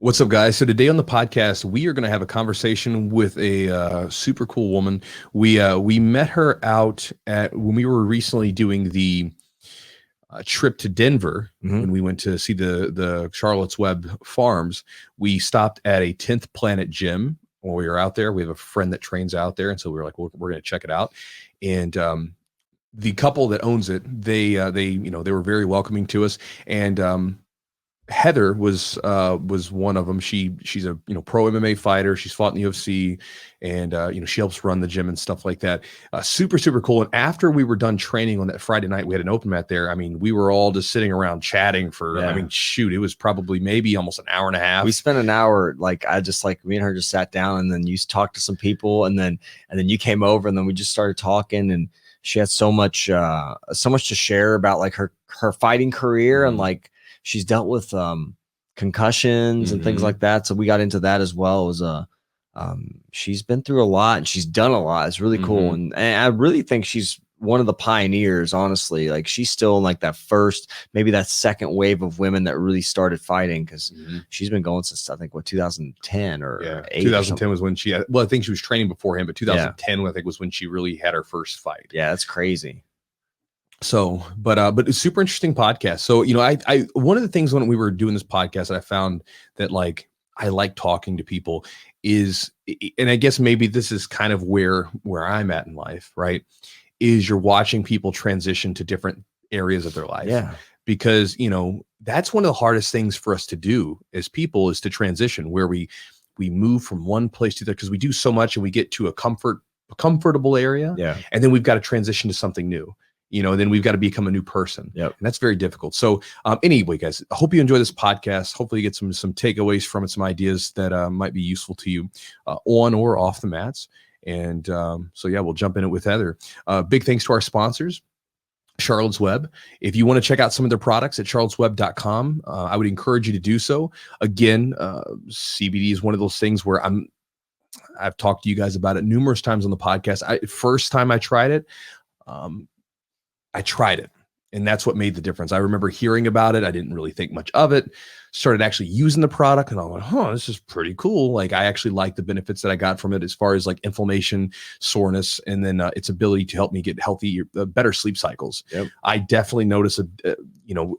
What's up, guys? So today on the podcast, we are going to have a conversation with a super cool woman. We met her out at when we were recently doing the trip to Denver. When we went to see the Charlotte's Web farms. We stopped at a 10th Planet gym when we were out there. We have a friend that trains out there, and so we were like, we're going to check it out. And the couple that owns it, they were very welcoming to us, and Heather was one of them. She's a pro MMA fighter. She's fought in the UFC, and she helps run the gym and stuff like that. Super cool. And after we were done training on that Friday night, we had an open mat there. I mean, we were all just sitting around chatting for. Yeah. I mean, shoot, it was probably maybe almost an hour and a half. We spent an hour. Me and her just sat down, and then you talked to some people, and then you came over, and then we just started talking, and she had so much to share about like her fighting career and like. She's dealt with concussions and things like that. So we got into that as well. It was she's been through a lot and she's done a lot. It's really cool. And I really think she's one of the pioneers, honestly. Like she's still in like that first, maybe that second wave of women that really started fighting, because she's been going since I think 2010 or 8. 2010 was when she had, I think she was training before him, but 2010 I think was when she really had her first fight. Yeah, that's crazy. So, but it's super interesting podcast. So, I one of the things when we were doing this podcast that I found that like I like talking to people is, and I guess maybe this is kind of where I'm at in life, right? Is you're watching people transition to different areas of their life. Yeah. Because, that's one of the hardest things for us to do as people is to transition, where we move from one place to the other, because we do so much and we get to a comfortable area. Yeah. And then we've got to transition to something new. Then we've got to become a new person. Yep. And that's very difficult. So anyway, guys, I hope you enjoy this podcast. Hopefully you get some takeaways from it, some ideas that might be useful to you on or off the mats. And so, yeah, we'll jump in it with Heather. Big thanks to our sponsors, Charlotte's Web. If you want to check out some of their products at charlottesweb.com, I would encourage you to do so. Again, CBD is one of those things where I've talked to you guys about it numerous times on the podcast. First time I tried it, and that's what made the difference. I remember hearing about it. I didn't really think much of it, started actually using the product, and I went, this is pretty cool. Like I actually like the benefits that I got from it as far as like inflammation, soreness, and then its ability to help me get healthy, better sleep cycles. Yep. I definitely notice,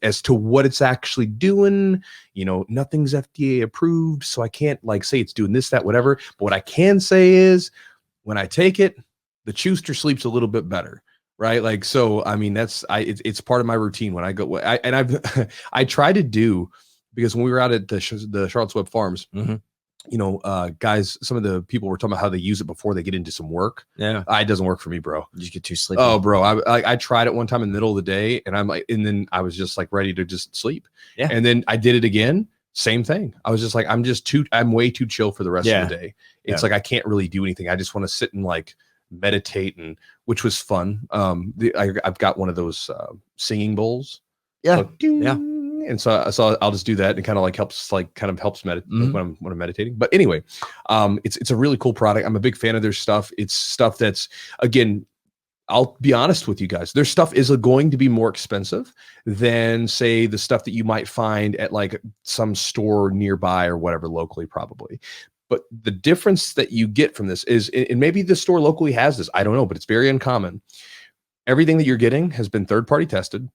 as to what it's actually doing, nothing's FDA approved. So I can't like say it's doing this, that, whatever. But what I can say is when I take it, the Chewster sleeps a little bit better. Right. Like, so, I mean, it's part of my routine when I go, I try to do, because when we were out at the Charlotte's Web farms, guys, some of the people were talking about how they use it before they get into some work. Yeah. It doesn't work for me, bro. You just get too sleepy. Oh, bro. I tried it one time in the middle of the day, and then I was just like ready to just sleep. Yeah. And then I did it again. Same thing. I was just like, I'm way too chill for the rest of the day. It's like, I can't really do anything. I just want to sit and like meditate, and which was fun. I've got one of those singing bowls. Yeah. So, yeah. And so I'll just do that, and kind of helps meditate when I'm meditating. But anyway, it's a really cool product. I'm a big fan of their stuff. It's stuff that's, again, I'll be honest with you guys, their stuff is going to be more expensive than, say, the stuff that you might find at like some store nearby or whatever, locally, probably. But the difference that you get from this is, and maybe the store locally has this, I don't know, but it's very uncommon. Everything that you're getting has been third-party tested.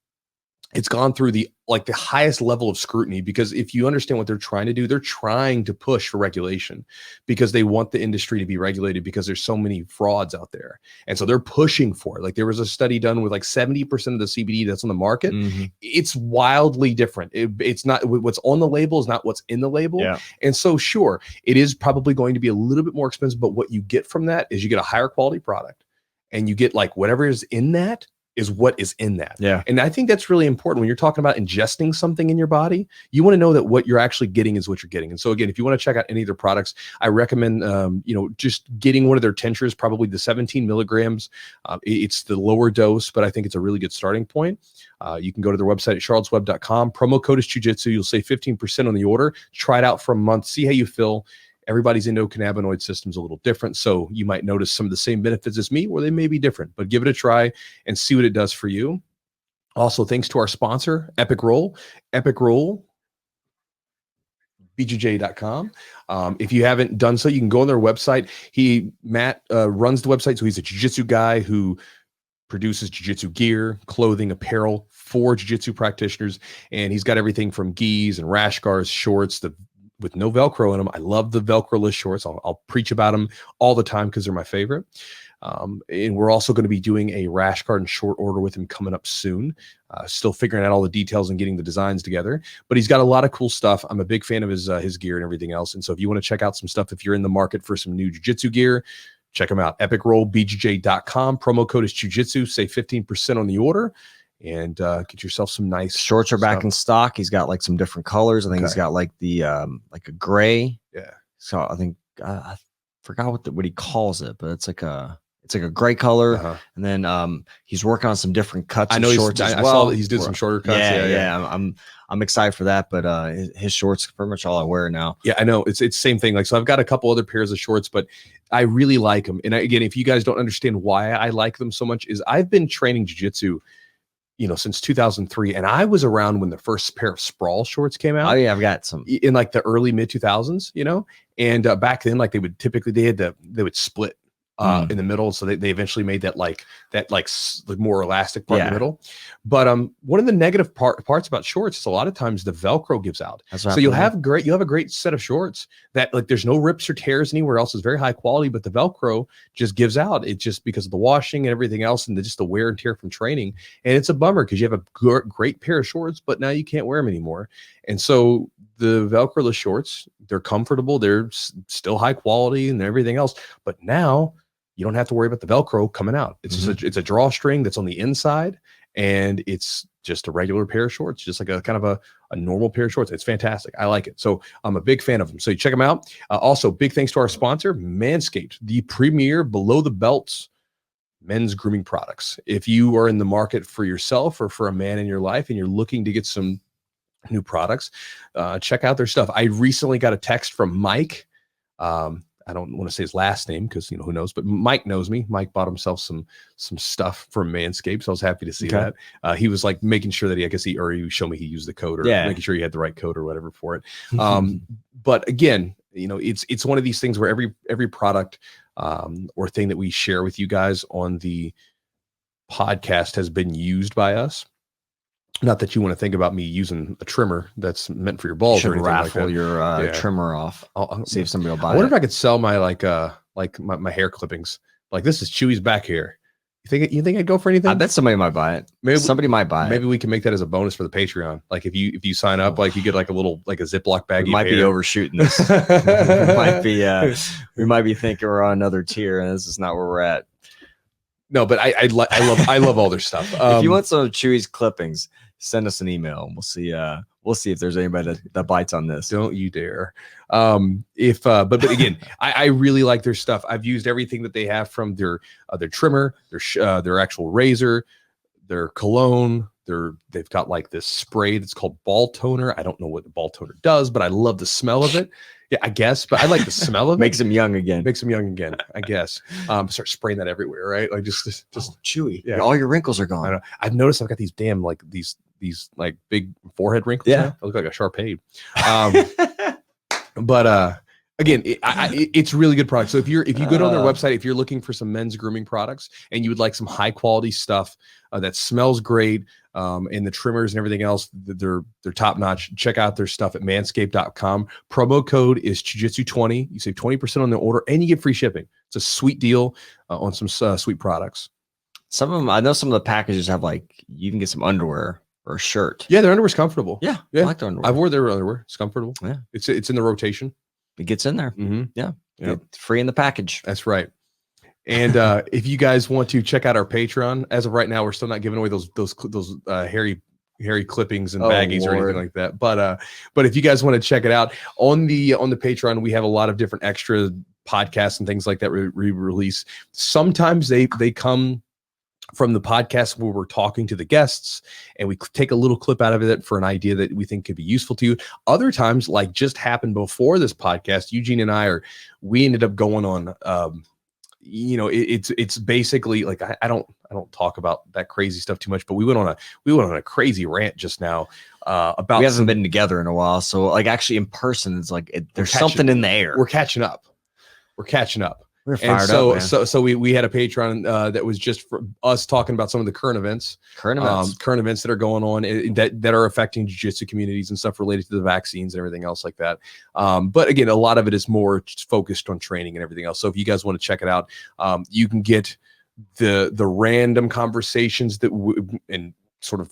It's gone through the highest level of scrutiny, because if you understand what they're trying to do, they're trying to push for regulation, because they want the industry to be regulated, because there's so many frauds out there. And so they're pushing for it. Like there was a study done with like 70% of the CBD that's on the market. It's wildly different. It's not what's on the label is not what's in the label. Yeah. And so sure, it is probably going to be a little bit more expensive, but what you get from that is you get a higher quality product, and you get like whatever is in that is what is in that. Yeah. And I think that's really important when you're talking about ingesting something in your body. You want to know that what you're actually getting is what you're getting. And so again, if you want to check out any of their products, I recommend, just getting one of their tinctures, probably the 17 milligrams. It's the lower dose, but I think it's a really good starting point. You can go to their website at charlottesweb.com. Promo code is Jiu-Jitsu. You'll save 15% on the order. Try it out for a month. See how you feel. Everybody's endocannabinoid system is a little different, so you might notice some of the same benefits as me, or they may be different, but give it a try and see what it does for you. Also, thanks to our sponsor, Epic Roll. Epic Roll BJJ.com. If you haven't done so, you can go on their website. Matt runs the website, so he's a jiu-jitsu guy who produces jiu-jitsu gear, clothing, apparel for jiu-jitsu practitioners, and he's got everything from gis and rash guards, shorts, with no Velcro in them. I love the Velcro-less shorts. I'll preach about them all the time because they're my favorite. And we're also going to be doing a rash guard and short order with him coming up soon. Still figuring out all the details and getting the designs together, but he's got a lot of cool stuff. I'm a big fan of his gear and everything else. And so if you want to check out some stuff, if you're in the market for some new jiu-jitsu gear, check them out. EpicRollBJJ.com. Promo code is Chewjitsu. Save 15% on the order and get yourself some nice shorts are back in stock. He's got like some different colors. I think he's got like the like a gray. Yeah. So I think I forgot what he calls it, but it's like a gray color. And then he's working on some different cuts. I know shorts as well. I saw that he's doing some shorter cuts. Yeah. I'm excited for that, but his shorts are pretty much all I wear now. Yeah, I know it's the same thing. Like, so I've got a couple other pairs of shorts, but I really like them. And again, if you guys don't understand why I like them so much, is I've been training jiu-jitsu, since 2003, and I was around when the first pair of Sprawl shorts came out. Oh yeah, I've got some in like the early mid 2000s, and back then, like they would split in the middle, so they eventually made that more elastic part in the middle. But one of the negative parts about shorts is a lot of times the Velcro gives out. So you'll have a great set of shorts that like there's no rips or tears anywhere else. It's very high quality, but the Velcro just gives out. It's just because of the washing and everything else, and just the wear and tear from training. And it's a bummer because you have a great pair of shorts, but now you can't wear them anymore. And so the Velcro-less shorts, they're comfortable, they're still high quality and everything else, but now you don't have to worry about the Velcro coming out. It's just it's a drawstring that's on the inside, and it's just a regular pair of shorts, just like a kind of a normal pair of shorts. It's fantastic. I like it. So I'm a big fan of them. So you check them out. Also, big thanks to our sponsor, Manscaped, the premier below the belts men's grooming products. If you are in the market for yourself or for a man in your life and you're looking to get some new products, check out their stuff. I recently got a text from Mike. I don't want to say his last name because who knows, but Mike knows me. Mike bought himself some stuff from Manscaped, so I was happy to see that. He was like making sure that he showed me he used the code, or making sure he had the right code or whatever for it. But again, it's one of these things where every product or thing that we share with you guys on the podcast has been used by us. Not that you want to think about me using a trimmer that's meant for your balls or anything raffle like that. Your trimmer off. I'll see if somebody will buy it. I wonder if I could sell my my hair clippings. Like, this is Chewy's back hair. You think I'd go for anything? I bet somebody might buy it. Maybe somebody might buy it. Maybe we can make that as a bonus for the Patreon. Like if you sign up, like you get like a little a Ziploc bag. We might be overshooting this. We might be thinking we're on another tier, and this is not where we're at. No, but I love all their stuff. If you want some of Chewy's clippings, send us an email and we'll see if there's anybody that bites on this. Don't you dare. But again, I really like their stuff. I've used everything that they have, from their trimmer, their actual razor, their cologne. They've got like this spray that's called ball toner. I don't know what the ball toner does, but I love the smell of it. Yeah, I guess, but I like the smell of it. Makes them young again. I guess. Start spraying that everywhere, right? Like just Chewy. Yeah, all your wrinkles are gone. I know. I've noticed I've got these damn these like big forehead wrinkles. Yeah, I look like a Shar-Pei. But again, it's really good product. So if you go to their website, if you're looking for some men's grooming products and you would like some high quality stuff that smells great, and the trimmers and everything else, they're top notch. Check out their stuff at manscaped.com. Promo code is Chewjitsu20. You save 20% on the order and you get free shipping. It's a sweet deal on some sweet products. Some of them, I know some of the packages have you can get some underwear or a shirt. Yeah, their underwear's comfortable. Yeah, I like their underwear. I've wore their underwear. It's comfortable. Yeah, it's in the rotation. It gets in there. Mm-hmm. Yeah. It's free in the package. That's right. And if you guys want to check out our Patreon, as of right now, we're still not giving away those hairy clippings and baggies or anything like that. But if you guys want to check it out on the Patreon, we have a lot of different extra podcasts and things like that we release. Sometimes they come from the podcast where we're talking to the guests and we take a little clip out of it for an idea that we think could be useful to you. Other times, like just happened before this podcast, Eugene and we ended up going on it's basically like, I don't talk about that crazy stuff too much, but we went on a crazy rant just now about, we haven't been together in a while. So like actually in person, it's like there's something in the air. We're catching up. We're fired up, man. So we had a Patreon that was just for us talking about some of the current events that are going on that are affecting jiu-jitsu communities and stuff related to the vaccines and everything else like that. But again, a lot of it is more just focused on training and everything else. So if you guys want to check it out, you can get the random conversations and sort of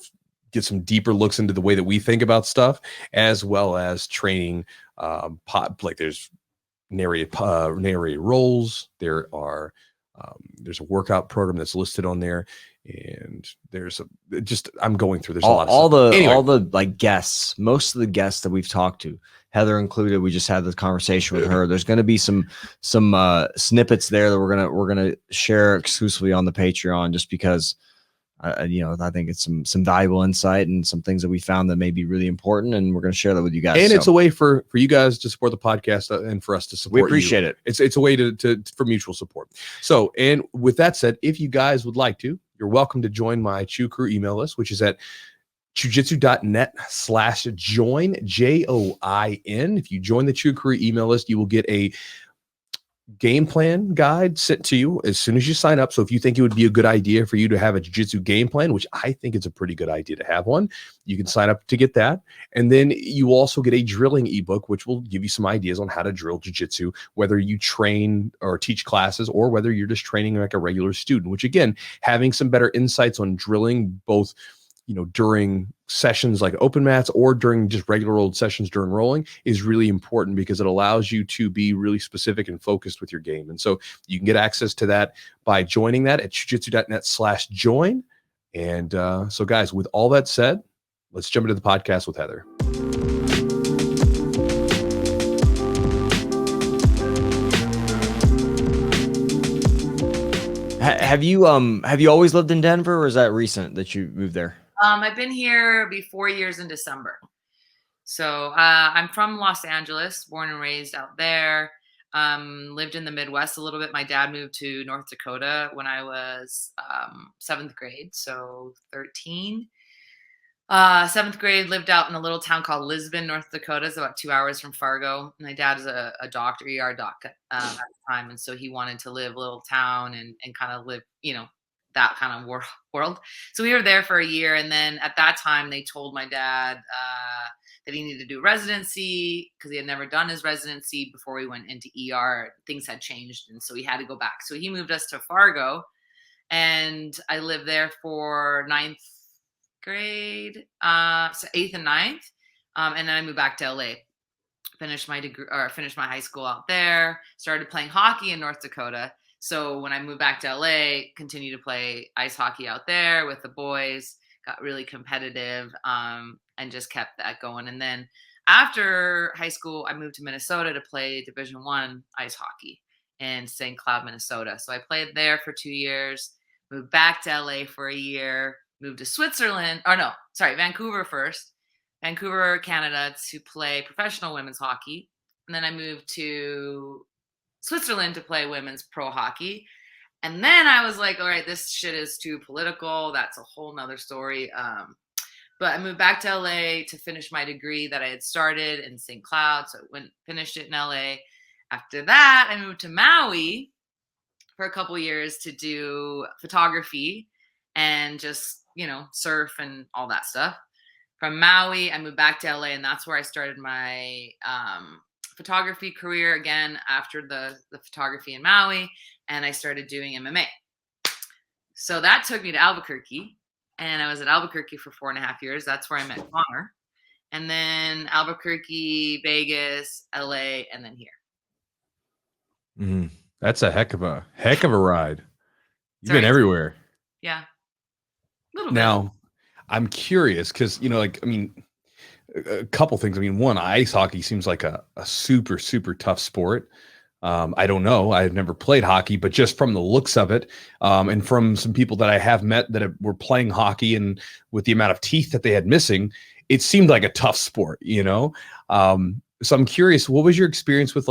get some deeper looks into the way that we think about stuff, as well as training. Like there's narrated rolls. There's a workout program that's listed on there, and I'm going through. There's a lot of all the like guests. Most of the guests that we've talked to, Heather included, we just had this conversation with her. There's going to be some snippets there that we're gonna share exclusively on the Patreon, just because. I think it's some valuable insight and some things that we found that may be really important, and we're going to share that with you guys. And it's a way for you guys to support the podcast and for us to support. We appreciate it. It's a way for mutual support. So, and with that said, if you guys would like to, you're welcome to join my Chew Crew email list, which is at chewjitsu.net/join, JOIN. If you join the Chew Crew email list, you will get a game plan guide sent to you as soon as you sign up. So if you think it would be a good idea for you to have a jiu-jitsu game plan, which I think it's a pretty good idea to have one, you can sign up to get that. And then you also get a drilling ebook, which will give you some ideas on how to drill jiu-jitsu, whether you train or teach classes or whether you're just training like a regular student, which again, having some better insights on drilling, both during sessions like open mats or during just regular old sessions during rolling, is really important, because it allows you to be really specific and focused with your game. And so you can get access to that by joining that at chewjitsu.net/join. And so guys, with all that said, let's jump into the podcast with Heather. Have you always lived in Denver, or is that recent that you moved there? I've been here 4 years in December. So I'm from Los Angeles, born and raised out there. Lived in the Midwest a little bit. My dad moved to North Dakota when I was 7th grade, so 13. 7th grade, lived out in a little town called Lisbon, North Dakota. It's about 2 hours from Fargo. My dad is a doctor, ER doc at the time. And so he wanted to live a little town and kind of live, that kind of world. So we were there for a year. And then at that time, they told my dad that he needed to do residency, because he had never done his residency before we went into ER. Things had changed. And so he had to go back. So he moved us to Fargo. And I lived there for 9th grade, so 8th and 9th. And then I moved back to LA, finished my high school out there, started playing hockey in North Dakota. So when I moved back to LA, continued to play ice hockey out there with the boys, got really competitive, and just kept that going. And then after high school, I moved to Minnesota to play Division I ice hockey in St. Cloud, Minnesota. So I played there for 2 years, moved back to LA for a year, moved to Vancouver first, Vancouver, Canada, to play professional women's hockey. And then I moved to Switzerland to play women's pro hockey. And then I was like, all right, this shit is too political. That's a whole nother story. But I moved back to LA to finish my degree that I had started in St. Cloud. So I finished it in LA. After that, I moved to Maui for a couple years to do photography and just, surf and all that stuff. From Maui, I moved back to LA, and that's where I started my photography career again after the photography in Maui, and I started doing MMA. So that took me to Albuquerque, and I was at Albuquerque for 4.5 years. That's where I met Conor. And then Albuquerque, Vegas, LA, and then here. Mm-hmm. That's a heck of a ride. You've been everywhere. Yeah. Now, I'm curious because, a couple things. One, ice hockey seems like a super, super tough sport. I don't know. I've never played hockey, but just from the looks of it, and from some people that I have met that were playing hockey, and with the amount of teeth that they had missing, it seemed like a tough sport, So I'm curious, what was your experience with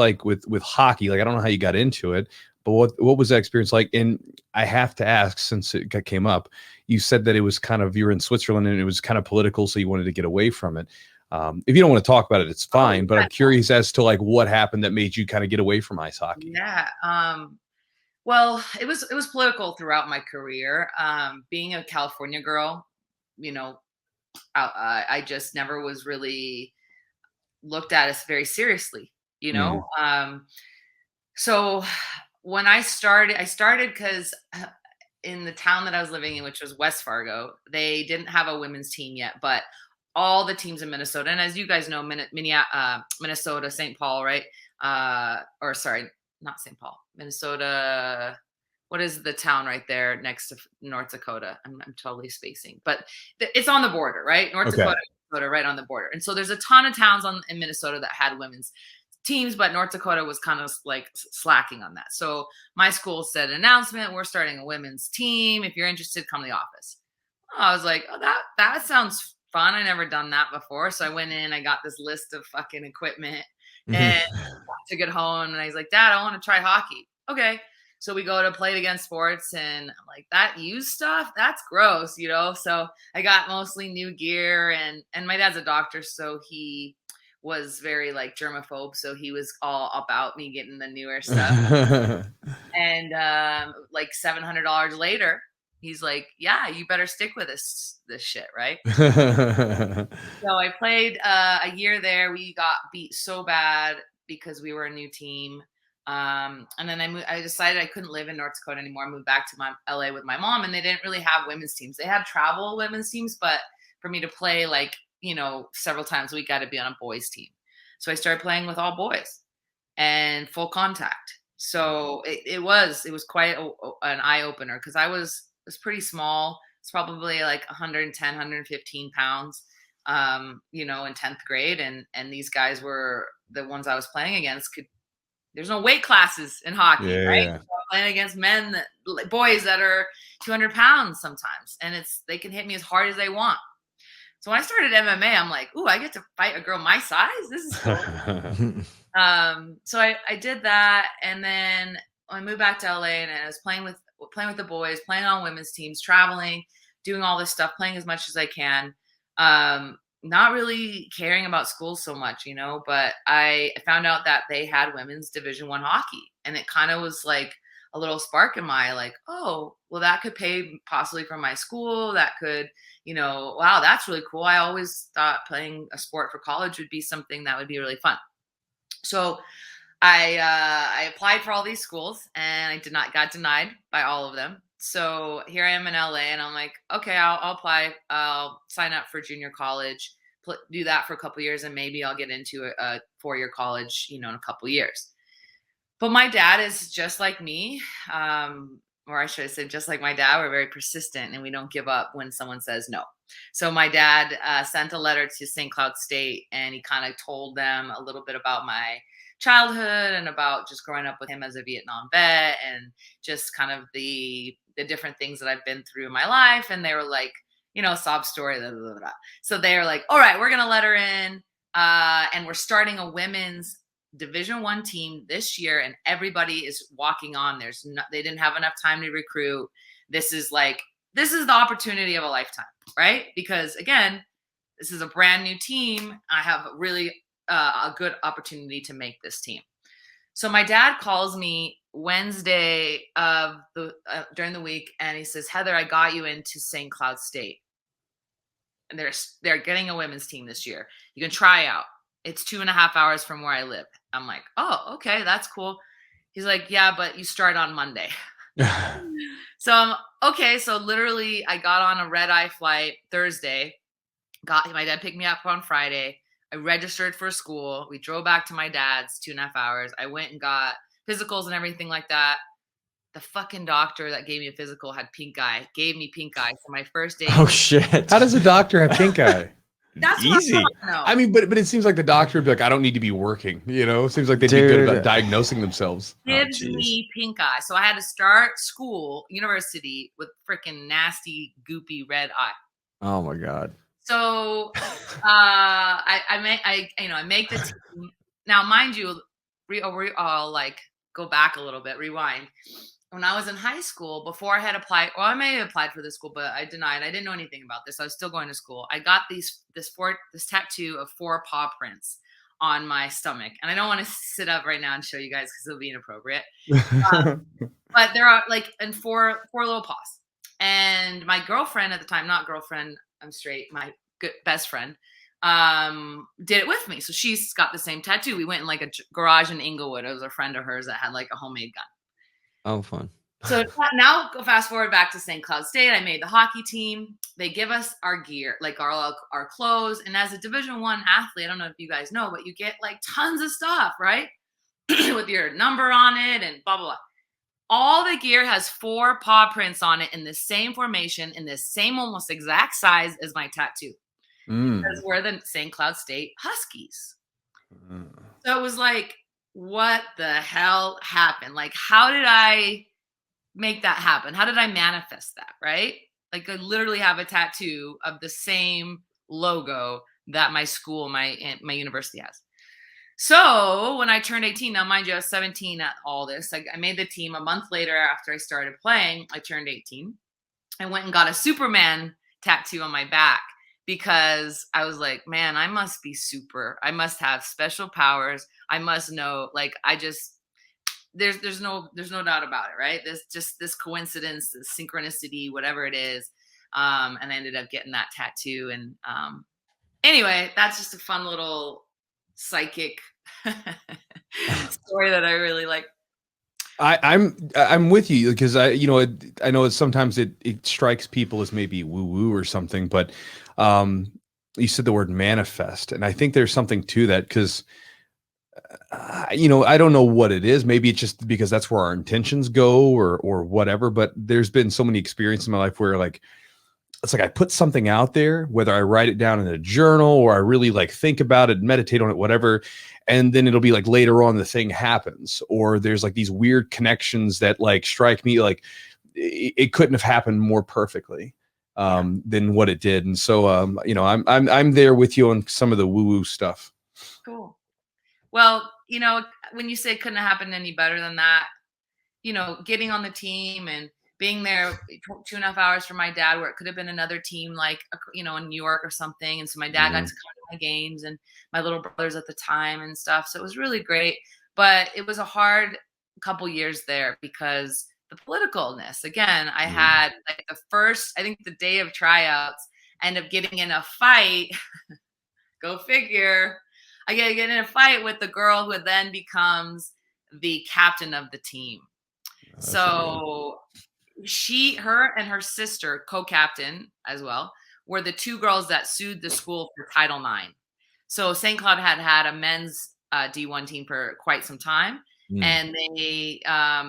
hockey? I don't know how you got into it, But what was that experience like? And I have to ask, since it came up, you said that it was kind of, you were in Switzerland and it was kind of political, so you wanted to get away from it. If you don't want to talk about it, it's fine. But I'm curious as to like what happened that made you kind of get away from ice hockey. Yeah. Well, it was political throughout my career. Being a California girl, you know, I just never was really looked at as very seriously, you know. So when I started because in the town that I was living in, which was West Fargo, they didn't have a women's team yet, but all the teams in Minnesota, and as you guys know, Minnesota, St. Paul, right? Or sorry, not St. Paul, Minnesota. What is the town right there next to North Dakota? I'm totally spacing, but it's on the border, right? North Dakota, Minnesota, right on the border. And so there's a ton of towns in Minnesota that had women's teams, but North Dakota was kind of like slacking on that. So my school said an announcement, we're starting a women's team. If you're interested, come to the office. I was like, oh, that sounds fun. I never done that before. So I went in, I got this list of fucking equipment and took it home. And I was like, Dad, I want to try hockey. Okay. So we go to Play It Again Sports, and I'm like, that used stuff, that's gross, you know? So I got mostly new gear, and my dad's a doctor, so he was very like germaphobe. So he was all about me getting the newer stuff. And like $700 later, he's like, yeah, you better stick with this shit, right? So I played a year there. We got beat so bad because we were a new team. And then I decided I couldn't live in North Dakota anymore. I moved back to LA with my mom, and they didn't really have women's teams. They had travel women's teams, but for me to play like, you know, several times a week, I had to be on a boys team. So I started playing with all boys and full contact. So it was quite an eye opener, because I was pretty small. It's probably like 110, 115 pounds, you know, in 10th grade. And these guys were the ones I was playing against. There's no weight classes in hockey, right? So I'm playing against boys that are 200 pounds sometimes, and they can hit me as hard as they want. So when I started MMA, I'm like, ooh, I get to fight a girl my size? This is cool. So I did that, and then I moved back to LA, and I was playing with the boys, playing on women's teams, traveling, doing all this stuff, playing as much as I can. Not really caring about school so much, you know, but I found out that they had women's Division I hockey, and it kind of was like a little spark in my like, oh, well, that could pay possibly for my school. That could, you know, wow, that's really cool. I always thought playing a sport for college would be something that would be really fun. So I applied for all these schools, and I got denied by all of them. So here I am in LA, and I'm like, okay, I'll apply. I'll sign up for junior college, do that for a couple of years, and maybe I'll get into a 4-year college, you know, in a couple of years. But my dad is just like me, or I should have said just like my dad. We're very persistent, and we don't give up when someone says no. So my dad sent a letter to St. Cloud State, and he kind of told them a little bit about my childhood and about just growing up with him as a Vietnam vet, and just kind of the different things that I've been through in my life. And they were like, you know, sob story. Blah, blah, blah. So they were like, all right, we're going to let her in. And we're starting a women's Division I team this year, and everybody is walking on. They didn't have enough time to recruit. This is the opportunity of a lifetime, right? Because again, this is a brand new team. I have really a good opportunity to make this team. So my dad calls me Wednesday of during the week, and he says, Heather, I got you into St. Cloud State, and they're getting a women's team this year. You can try out. It's 2.5 hours from where I live. I'm like, oh, okay, that's cool. He's like, yeah, but you start on Monday. So okay. So literally, I got on a red-eye flight Thursday. My dad picked me up on Friday. I registered for school. We drove back to my dad's 2.5 hours. I went and got physicals and everything like that. The fucking doctor that gave me a physical had pink eye. Gave me pink eye for my first day. Oh shit! How does a doctor have pink eye? That's easy. I mean, but it seems like the doctor would be like, I don't need to be working. You know, it seems like they'd be good about diagnosing themselves. Gives me pink eye, so I had to start university with freaking nasty, goopy red eye. Oh my god. So I make the team. Now, mind you, we all like go back a little bit, rewind. When I was in high school, before I had applied, or I may have applied for this school, but I denied. I didn't know anything about this. I was still going to school. I got this tattoo of 4 paw prints on my stomach, and I don't want to sit up right now and show you guys because it'll be inappropriate. But there are like in four little paws. And my girlfriend at the time, not girlfriend, I'm straight, my good best friend, did it with me. So she's got the same tattoo. We went in like a garage in Inglewood. It was a friend of hers that had like a homemade gun. Oh, fun. So now fast forward back to St. Cloud State. I made the hockey team. They give us our gear, like our clothes. And as a Division I athlete, I don't know if you guys know, but you get like tons of stuff, right? With your number on it and blah, blah, blah. All the gear has 4 paw prints on it in the same formation, in the same almost exact size as my tattoo. Because we're the St. Cloud State Huskies. So it was like, what the hell happened? Like, how did I make that happen? How did I manifest that, right? Like, I literally have a tattoo of the same logo that my school, my university has. So when I turned 18, now mind you, I was 17 at all this. I made the team a month later after I started playing. I turned 18. I went and got a Superman tattoo on my back because I was like, man, I must be super. I must have special powers. I must know, like, there's no doubt about it, right? There's just this coincidence, this synchronicity, whatever it is. And I ended up getting that tattoo. And anyway, that's just a fun little psychic story that I really like. I'm with you because I know sometimes it strikes people as maybe woo woo or something, but you said the word manifest, and I think there's something to that because I don't know what it is. Maybe it's just because that's where our intentions go or whatever. But there's been so many experiences in my life where like it's like I put something out there, whether I write it down in a journal or I really like think about it, meditate on it, whatever. And then it'll be like later on the thing happens, or there's like these weird connections that like strike me like it couldn't have happened more perfectly than what it did. And so I'm there with you on some of the woo woo stuff. Cool. Well, when you say it couldn't have happened any better than that, getting on the team and being there 2.5 hours from my dad, where it could have been another team, like, in New York or something. And so my dad got to come to my games and my little brothers at the time and stuff. So it was really great, but it was a hard couple years there because the politicalness, again, I had like I think the day of tryouts, end up getting in a fight. Go figure. I get in a fight with the girl who then becomes the captain of the team. That's so her and her sister, co-captain as well, were the 2 girls that sued the school for Title IX. So St. Cloud had a men's D1 team for quite some time, and they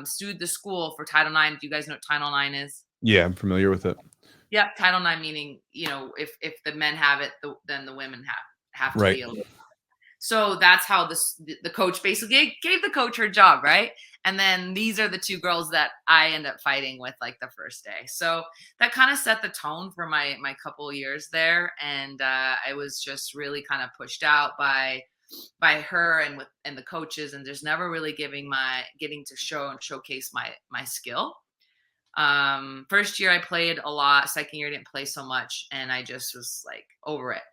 sued the school for Title IX. Do you guys know what Title IX is? Yeah, I'm familiar with it. Yeah, Title IX meaning, if the men have it, then the women have to be able to. So that's how the coach basically gave the coach her job, right? And then these are the 2 girls that I end up fighting with like the first day. So that kind of set the tone for my couple of years there. And I was just really kind of pushed out by her and the coaches, and there's never really getting to show and showcase my skill. First year I played a lot. Second year I didn't play so much, and I just was like over it.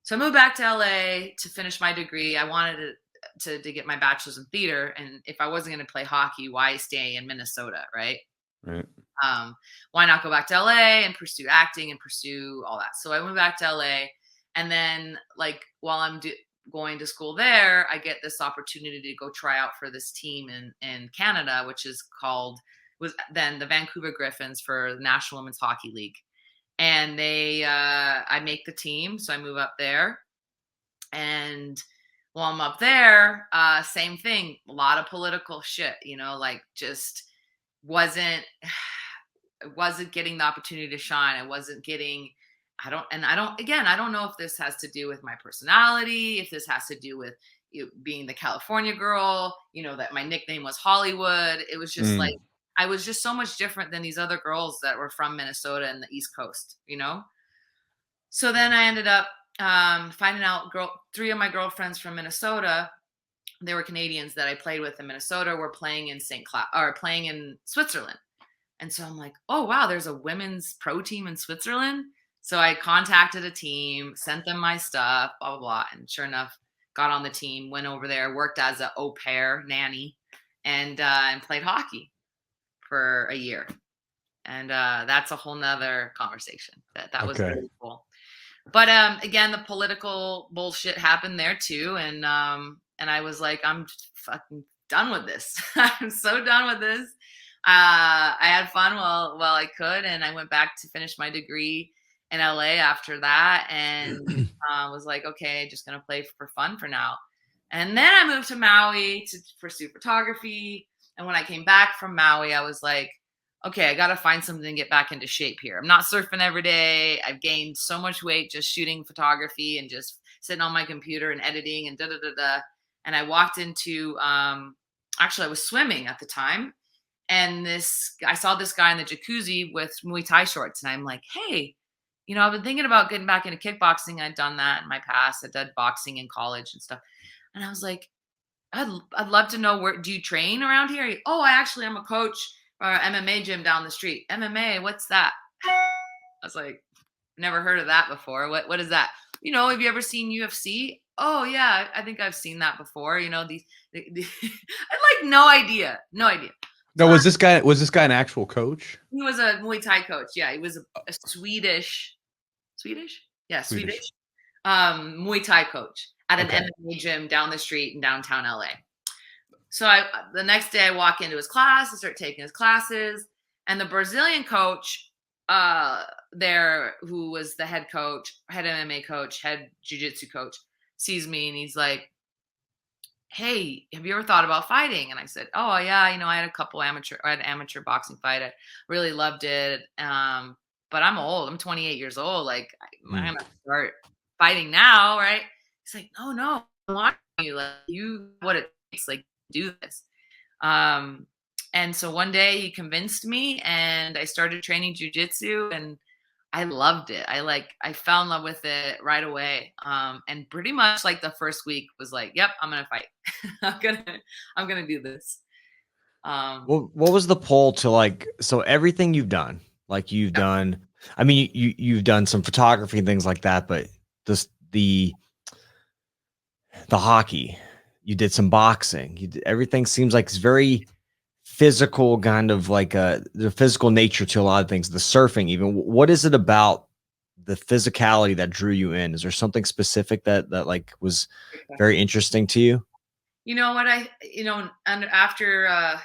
So I moved back to LA to finish my degree. I wanted to get my bachelor's in theater. And if I wasn't going to play hockey, why stay in Minnesota, right? Right. Why not go back to LA and pursue acting and pursue all that? So I went back to LA. And then like while I'm going to school there, I get this opportunity to go try out for this team in Canada, which was then the Vancouver Griffins for the National Women's Hockey League. And I make the team. So I move up there. And while I'm up there, same thing, a lot of political shit, like just wasn't getting the opportunity to shine. I wasn't getting, I don't know if this has to do with my personality, if this has to do with being the California girl, that my nickname was Hollywood. It was just like, I was just so much different than these other girls that were from Minnesota and the East Coast, So then I ended up finding out 3 of my girlfriends from Minnesota there were Canadians that I played with in Minnesota were playing in playing in Switzerland. And so I'm like, oh, wow, there's a women's pro team in Switzerland. So I contacted a team, sent them my stuff, blah, blah, blah. And sure enough, got on the team, went over there, worked as an au pair nanny, and played hockey for a year. And that's a whole nother conversation. That was really cool. But again, the political bullshit happened there too. And I was like, I'm fucking done with this. I'm so done with this. I had fun while I could, and I went back to finish my degree in LA after that, and was like, okay, just gonna play for fun for now. And then I moved to Maui to pursue photography. And when I came back from Maui, I was like, okay, I got to find something to get back into shape here. I'm not surfing every day. I've gained so much weight just shooting photography and just sitting on my computer and editing and da-da-da-da. And I walked into, actually I was swimming at the time. And I saw this guy in the jacuzzi with Muay Thai shorts. And I'm like, hey, I've been thinking about getting back into kickboxing. I'd done that in my past. I did boxing in college and stuff. And I was like, I'd love to know, where do you train around here? Oh, I'm a coach or MMA gym down the street. MMA, what's that? I was like, never heard of that before. What is that? Have you ever seen UFC? Oh yeah, I think I've seen that before. I like no idea. No, was this guy an actual coach? He was a Muay Thai coach. Yeah, he was a Swedish. Yeah, Swedish. Muay Thai coach at an MMA gym down the street in downtown LA. So the next day I walk into his class, I start taking his classes, and the Brazilian coach there, who was the head MMA coach, head Jiu-Jitsu coach, sees me and he's like, hey, have you ever thought about fighting? And I said, oh yeah, I had an amateur boxing fight. I really loved it. But I'm old. I'm 28 years old. Like, I'm gonna start fighting now, right? He's like, no, I'm watching you. Like, what it takes, like, do this. And so one day he convinced me, and I started training jiu-jitsu, and I loved it. I fell in love with it right away. And pretty much like the first week was like, yep, I'm gonna fight. I'm gonna do this. What was the pull to so everything you've done, you've done, I mean, you've done some photography and things like that, but the hockey, you did some boxing, everything seems like it's very physical, kind of like the physical nature to a lot of things, the surfing even. What is it about the physicality that drew you in? Is there something specific that was very interesting to you? You know what, and after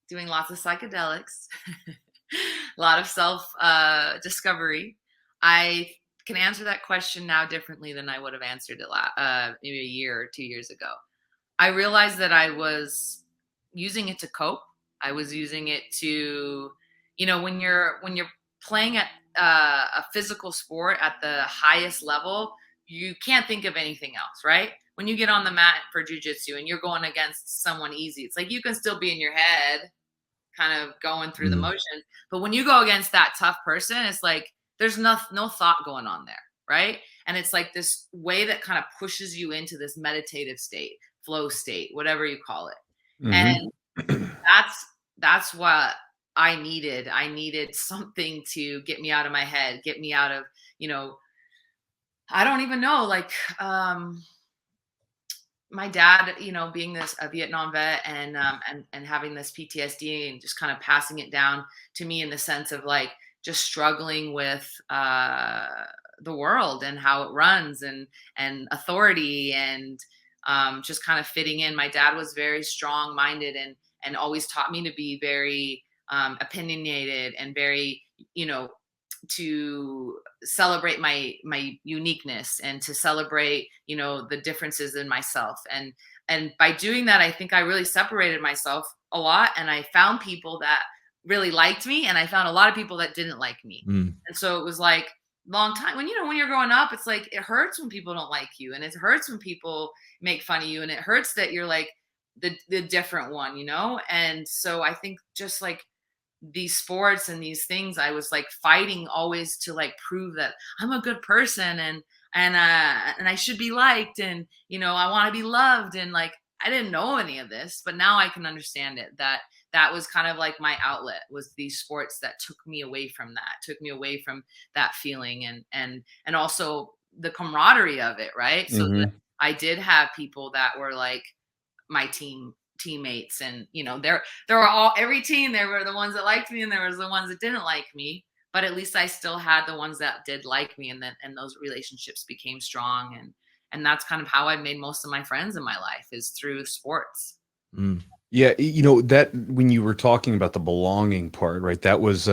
doing lots of psychedelics, a lot of self discovery, I can answer that question now differently than I would have answered it maybe a year or 2 years ago. I realized that I was using it to cope. I was using it to, when you're playing at a physical sport at the highest level, you can't think of anything else, right? When you get on the mat for jiu-jitsu and you're going against someone easy, it's like you can still be in your head kind of going through the motions. But when you go against that tough person, it's like there's no thought going on there, right? And it's like this way that kind of pushes you into this meditative state, flow state, whatever you call it. And that's what I needed. I needed something to get me out of my head, get me out of, I don't even know, my dad, being a Vietnam vet and having this PTSD and just kind of passing it down to me in the sense of just struggling with the world and how it runs and authority and just kind of fitting in. My dad was very strong-minded and always taught me to be very opinionated and very, to celebrate my uniqueness and to celebrate, the differences in myself. And by doing that, I think I really separated myself a lot. And I found people that really liked me, and I found a lot of people that didn't like me. And so it was like long time when you're growing up, it's like, it hurts when people don't like you, and it hurts when people make fun of you, and it hurts that you're like the different one, And so I think just these sports and these things, I was fighting always to prove that I'm a good person and I should be liked, and I want to be loved, and I didn't know any of this, but now I can understand it, that was kind of like my outlet, was these sports that took me away from that feeling, and also the camaraderie of it, right? So that I did have people that were like my teammates, and there were every team, there were the ones that liked me and there was the ones that didn't like me, but at least I still had the ones that did like me, and those relationships became strong, and that's kind of how I made most of my friends in my life, is through sports. Yeah, that when you were talking about the belonging part, right? That was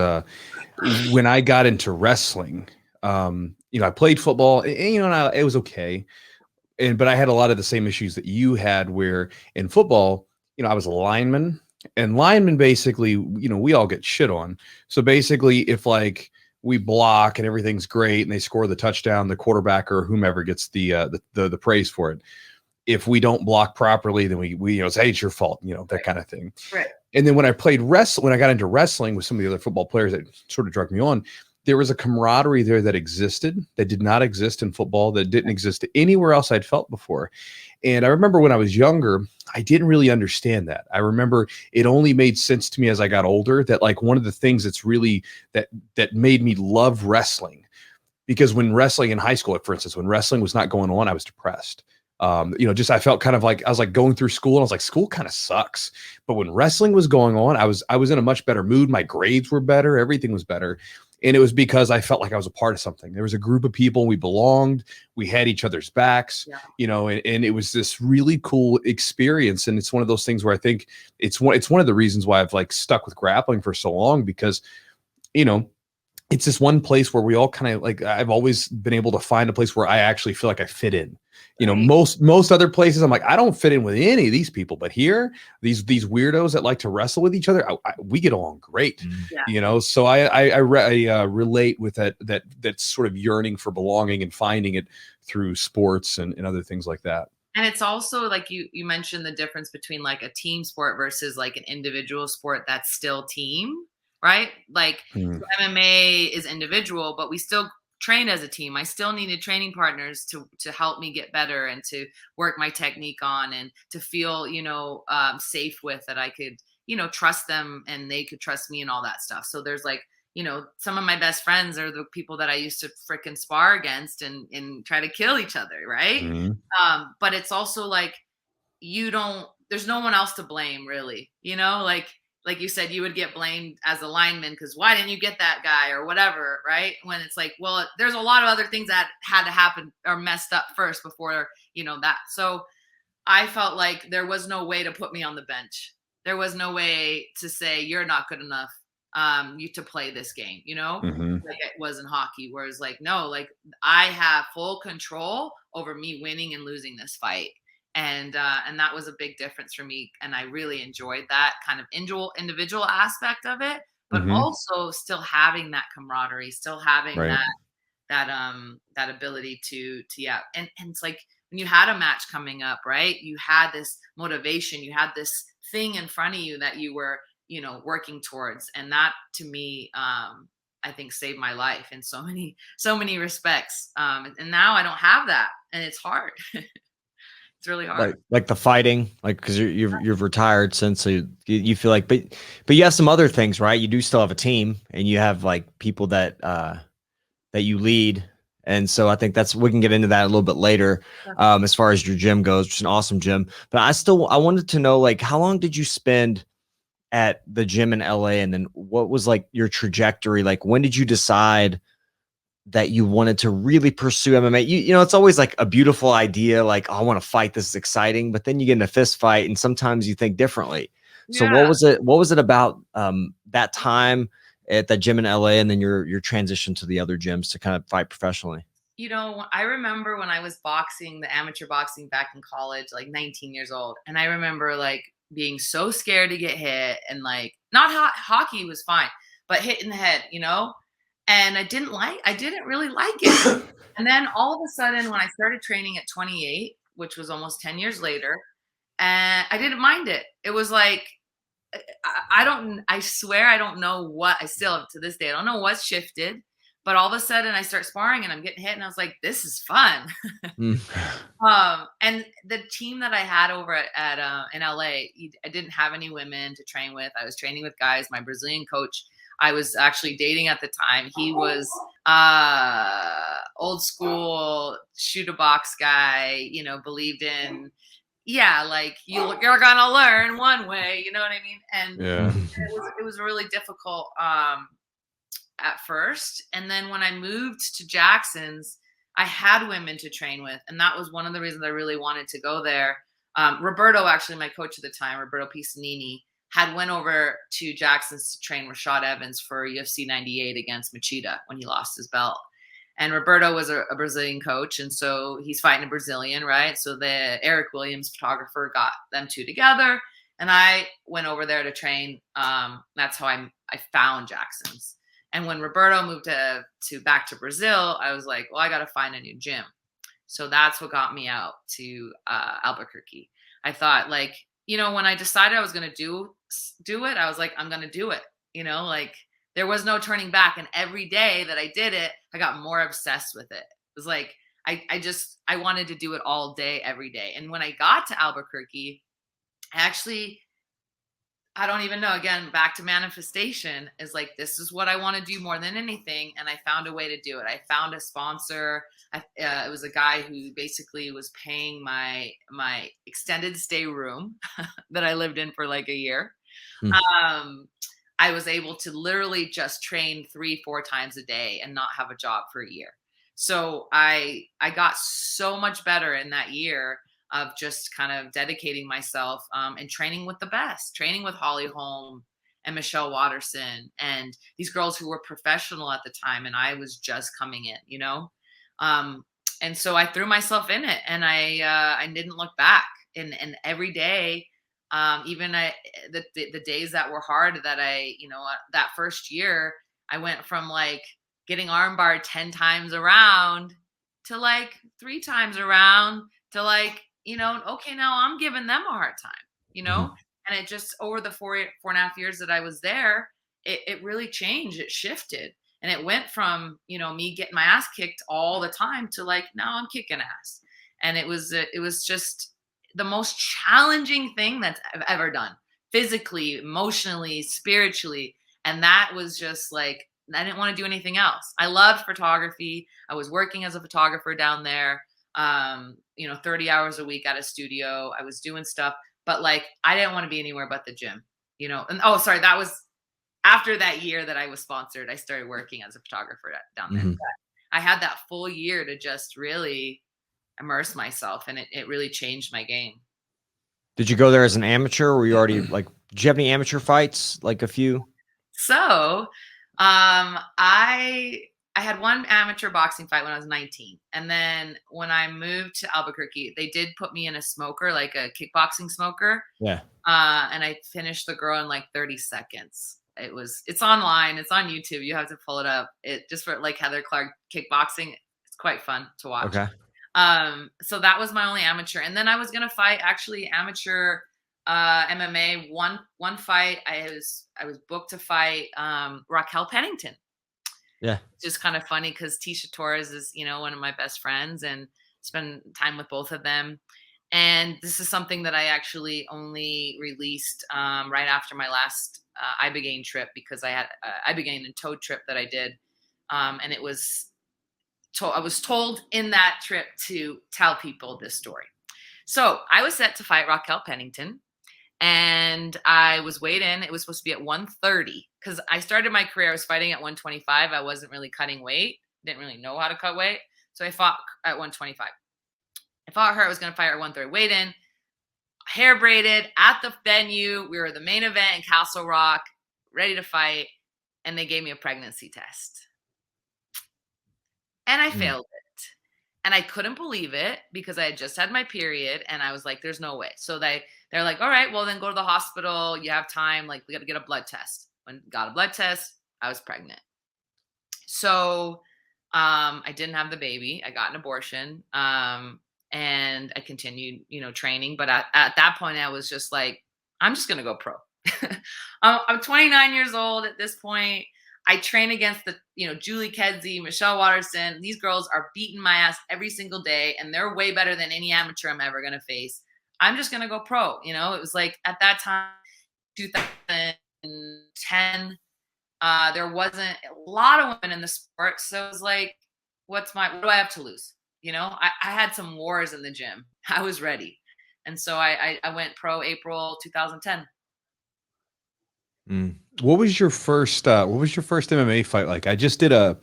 when I got into wrestling. I played football, and it was okay, but I had a lot of the same issues that you had, where in football, I was a lineman, and linemen basically, we all get shit on. So basically, if like we block and everything's great and they score the touchdown, the quarterback or whomever gets the praise for it. If we don't block properly, then we say, hey, it's your fault, that kind of thing. Right. And then when I got into wrestling with some of the other football players that sort of drug me on, there was a camaraderie there that existed, that did not exist in football, that didn't exist anywhere else I'd felt before. And I remember when I was younger, I didn't really understand that. I remember it only made sense to me as I got older, that like one of the things that's really that made me love wrestling, because when wrestling in high school, for instance, when wrestling was not going on, I was depressed. I felt kind of like I was like going through school, and I was like, school kind of sucks. But when wrestling was going on, I was in a much better mood. My grades were better. Everything was better. And it was because I felt like I was a part of something. There was a group of people, we belonged, we had each other's backs, and it was this really cool experience. And it's one of those things where I think it's one of the reasons why I've like stuck with grappling for so long, because, it's this one place where we all kind of like, I've always been able to find a place where I actually feel like I fit in. Most other places, I'm like, I don't fit in with any of these people, but here, these weirdos that like to wrestle with each other, we get along great. So I relate with that sort of yearning for belonging and finding it through sports and other things like that. And it's also like you mentioned the difference between like a team sport versus like an individual sport that's still team, right? Like MMA is individual, but we still trained as a team. I still needed training partners to help me get better and to work my technique on, and to feel, safe with, that I could, trust them and they could trust me and all that stuff. So there's like, some of my best friends are the people that I used to frickin' spar against and try to kill each other. Right. But it's also like, there's no one else to blame really, like you said, you would get blamed as a lineman because why didn't you get that guy or whatever, right? When it's like, well, there's a lot of other things that had to happen or messed up first before, that. So I felt like there was no way to put me on the bench. There was no way to say, you're not good enough to play this game, like it was in hockey, whereas like, no, like I have full control over me winning and losing this fight. And that was a big difference for me. And I really enjoyed that kind of individual aspect of it, but also still having that camaraderie, still having that ability to And it's like when you had a match coming up, right? You had this motivation, you had this thing in front of you that you were, working towards. And that to me, I think saved my life in so many respects. And now I don't have that, and it's hard. It's really hard. Like the fighting, like, because you've retired since, so you feel like, but you have some other things, right? You do still have a team, and you have like people that you lead, and so I think we can get into that a little bit later, as far as your gym goes, which is an awesome gym. But I wanted to know, like, how long did you spend at the gym in LA, and then what was like your trajectory? Like, when did you decide that you wanted to really pursue MMA? It's always like a beautiful idea, like, oh, I want to fight, this is exciting, but then you get in a fist fight and sometimes you think differently. So what was it about that time at that gym in LA, and then your transition to the other gyms to kind of fight professionally? I remember when I was boxing, the amateur boxing back in college, like 19 years old. And I remember like being so scared to get hit, and like hockey was fine, but hit in the head, and I didn't really like it. And then all of a sudden, when I started training at 28, which was almost 10 years later, and I didn't mind it. It was like, I swear, I don't know what, I still to this day, I don't know what shifted, But all of a sudden I start sparring and I'm getting hit and I was like, this is fun. And the team that I had over at in LA, I didn't have any women to train with. I was training with guys. My Brazilian coach, I was actually dating at the time. He was old school, shoot a box guy, believed in, like you're gonna learn one way, you know what I mean? And it was really difficult at first. And then when I moved to Jackson's, I had women to train with. And that was one of the reasons I really wanted to go there. Roberto, actually my coach at the time, Roberto Pisanini, had went over to Jackson's to train Rashad Evans for UFC 98 against Machida when he lost his belt. And Roberto was a Brazilian coach. And so he's fighting a Brazilian, right? So the Eric Williams photographer got them two together. And I went over there to train. That's how I found Jackson's. And when Roberto moved back to Brazil, I was like, well, I got to find a new gym. So that's what got me out to Albuquerque. I thought, like, when I decided I was going to do it, I was like, I'm going to do it. Like there was no turning back. And every day that I did it, I got more obsessed with it. It was like, I wanted to do it all day, every day. And when I got to Albuquerque, I don't even know, again, back to manifestation, is like, this is what I want to do more than anything. And I found a way to do it. I found a sponsor. It was a guy who basically was paying my extended stay room that I lived in for like a year. I was able to literally just train 3-4 times a day and not have a job for a year. So I got so much better in that year of just kind of dedicating myself and training with the best, training with Holly Holm and Michelle Watterson and these girls who were professional at the time. And I was just coming in, and so I threw myself in it and I didn't look back. And every day, even the days that were hard that that first year, I went from like getting armbarred 10 times around to like 3 times around to like, okay, now I'm giving them a hard time, and it just over the 4.5 years that I was there, it really changed. It shifted. And it went from, me getting my ass kicked all the time to like, now I'm kicking ass. And it was just the most challenging thing that I've ever done, physically, emotionally, spiritually. And that was just like, I didn't want to do anything else. I loved photography. I was working as a photographer down there, 30 hours a week at a studio. I was doing stuff, but like, I didn't want to be anywhere but the gym, and that was after that year that I was sponsored. I started working as a photographer down there. I had that full year to just really immerse myself, and it really changed my game. Did you go there as an amateur? Or were you already like, did you have any amateur fights? Like a few? So, I had one amateur boxing fight when I was 19. And then when I moved to Albuquerque, they did put me in a smoker, like a kickboxing smoker. Yeah. And I finished the girl in like 30 seconds. It's online. It's on YouTube. You have to pull it up. It just for like Heather Clark kickboxing. It's quite fun to watch. Okay. So that was my only amateur. And then I was going to fight actually amateur, MMA. One fight I was booked to fight, Raquel Pennington. Yeah. Just kind of funny because Tisha Torres is, one of my best friends, and spend time with both of them. And this is something that I actually only released right after my last Ibogaine trip, because I had Ibogaine and Toad trip that I did. And it was I was told in that trip to tell people this story. So I was set to fight Raquel Pennington. And I was weighed in. It was supposed to be at 130 because I started my career. I was fighting at 125. I wasn't really cutting weight. Didn't really know how to cut weight. So I fought at 125. I fought her. I was going to fight her at 130. Weighed in, hair braided at the venue. We were the main event in Castle Rock, ready to fight. And they gave me a pregnancy test. And I failed it. And I couldn't believe it because I had just had my period. And I was like, there's no way. So they're like, all right, well, then go to the hospital. You have time. Like, we got to get a blood test. When I got a blood test, I was pregnant. So I didn't have the baby. I got an abortion. And I continued, training. But at that point, I was just like, I'm just going to go pro. I'm 29 years old at this point. I train against the, Julie Kedzie, Michelle Watterson. These girls are beating my ass every single day, and they're way better than any amateur I'm ever going to face. I'm just going to go pro. It was like at that time, 2010, there wasn't a lot of women in the sport. So it was like, what do I have to lose? I had some wars in the gym. I was ready. And so I went pro April 2010. What was your first MMA fight like? I just did a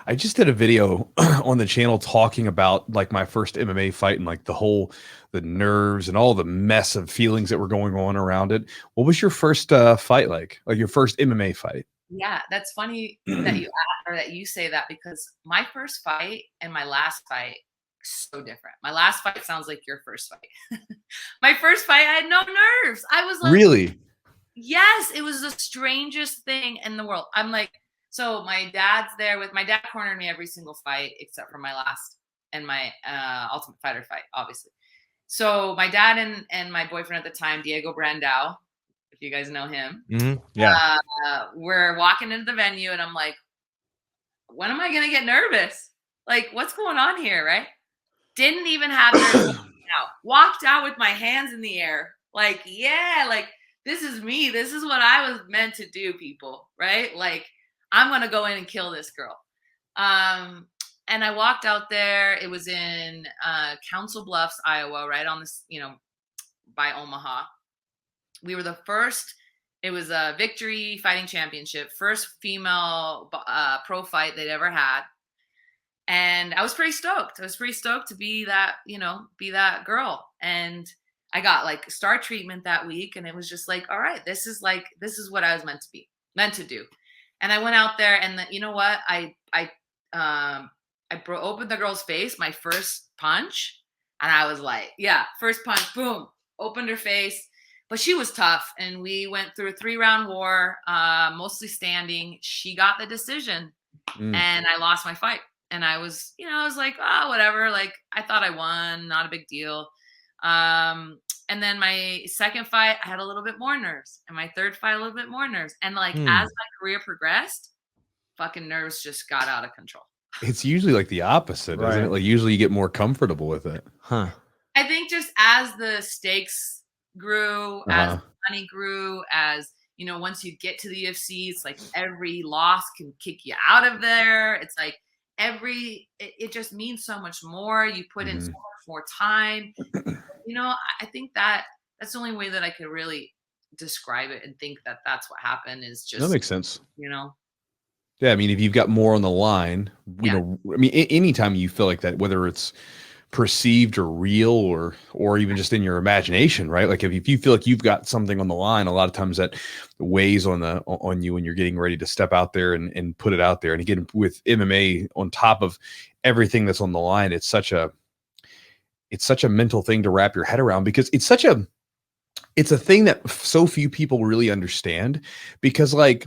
video on the channel talking about like my first MMA fight and like the nerves and all the mess of feelings that were going on around it. What was your first fight like your first MMA fight? Yeah, that's funny that you say that, because my first fight and my last fight so different. My last fight sounds like your first fight. My first fight, I had no nerves. I was like, really? Yes, it was the strangest thing in the world. I'm like, so my dad's there my dad cornered me every single fight except for my last and my Ultimate Fighter fight, obviously. So my dad and my boyfriend at the time, Diego Brandao, if you guys know him, yeah, we're walking into the venue, and I'm like, when am I gonna get nervous? Like, what's going on here, right? Didn't even have nerves. Walked out with my hands in the air, like, yeah, like, this is me. This is what I was meant to do, people, right? Like, I'm going to go in and kill this girl. And I walked out there. It was in Council Bluffs, Iowa, right on this, by Omaha. We were the first. It was a Victory Fighting Championship, first female pro fight they'd ever had. And I was pretty stoked. I was pretty stoked to be that, be that girl. And I got like star treatment that week, and it was just like, all right, this is what I was meant to do. And I went out there, and you know what? I opened the girl's face, my first punch, and I was like, yeah, first punch, boom, opened her face. But she was tough, and we went through a 3-round war, mostly standing. She got the decision, and I lost my fight. And I was, I was like, oh, whatever. Like, I thought I won, not a big deal. And then my second fight, I had a little bit more nerves, and my third fight, a little bit more nerves. And like, as my career progressed, fucking nerves just got out of control. It's usually like the opposite, isn't it? Like, usually you get more comfortable with it. Huh. I think just as the stakes grew, as the money grew, as, once you get to the UFC, it's like every loss can kick you out of there. It's like it just means so much more. You put in so much more time. I think that's the only way that I could really describe it and think that that's what happened, is just, that makes sense. Yeah. I mean, if you've got more on the line, anytime you feel like that, whether it's perceived or real or even just in your imagination, right? Like if you feel like you've got something on the line, a lot of times that weighs on you when you're getting ready to step out there and put it out there. And again, with MMA on top of everything that's on the line, it's such a mental thing to wrap your head around, because it's a thing that so few people really understand. Because like,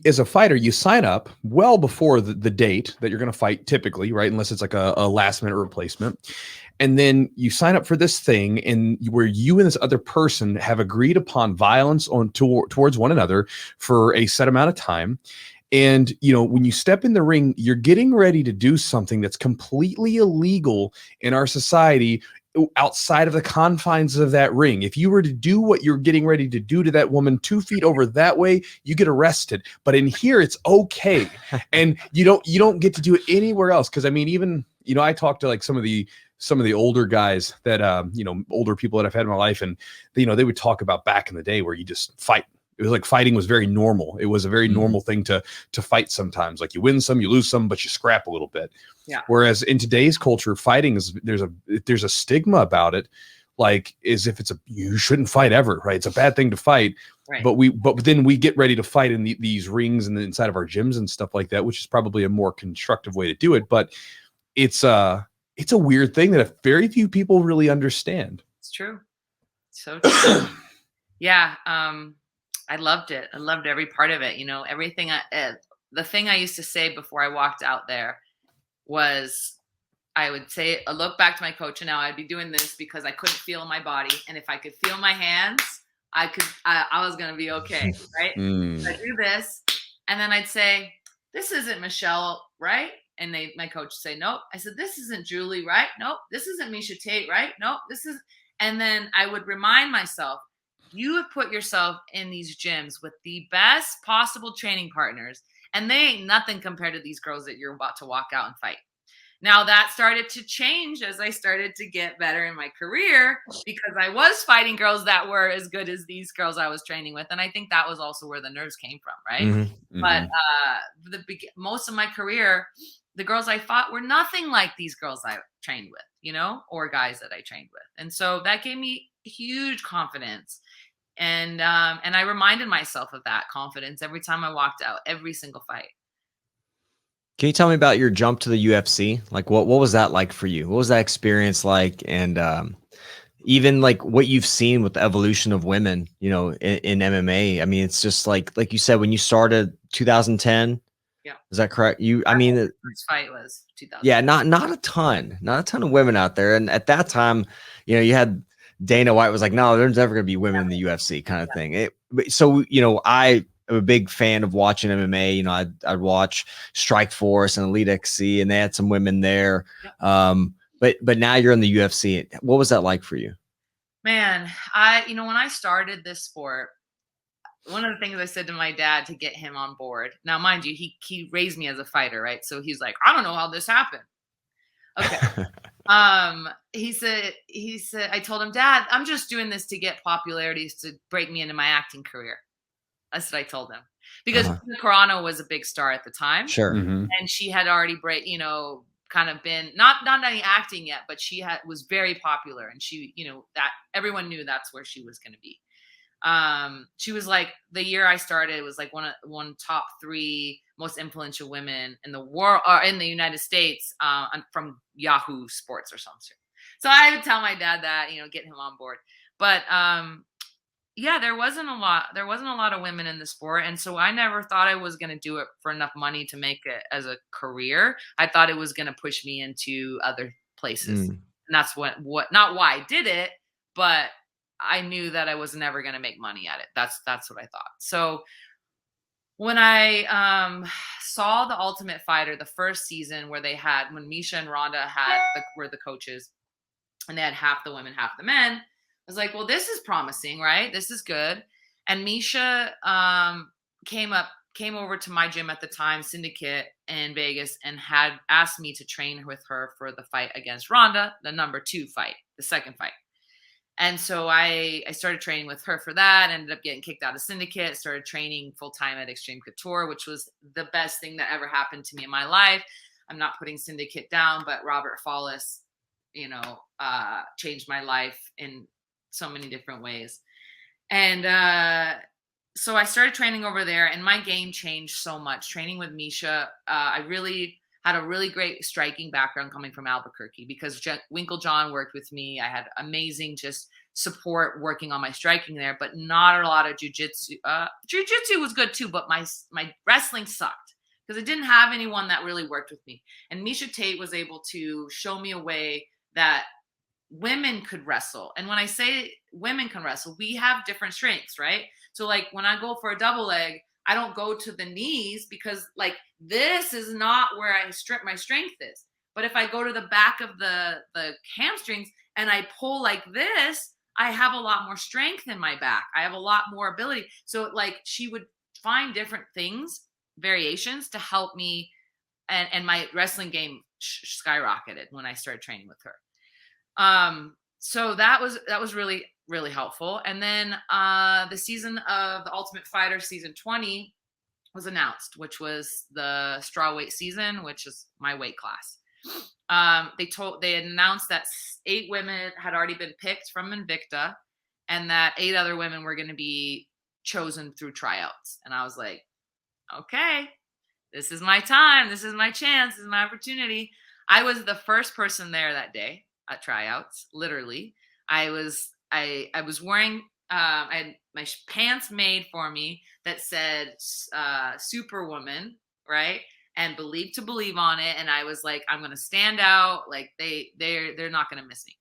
as a fighter, you sign up well before the date that you're going to fight, typically, right? Unless it's like a last minute replacement. And then you sign up for this thing, and where you and this other person have agreed upon violence towards one another for a set amount of time. And, when you step in the ring, you're getting ready to do something that's completely illegal in our society outside of the confines of that ring. If you were to do what you're getting ready to do to that woman 2 feet over that way, you get arrested. But in here, it's okay. And you don't get to do it anywhere else. Cause I mean, even, I talked to like some of the older guys that, older people that I've had in my life. And, they would talk about back in the day where you just fight. It was like fighting was very normal. It was a very normal thing to fight sometimes. Like you win some, you lose some, but you scrap a little bit. Yeah. Whereas in today's culture, fighting there's a stigma about it, like as if you shouldn't fight ever, right? It's a bad thing to fight. Right. But then we get ready to fight in these rings and inside of our gyms and stuff like that, which is probably a more constructive way to do it. But it's a weird thing that very few people really understand. It's true. So true. Yeah. I loved it. I loved every part of it. Everything. The thing I used to say before I walked out there was, I would say, I look back to my coach, and now I'd be doing this because I couldn't feel my body. And if I could feel my hands, I was going to be okay. Right. I do this. And then I'd say, this isn't Michelle, right? And my coach would say, nope. I said, this isn't Julie, right? Nope. This isn't Miesha Tate, right? Nope. This is, and then I would remind myself, you have put yourself in these gyms with the best possible training partners, and they ain't nothing compared to these girls that you're about to walk out and fight. Now that started to change as I started to get better in my career, because I was fighting girls that were as good as these girls I was training with. And I think that was also where the nerves came from, right? Mm-hmm. But most of my career, the girls I fought were nothing like these girls I trained with, you know, or guys that I trained with. And so that gave me huge confidence. And I reminded myself of that confidence every time I walked out, every single fight. Can you tell me about your jump to the UFC? Like, what was that like for you? What was that experience like? And even like what you've seen with the evolution of women, you know, in MMA. I mean, it's just like you said, when you started 2010. Yeah. Is that correct? I mean, the first fight was 2000. Yeah, not a ton of women out there. And at that time, you know, you had Dana White was like, no, there's never going to be women in the UFC kind of thing. So, you know, I'm a big fan of watching MMA. You know, I'd watch Strike Force and Elite XC, and they had some women there. But now you're in the UFC. What was that like for you? Man, when I started this sport, one of the things I said to my dad to get him on board. Now, mind you, he raised me as a fighter, right? So he's like, I don't know how this happened. Okay. He said, I told him, Dad, I'm just doing this to get popularity to break me into my acting career. That's what I told him, because Carano was a big star at the time. Sure. And she had already kind of been not any acting yet, but she was very popular, and she, that everyone knew that's where she was going to be. She was like, the year I started, it was like one top 3 most influential women in the world, or in the United States, from Yahoo Sports or something. So I would tell my dad that, get him on board. But yeah, there wasn't a lot of women in the sport, and so I never thought I was going to do it for enough money to make it as a career. I thought it was going to push me into other places, and that's not why I did it, but I knew that I was never going to make money at it. That's what I thought. So when I saw The Ultimate Fighter, the first season when Miesha and Rhonda were the coaches, and they had half the women, half the men, I was like, well, this is promising, right? This is good. And Miesha came over to my gym at the time, Syndicate in Vegas, and had asked me to train with her for the fight against Rhonda, the number 2 fight, the second fight. And so I started training with her for that, ended up getting kicked out of Syndicate, started training full-time at Extreme Couture, which was the best thing that ever happened to me in my life. I'm not putting Syndicate down, but Robert Follis, changed my life in so many different ways. And so I started training over there, and my game changed so much. Training with Miesha, I really had a really great striking background coming from Albuquerque, because Winkle John worked with me. I had amazing just support working on my striking there, but not a lot of jiu-jitsu. Jiu-jitsu was good too, but my wrestling sucked because I didn't have anyone that really worked with me. And Miesha Tate was able to show me a way that women could wrestle. And when I say women can wrestle, we have different strengths, right? So like when I go for a double leg, I don't go to the knees, because like this is not where my strength is. But if I go to the back of the hamstrings and I pull like this, I have a lot more strength in my back. I have a lot more ability. So like she would find different things, variations to help me. And my wrestling game skyrocketed when I started training with her. So that was really, really helpful. And then the season of The Ultimate Fighter, season 20, was announced, which was the strawweight season, which is my weight class. They had announced that 8 women had already been picked from Invicta, and that 8 other women were going to be chosen through tryouts. And I was like, okay, this is my time. This is my chance. This is my opportunity. I was the first person there that day at tryouts. Literally, I was wearing, I had my pants made for me that said Superwoman, right? And Believe to Believe on it. And I was like, I'm going to stand out. Like they're not going to miss me.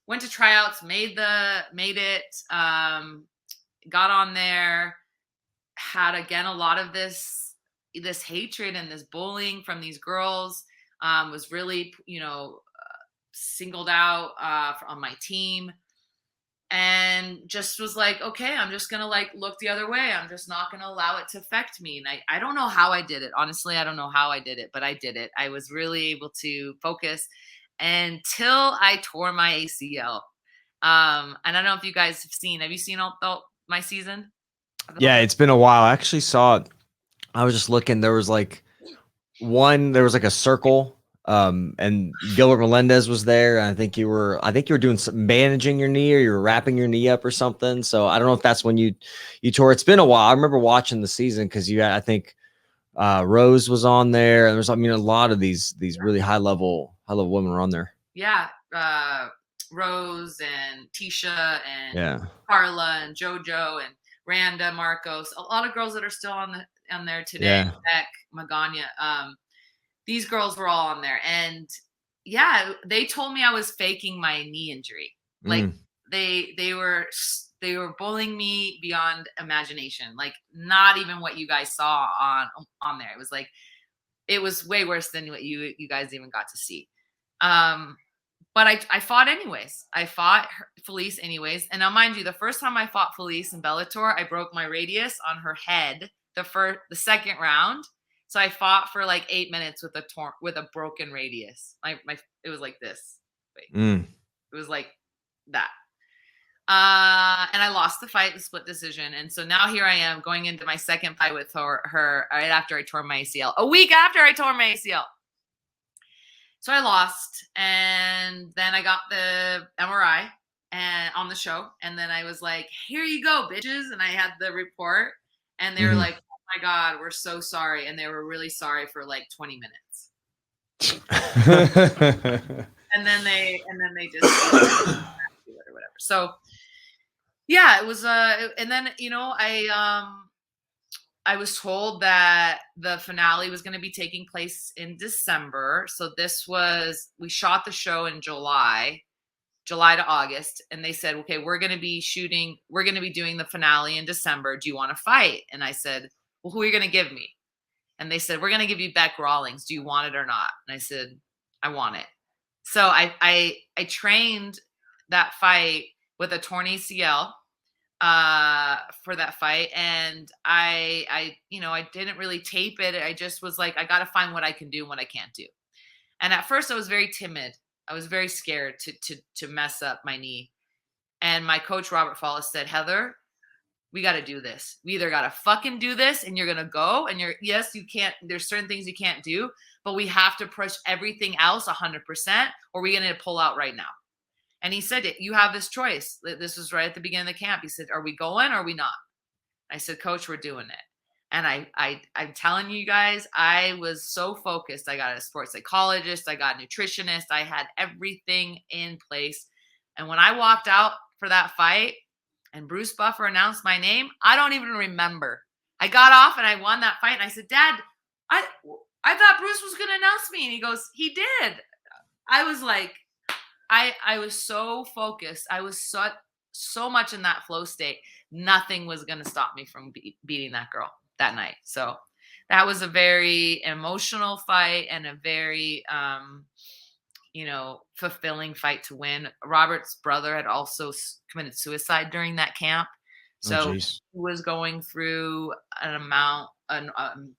Went to tryouts, made it, got on there. had, again, a lot of this hatred and this bullying from these girls, was really, singled out on my team, and just was like, okay, I'm just going to like look the other way. I'm just not going to allow it to affect me. And I don't know how I did it. Honestly, I don't know how I did it, but I did it. I was really able to focus until I tore my ACL. And I don't know if you guys have you seen all my season? Yeah, it's been a while. I actually saw it. I was just looking. There was like a circle. And Gilbert Melendez was there. I think you were doing some managing your knee, or you were wrapping your knee up or something. So I don't know if that's when you tore. It's been a while. I remember watching the season because I think Rose was on there, and there's, a lot of these really high level women were on there. Yeah. Rose and Tisha and Carla and JoJo and Randa Marcos, a lot of girls that are still on there today. Beck, Magana. These girls were all on there, and they told me I was faking my knee injury. Like they were bullying me beyond imagination. Like, not even what you guys saw on there. It was like, it was way worse than what you guys even got to see. But I fought anyways. I fought Felice anyways. And now, mind you, the first time I fought Felice in Bellator, I broke my radius on her head the second round. So I fought for like 8 minutes with a broken radius. It was like this. It was like that. And I lost the fight, the split decision. And so now here I am going into my second fight with her right after I tore my ACL. A week after I tore my ACL. So I lost, and then I got the MRI and on the show, and then I was like, "Here you go, bitches!" And I had the report, and they were like, "Oh my God, we're so sorry," and they were really sorry for like 20 minutes. and then they just or whatever. So yeah, it was and then I was told that the finale was going to be taking place in December. So we shot the show in July to August. And they said, okay, we're going to be doing the finale in December. Do you want to fight? And I said, well, who are you going to give me? And they said, we're going to give you Beck Rawlings. Do you want it or not? And I said, I want it. So I trained that fight with a torn ACL for that fight, and I didn't really tape it. I just was like, I got to find what I can do and what I can't do. And at first I was very timid. I was very scared to mess up my knee. And my coach, Robert Follis, said, Heather, we got to do this. We either got to fucking do this, and you're going to go, and you can't, there's certain things you can't do, but we have to push everything else 100%, or we're going to pull out right now. And he said, you have this choice. This was right at the beginning of the camp. He said, are we going or are we not? I said, Coach, we're doing it. And I'm telling you guys, I was so focused. I got a sports psychologist. I got a nutritionist. I had everything in place. And when I walked out for that fight and Bruce Buffer announced my name, I don't even remember. I got off and I won that fight. And I said, Dad, I thought Bruce was going to announce me. And he goes, he did. I was like, I was so focused. I was so much in that flow state. Nothing was going to stop me from beating that girl that night. So that was a very emotional fight and a very, fulfilling fight to win. Robert's brother had also committed suicide during that camp. So he was going through an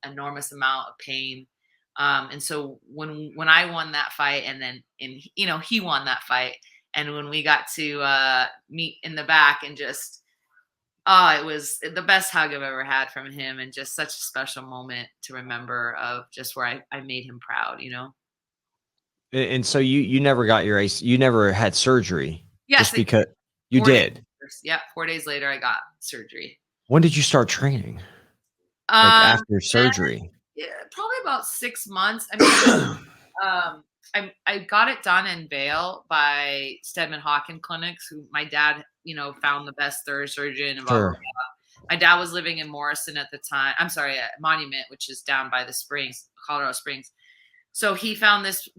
enormous amount of pain. And so when I won that fight, and he won that fight, and when we got to meet in the back, and just it was the best hug I've ever had from him, and just such a special moment to remember of just where I made him proud, And so you never got your ACL, you never had surgery. Yes, just because you did. 4 days later I got surgery. When did you start training? Like after surgery? Yeah, probably about 6 months. I mean, I got it done in Vail by Stedman Hawkins Clinics, who my dad, found the best thorasurgeon. Sure. My dad was living in Morrison at the time. I'm sorry, at Monument, which is down by the Springs, Colorado Springs. So he found this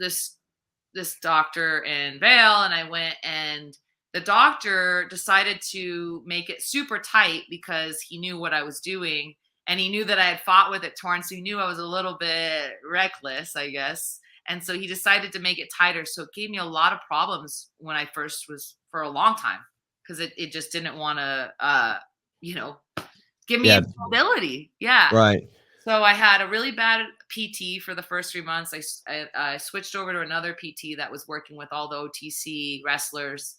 doctor in Vail, and I went, and the doctor decided to make it super tight because he knew what I was doing. And he knew that I had fought with it torn. So he knew I was a little bit reckless, I guess. And so he decided to make it tighter. So it gave me a lot of problems when I first was for a long time, because it just didn't want to, give me mobility. Yeah. Right. So I had a really bad PT for the first 3 months. I switched over to another PT that was working with all the OTC wrestlers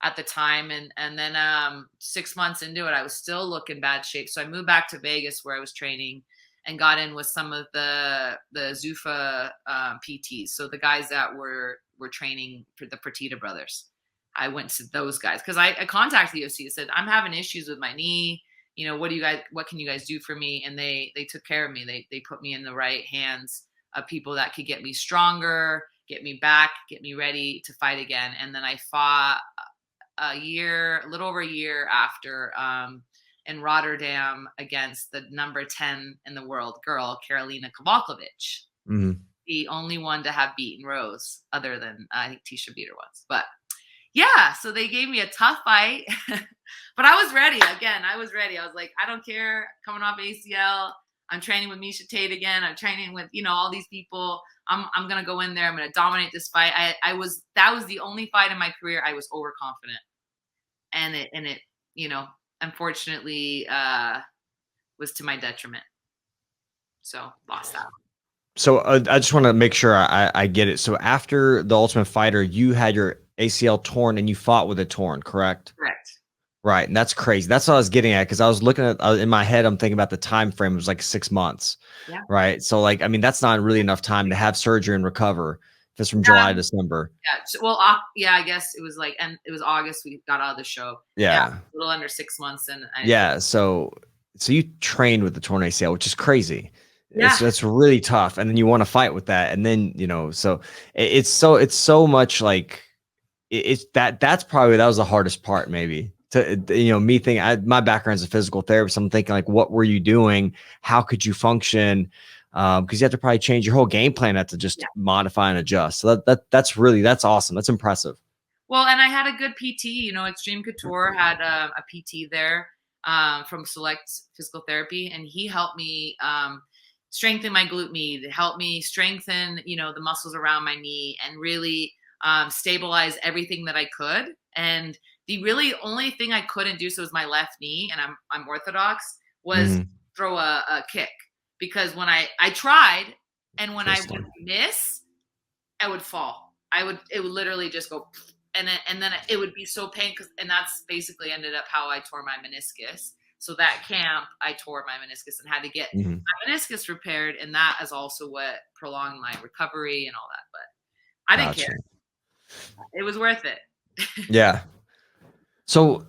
at the time. And then 6 months into it, I was still looking bad shape. So I moved back to Vegas where I was training and got in with some of the Zuffa PTs. So the guys that were training for the Fertitta brothers. I went to those guys because I contacted the UFC and said, I'm having issues with my knee. What can you guys do for me? And they took care of me. They put me in the right hands of people that could get me stronger, get me back, get me ready to fight again. And then I fought a little over a year after, in Rotterdam against the number 10 in the world girl, Karolina Kowalkiewicz, the only one to have beaten Rose other than I think Tisha beat her once, but yeah, so they gave me a tough fight, but I was ready. Again, I was ready. I was like, I don't care. Coming off ACL, I'm training with Miesha Tate again. I'm training with, all these people. I'm going to go in there. I'm going to dominate this fight. That was the only fight in my career I was overconfident. And it, unfortunately, was to my detriment. So lost that. So I just want to make sure I get it. So after The Ultimate Fighter, you had your ACL torn and you fought with it torn, correct? Correct. Right. And that's crazy. That's what I was getting at, because I was looking at in my head, I'm thinking about the time frame. It was like 6 months. Yeah. Right. So that's not really enough time to have surgery and recover if it's from July to December. Yeah. Well, I guess it was and it was August we got out of the show. Yeah. A little under 6 months. So you trained with the torn ACL, which is crazy. Yeah. It's really tough. And then you want to fight with that. And then, so it's so much like that was the hardest part, maybe to, me thinking my background is a physical therapist. I'm thinking like, what were you doing? How could you function? Cause you have to probably change your whole game plan to just modify and adjust. So that's awesome. That's impressive. Well, and I had a good PT, Extreme Couture had a PT there, from Select Physical Therapy. And he helped me, strengthen my glute med, help me strengthen, the muscles around my knee and really stabilize everything that I could. And the really only thing I couldn't do, so it was my left knee, and I'm Orthodox, was throw a kick. Because when I tried, and when I would miss, I would fall. It would literally just go, and then it would be so painful. And that's basically ended up how I tore my meniscus. So that camp, I tore my meniscus and had to get my meniscus repaired. And that is also what prolonged my recovery and all that. But I didn't care. It was worth it. Yeah. So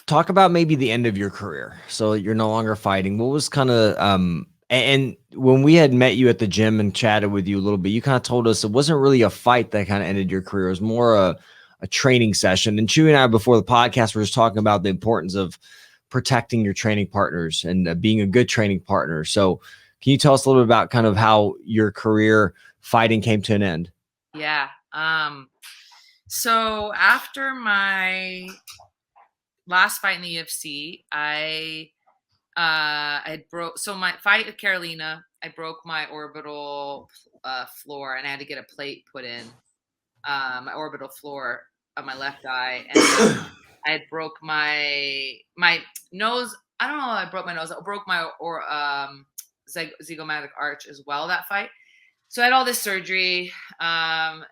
talk about maybe the end of your career. So you're no longer fighting. What was kind of, and when we had met you at the gym and chatted with you a little bit, you kind of told us it wasn't really a fight that kind of ended your career. It was more a training session. And Chewy and I, before the podcast, were just talking about the importance of protecting your training partners and being a good training partner. So can you tell us a little bit about kind of how your career fighting came to an end? Yeah. So after my last fight in the UFC, I broke. So my fight with Karolina, I broke my orbital floor, and I had to get a plate put in my orbital floor of my left eye, and I had broke my nose. I don't know how I broke my nose. I broke my zygomatic arch as well that fight. So I had all this surgery. 9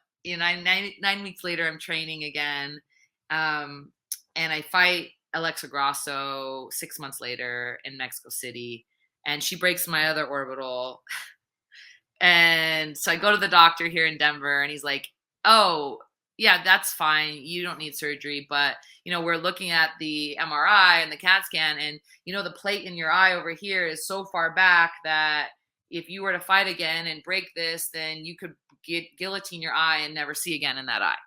weeks later, I'm training again. And I fight Alexa Grasso 6 months later in Mexico City. And she breaks my other orbital. And so I go to the doctor here in Denver, and he's like, oh, yeah, that's fine. You don't need surgery. But, we're looking at the MRI and the CAT scan, and, the plate in your eye over here is so far back that if you were to fight again and break this, then you could guillotine your eye and never see again in that eye.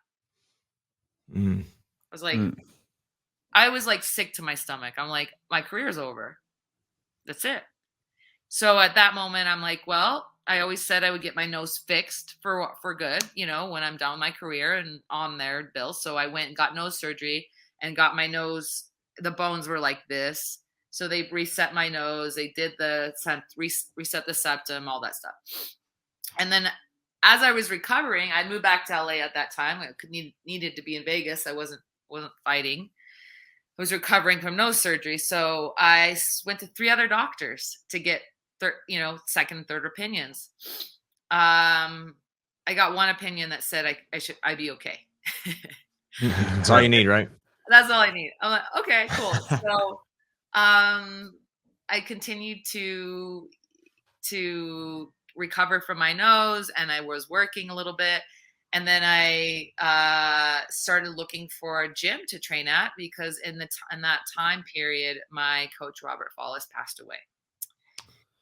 I was like, I was like sick to my stomach. I'm like, my career's over. That's it. So at that moment, I'm like, well, I always said I would get my nose fixed for good, when I'm done with my career and on their bill. So I went and got nose surgery and got my nose. The bones were like this. So they reset my nose. They did reset the septum, all that stuff. And then as I was recovering, I moved back to LA at that time. I needed to be in Vegas. I wasn't fighting. I was recovering from nose surgery. So I went to 3 other doctors to get second and third opinions. I got one opinion that said I'd be okay. That's all you need, right? That's all I need. I'm like, okay, cool. So I continued to recover from my nose, and I was working a little bit. And then I started looking for a gym to train at, because in that time period, my coach, Robert Follis, passed away.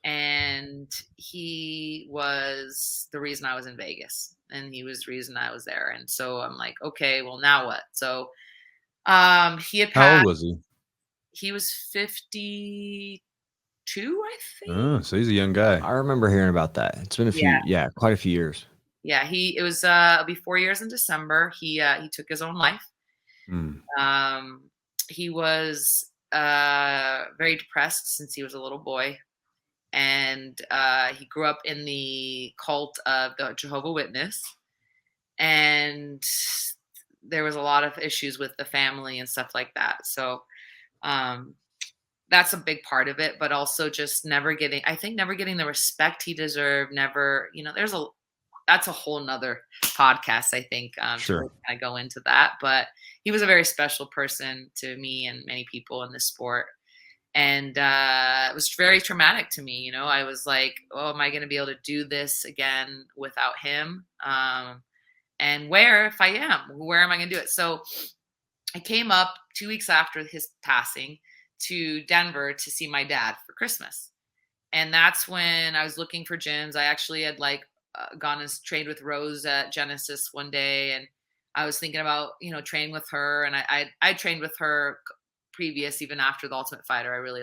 And he was the reason I was in Vegas, and he was the reason I was there. And so I'm like, okay, well, now what? So he had passed. How old was he? He was 52, I think. Oh, so he's a young guy. I remember hearing about that. It's been quite a few years. Yeah, it was it'll be 4 years in December. He took his own life. He was very depressed since he was a little boy. And he grew up in the cult of the Jehovah's Witness, and there was a lot of issues with the family and stuff like that. So that's a big part of it, but also just never getting the respect he deserved. Never, that's a whole nother podcast, I think, sure. to kind of go into that. But he was a very special person to me and many people in this sport. And it was very traumatic to me. I was like, oh, am I going to be able to do this again without him? And if I am, where am I going to do it? So I came up 2 weeks after his passing to Denver to see my dad for Christmas. And that's when I was looking for gyms. I actually had gone and trained with Rose at Genesis one day. And I was thinking about, training with her. And I trained with her previous, even after the Ultimate Fighter. I really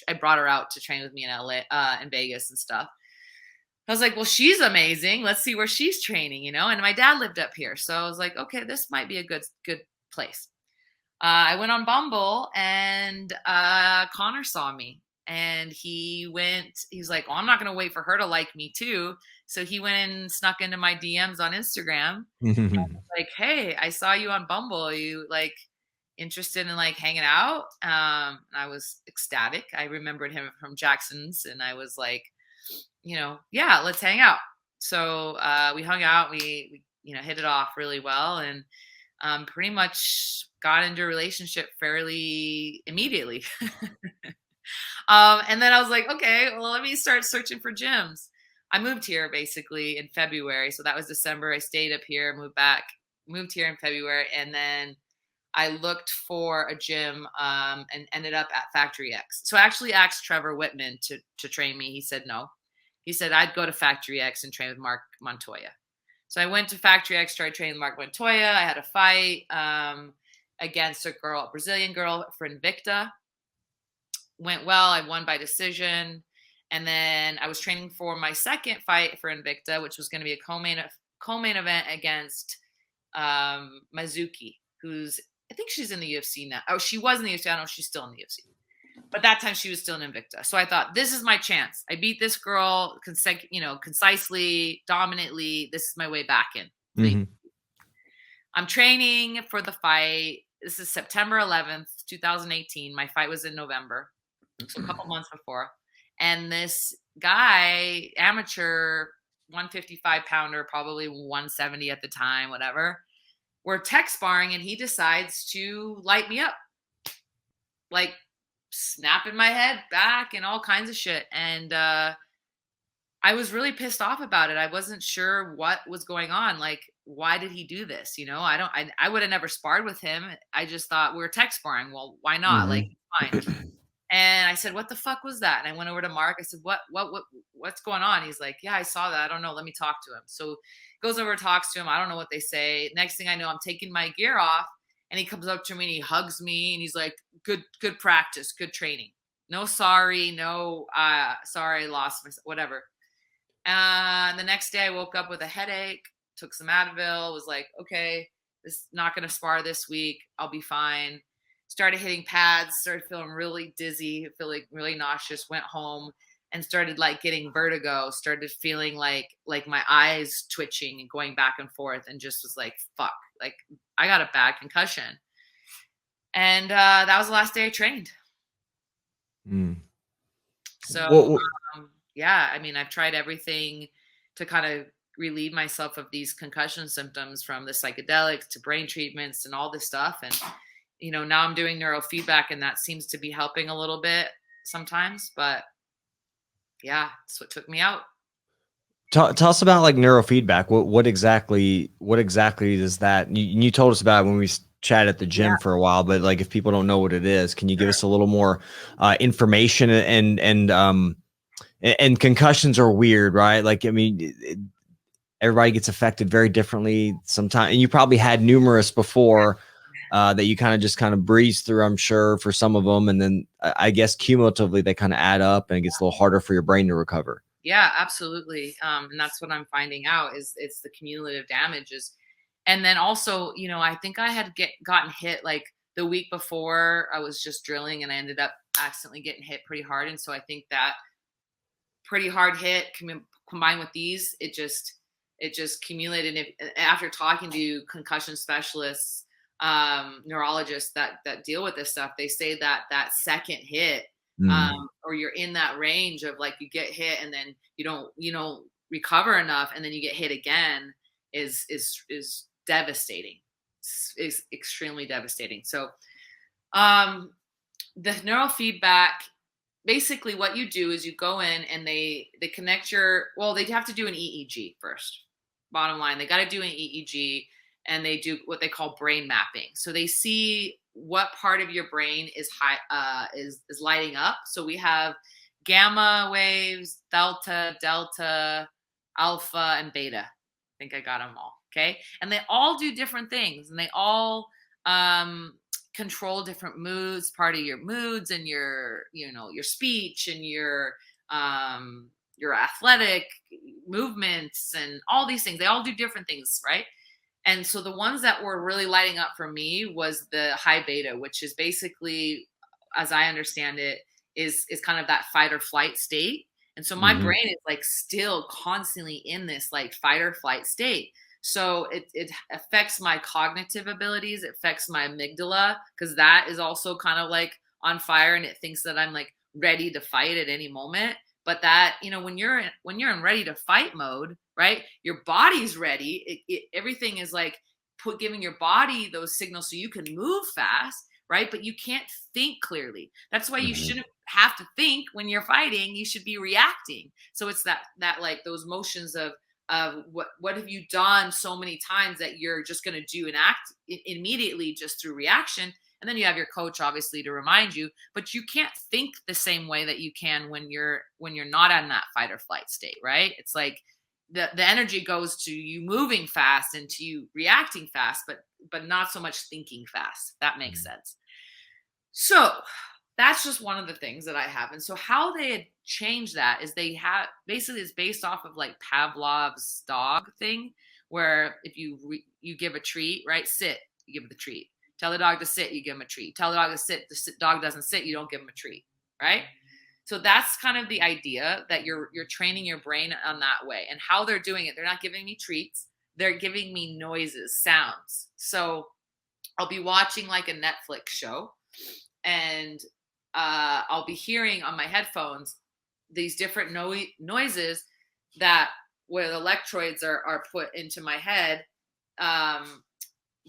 I brought her out to train with me in LA, in Vegas and stuff. I was like, well, she's amazing. Let's see where she's training, and my dad lived up here. So I was like, okay, this might be a good place. I went on Bumble, and Conor saw me, and he was like, well, I'm not going to wait for her to like me too. So he went and snuck into my DMs on Instagram. And I was like, hey, I saw you on Bumble. Are you interested in hanging out? And I was ecstatic. I remembered him from Jackson's, and I was like, yeah, let's hang out. So we hung out. We hit it off really well, and pretty much got into a relationship fairly immediately. And then I was like, okay, well, let me start searching for gyms. I moved here basically in February. So that was December. I stayed up here, moved here in February. And then I looked for a gym and ended up at Factory X. So I actually asked Trevor Whitman to train me. He said no. He said I'd go to Factory X and train with Mark Montoya. So I went to Factory X, started training with Mark Montoya. I had a fight against a Brazilian girl for Invicta. Went well. I won by decision. And then I was training for my second fight for Invicta, which was going to be a co-main event against Mizuki, I think she's in the UFC now. Oh, she was in the UFC. I don't know if she's still in the UFC. But that time she was still in Invicta. So I thought, this is my chance. I beat this girl concisely, dominantly. This is my way back in. Mm-hmm. I'm training for the fight. This is September 11th, 2018. My fight was in November, so a couple months before. And this guy, amateur, 155-pounder, probably 170 at the time, whatever, we're tech sparring, and he decides to light me up. Snapping my head back and all kinds of shit. And I was really pissed off about it. I wasn't sure what was going on. Why did he do this? I would have never sparred with him. I just thought, we're tech sparring. Well, why not? Mm-hmm. Fine. And I said, what the fuck was that? And I went over to Mark. I said, what's going on? He's like, yeah, I saw that. I don't know. Let me talk to him. So goes over, talks to him. I don't know what they say. Next thing I know, I'm taking my gear off, and he comes up to me and he hugs me, and he's like, good practice, good training. No, sorry. No, sorry. I lost myself, whatever. And the next day I woke up with a headache, took some Advil, was like, okay, this is not going to spar this week. I'll be fine. started hitting pads, started feeling really dizzy, feeling really nauseous, went home and started like getting vertigo, started feeling like my eyes twitching and going back and forth, and just was like, fuck, like I got a bad concussion. And that was the last day I trained. So yeah, I mean, I've tried everything to kind of relieve myself of these concussion symptoms, from the psychedelics to brain treatments and all this stuff. And, you know, now I'm doing neurofeedback, and that seems to be helping a little bit sometimes, but yeah, that's what took me out. Tell us about like neurofeedback. What exactly does that, you told us about it when we chat at the gym for a while, but like, if people don't know what it is, can you give us a little more information? And concussions are weird, right? Like, I mean, everybody gets affected very differently sometimes, and you probably had numerous before that you kind of breeze through, I'm sure, for some of them, and then I guess cumulatively they kind of add up, and it gets a little harder for your brain to recover. Yeah, absolutely. And that's what I'm finding out, is it's the cumulative damages. And then also, you know, I think I had gotten hit like the week before. I was just drilling and I ended up accidentally getting hit pretty hard. And so I think that pretty hard hit combined with these, it just accumulated. And after talking to concussion specialists, neurologists that deal with this stuff, they say that second hit, or you're in that range of like, you get hit and then you don't recover enough, and then you get hit again, is devastating. Is extremely devastating. So the neurofeedback, basically what you do is you go in and they connect they have to do an EEG first. Bottom line, they got to do an EEG, and they do what they call brain mapping. So they see what part of your brain is lighting up. So we have gamma waves, delta, alpha, and beta. I think I got them all. Okay. And they all do different things, and they all control different moods, part of your moods, and your speech, and your athletic movements, and all these things. They all do different things, right? And so the ones that were really lighting up for me was the high beta, which is basically, as I understand it, is kind of that fight or flight state. And so my brain is like still constantly in this like fight or flight state. So it affects my cognitive abilities. It affects my amygdala, because that is also kind of like on fire, and it thinks that I'm like ready to fight at any moment. But that, you know, when you're in ready to fight mode, right? Your body's ready. Everything is like giving your body those signals so you can move fast, right? But you can't think clearly. That's why you shouldn't have to think when you're fighting. You should be reacting. So it's that like those motions of what have you done so many times that you're just going to do and act immediately just through reaction. And then you have your coach, obviously, to remind you, but you can't think the same way that you can when you're not in that fight or flight state, right? It's like the energy goes to you moving fast and to you reacting fast, but not so much thinking fast. That makes sense. So that's just one of the things that I have. And so how they had changed that is they have, basically it's based off of like Pavlov's dog thing, where if you give a treat, right? Sit, you give the treat. Tell the dog to sit, you give him a treat. Tell the dog to sit, the dog doesn't sit, you don't give him a treat, right? So that's kind of the idea, that you're training your brain on that way. And how they're doing it, they're not giving me treats, they're giving me noises, sounds. So I'll be watching like a Netflix show, and I'll be hearing on my headphones these different noises that, where the electrodes are put into my head.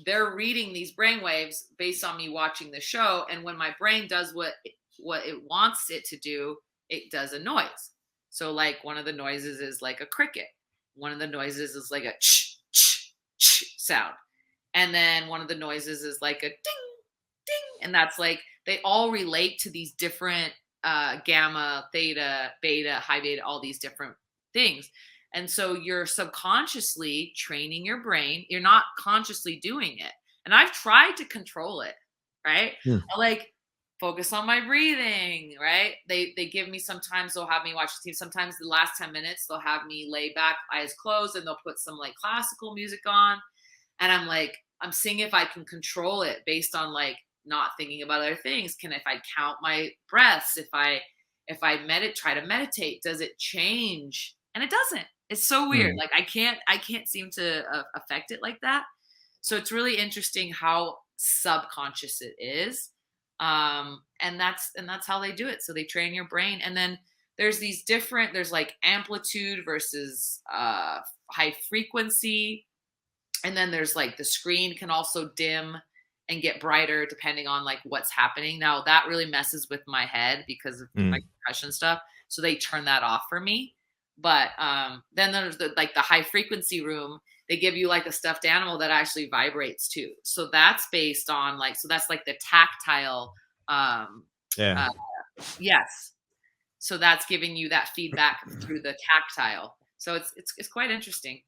They're reading these brain waves based on me watching the show. And when my brain does what it wants it to do, it does a noise. So like one of the noises is like a cricket. One of the noises is like a ch, ch, ch sound. And then one of the noises is like a ding, ding. And that's like, they all relate to these different gamma, theta, beta, high beta, all these different things. And so you're subconsciously training your brain. You're not consciously doing it. And I've tried to control it, right? I like focus on my breathing, right? They give me, sometimes they'll have me watch the TV. Sometimes the last 10 minutes, they'll have me lay back, eyes closed, and they'll put some like classical music on. And I'm like, I'm seeing if I can control it based on like not thinking about other things? If I count my breaths, if I try to meditate, does it change? And it doesn't. It's so weird. Like I can't seem to affect it like that. So it's really interesting how subconscious it is. And that's how they do it. So they train your brain. And then there's like amplitude versus high frequency. And then there's like the screen can also dim and get brighter depending on like what's happening. Now that really messes with my head because of my concussion stuff. So they turn that off for me. But then there's the high frequency room. They give you like a stuffed animal that actually vibrates too. So that's based on that's like the tactile. Yes. So that's giving you that feedback through the tactile. So it's quite interesting.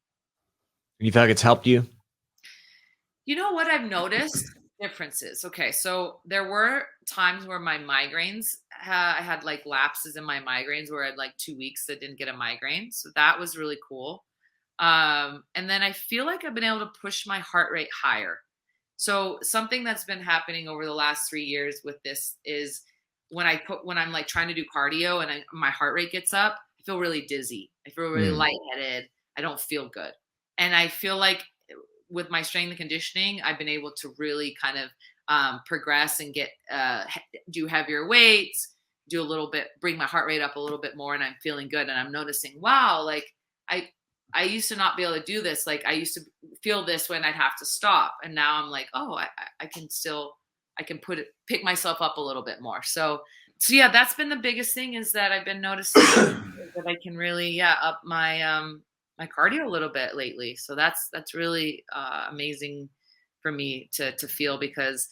You feel like it's helped you? You know what I've noticed? Differences. Okay, so there were times where my migraines, I had like lapses in my migraines where I had like 2 weeks that didn't get a migraine. So that was really cool. And then I feel like I've been able to push my heart rate higher. So something that's been happening over the last 3 years with this is when I'm like trying to do cardio and my heart rate gets up, I feel really dizzy. I feel really lightheaded. I don't feel good. And I feel like with my strength and conditioning, I've been able to really kind of progress and get do heavier weights, do a little bit, bring my heart rate up a little bit more, and I'm feeling good. And I'm noticing, wow, like I used to not be able to do this. Like I used to feel this when I'd have to stop, and now I'm like, oh, I can pick myself up a little bit more. So yeah, that's been the biggest thing is that I've been noticing that I can really up my my cardio a little bit lately. So that's really amazing for me to feel because,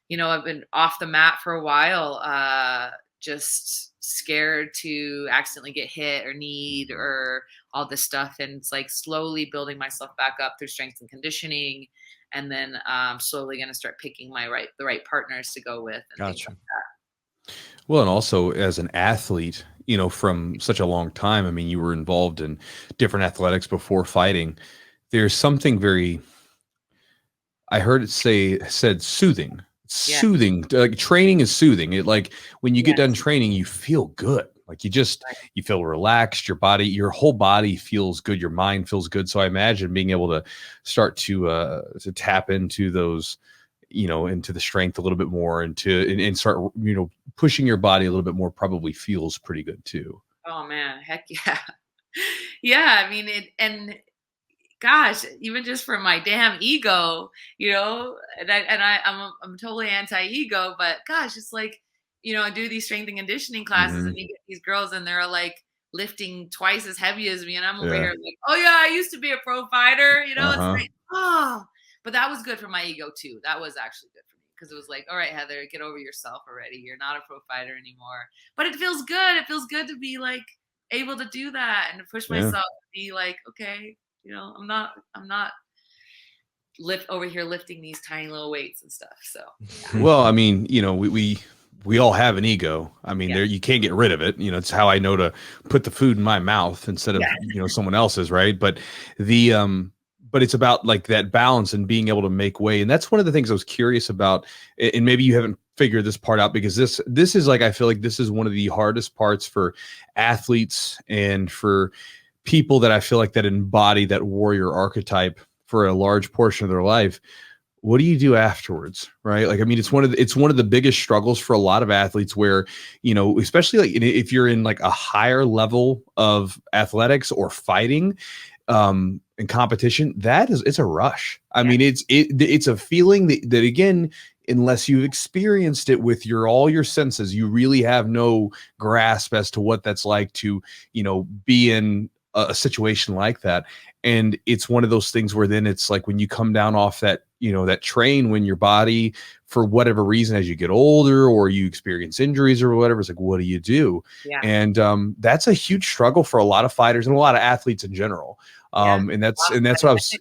you know, I've been off the mat for a while, just scared to accidentally get hit or kneed or all this stuff. And it's like slowly building myself back up through strength and conditioning. And then slowly going to start picking the right partners to go with. And gotcha. Like that. Well, and also as an athlete, you know, from such a long time, I mean, you were involved in different athletics before fighting. There's something I heard it said soothing. Yeah. Soothing. Like training is soothing. It like when you get done training, you feel good. Like you feel relaxed. Your whole body feels good. Your mind feels good. So I imagine being able to start to tap into those, you know, into the strength a little bit more and start, you know, pushing your body a little bit more probably feels pretty good too. Oh man, heck yeah. Yeah. I mean, and gosh, even just for my damn ego, you know, I'm totally anti-ego, but gosh, it's like, you know, I do these strength and conditioning classes and you get these girls and they're like lifting twice as heavy as me. And I'm over here like, oh yeah, I used to be a pro fighter, you know, it's like, oh, but that was good for my ego too. That was actually good for me because it was like, all right, Heather, get over yourself already. You're not a pro fighter anymore, but it feels good. It feels good to be like able to do that and to push myself to be like, okay, you know, I'm not over here lifting these tiny little weights and stuff. So, yeah. Well, I mean, you know, we all have an ego. I mean, you can't get rid of it. You know, it's how I know to put the food in my mouth instead of, you know, someone else's. Right. But but it's about like that balance and being able to make way. And that's one of the things I was curious about. And maybe you haven't figured this part out because this is like, I feel like this is one of the hardest parts for athletes and for people that I feel like that embody that warrior archetype for a large portion of their life. What do you do afterwards? Right. Like, I mean, it's one of the biggest struggles for a lot of athletes where, you know, especially like if you're in like a higher level of athletics or fighting, in competition, it's a rush. I mean, it's a feeling that again, unless you've experienced it with all your senses, you really have no grasp as to what that's like to, you know, be in a situation like that. And it's one of those things where then it's like when you come down off that, you know, that train, when your body, for whatever reason, as you get older or you experience injuries or whatever, it's like, what do you do? Yeah. And that's a huge struggle for a lot of fighters and a lot of athletes in general. And that's what I was,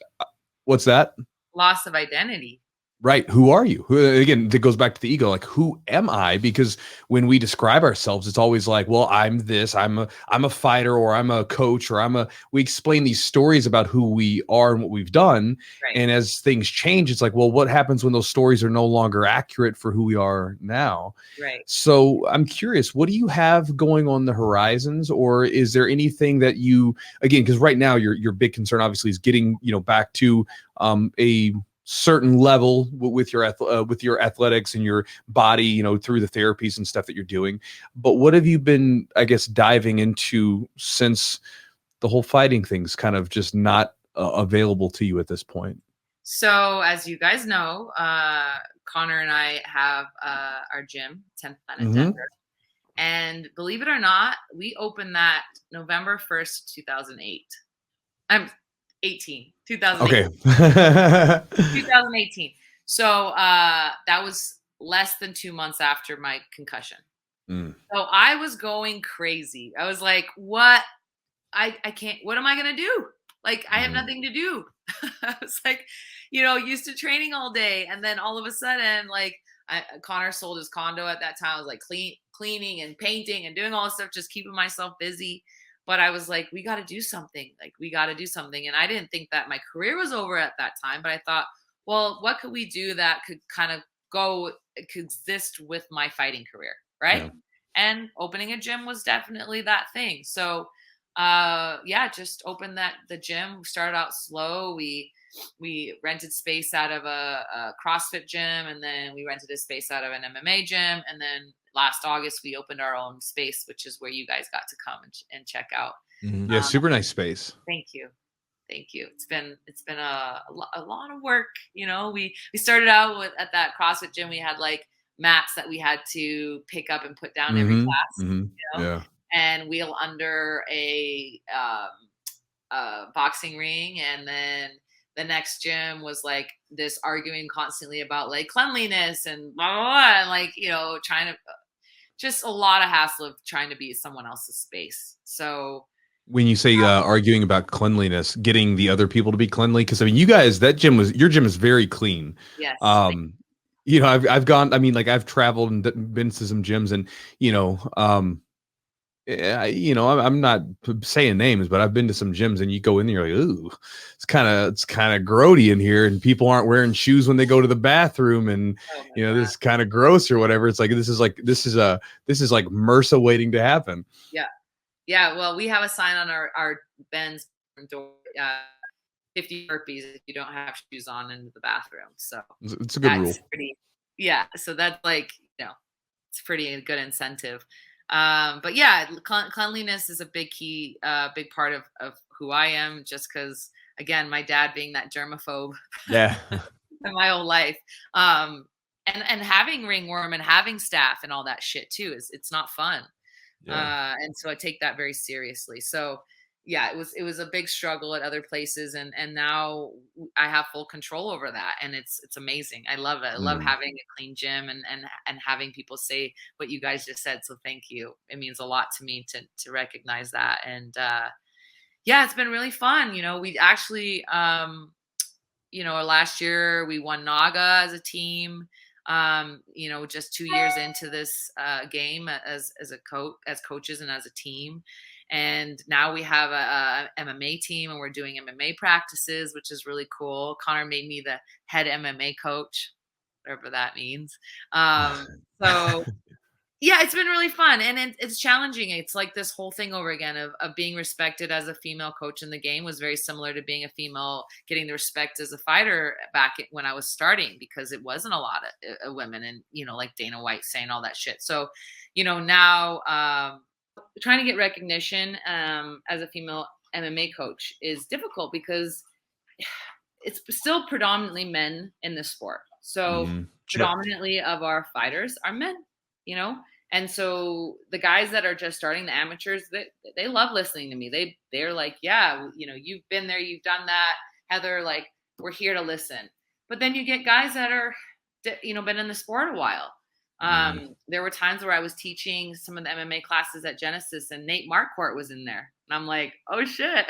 what's that? Loss of identity. Right. Who are you? Again, that goes back to the ego. Like, who am I? Because when we describe ourselves, it's always like, well, I'm this, I'm a fighter, or I'm a coach, or we explain these stories about who we are and what we've done. Right. And as things change, it's like, well, what happens when those stories are no longer accurate for who we are now? Right. So I'm curious, what do you have going on the horizons, or is there anything that you, again, because right now your big concern obviously is getting, back to a certain level with your athletics and your body, through the therapies and stuff that you're doing. But what have you been, I guess, diving into since the whole fighting thing's kind of just not available to you at this point? So as you guys know, Connor and I have our gym, 10th Planet Denver. And believe it or not, we opened that November 1st, 2008. 2018. Okay. 2018. So that was less than 2 months after my concussion. So I was going crazy. I was like, what? I can't, what am I going to do? Like, I have nothing to do. I was like, used to training all day. And then all of a sudden, like, Connor sold his condo at that time. I was like cleaning and painting and doing all this stuff, just keeping myself busy. But I was like, we got to do something. And I didn't think that my career was over at that time. But I thought, well, what could we do that could kind of coexist with my fighting career, right? Yeah. And opening a gym was definitely that thing. So, just opened the gym. We started out slow. We rented space out of a CrossFit gym, and then we rented a space out of an MMA gym, and then last August we opened our own space, which is where you guys got to come and check out. Yeah, super nice space. Thank you. It's been a lot of work. We started out at that CrossFit gym. We had like mats that we had to pick up and put down every class. Yeah. And wheel under a boxing ring, and then the next gym was like this arguing constantly about like cleanliness and blah, blah, blah, and like, trying to just a lot of hassle of trying to be someone else's space. So when you say arguing about cleanliness, getting the other people to be cleanly, because I mean, you guys, your gym is very clean. Yes. I've gone, I mean, like I've traveled and been to some gyms, and I'm not saying names, but I've been to some gyms, and you go in there, you're like, ooh, it's kind of grody in here, and people aren't wearing shoes when they go to the bathroom, and this is kind of gross or whatever. It's like this is like MRSA waiting to happen. Yeah. Well, we have a sign on our Ben's door, 50 burpees if you don't have shoes on into the bathroom. So it's a good rule. So that's like, it's pretty good incentive. But yeah, cleanliness is a big part of who I am, just because, again, my dad being that germaphobe my whole life. And having ringworm and having staph and all that shit too, it's not fun. Yeah. And so I take that very seriously. So yeah, it was a big struggle at other places, and now I have full control over that, and it's amazing. I love it. I love having a clean gym and having people say what you guys just said. So thank you. It means a lot to me to recognize that. And it's been really fun. We actually last year we won NAGA as a team. Just 2 years into this game as coaches and as a team. And now we have a MMA team, and we're doing MMA practices, which is really cool. Connor made me the head MMA coach, whatever that means. So yeah, it's been really fun, and it's challenging. It's like this whole thing over again of being respected as a female coach in the game was very similar to being a female getting the respect as a fighter back when I was starting, because it wasn't a lot of women, and like Dana White saying all that shit. So now trying to get recognition as a female MMA coach is difficult, because it's still predominantly men in the sport. So predominantly of our fighters are men, and so the guys that are just starting, the amateurs, they love listening to me. They're like, yeah, you've been there, you've done that, Heather, like, we're here to listen. But then you get guys that are, been in the sport a while. There were times where I was teaching some of the MMA classes at Genesis, and Nate Marquardt was in there. And I'm like, oh shit,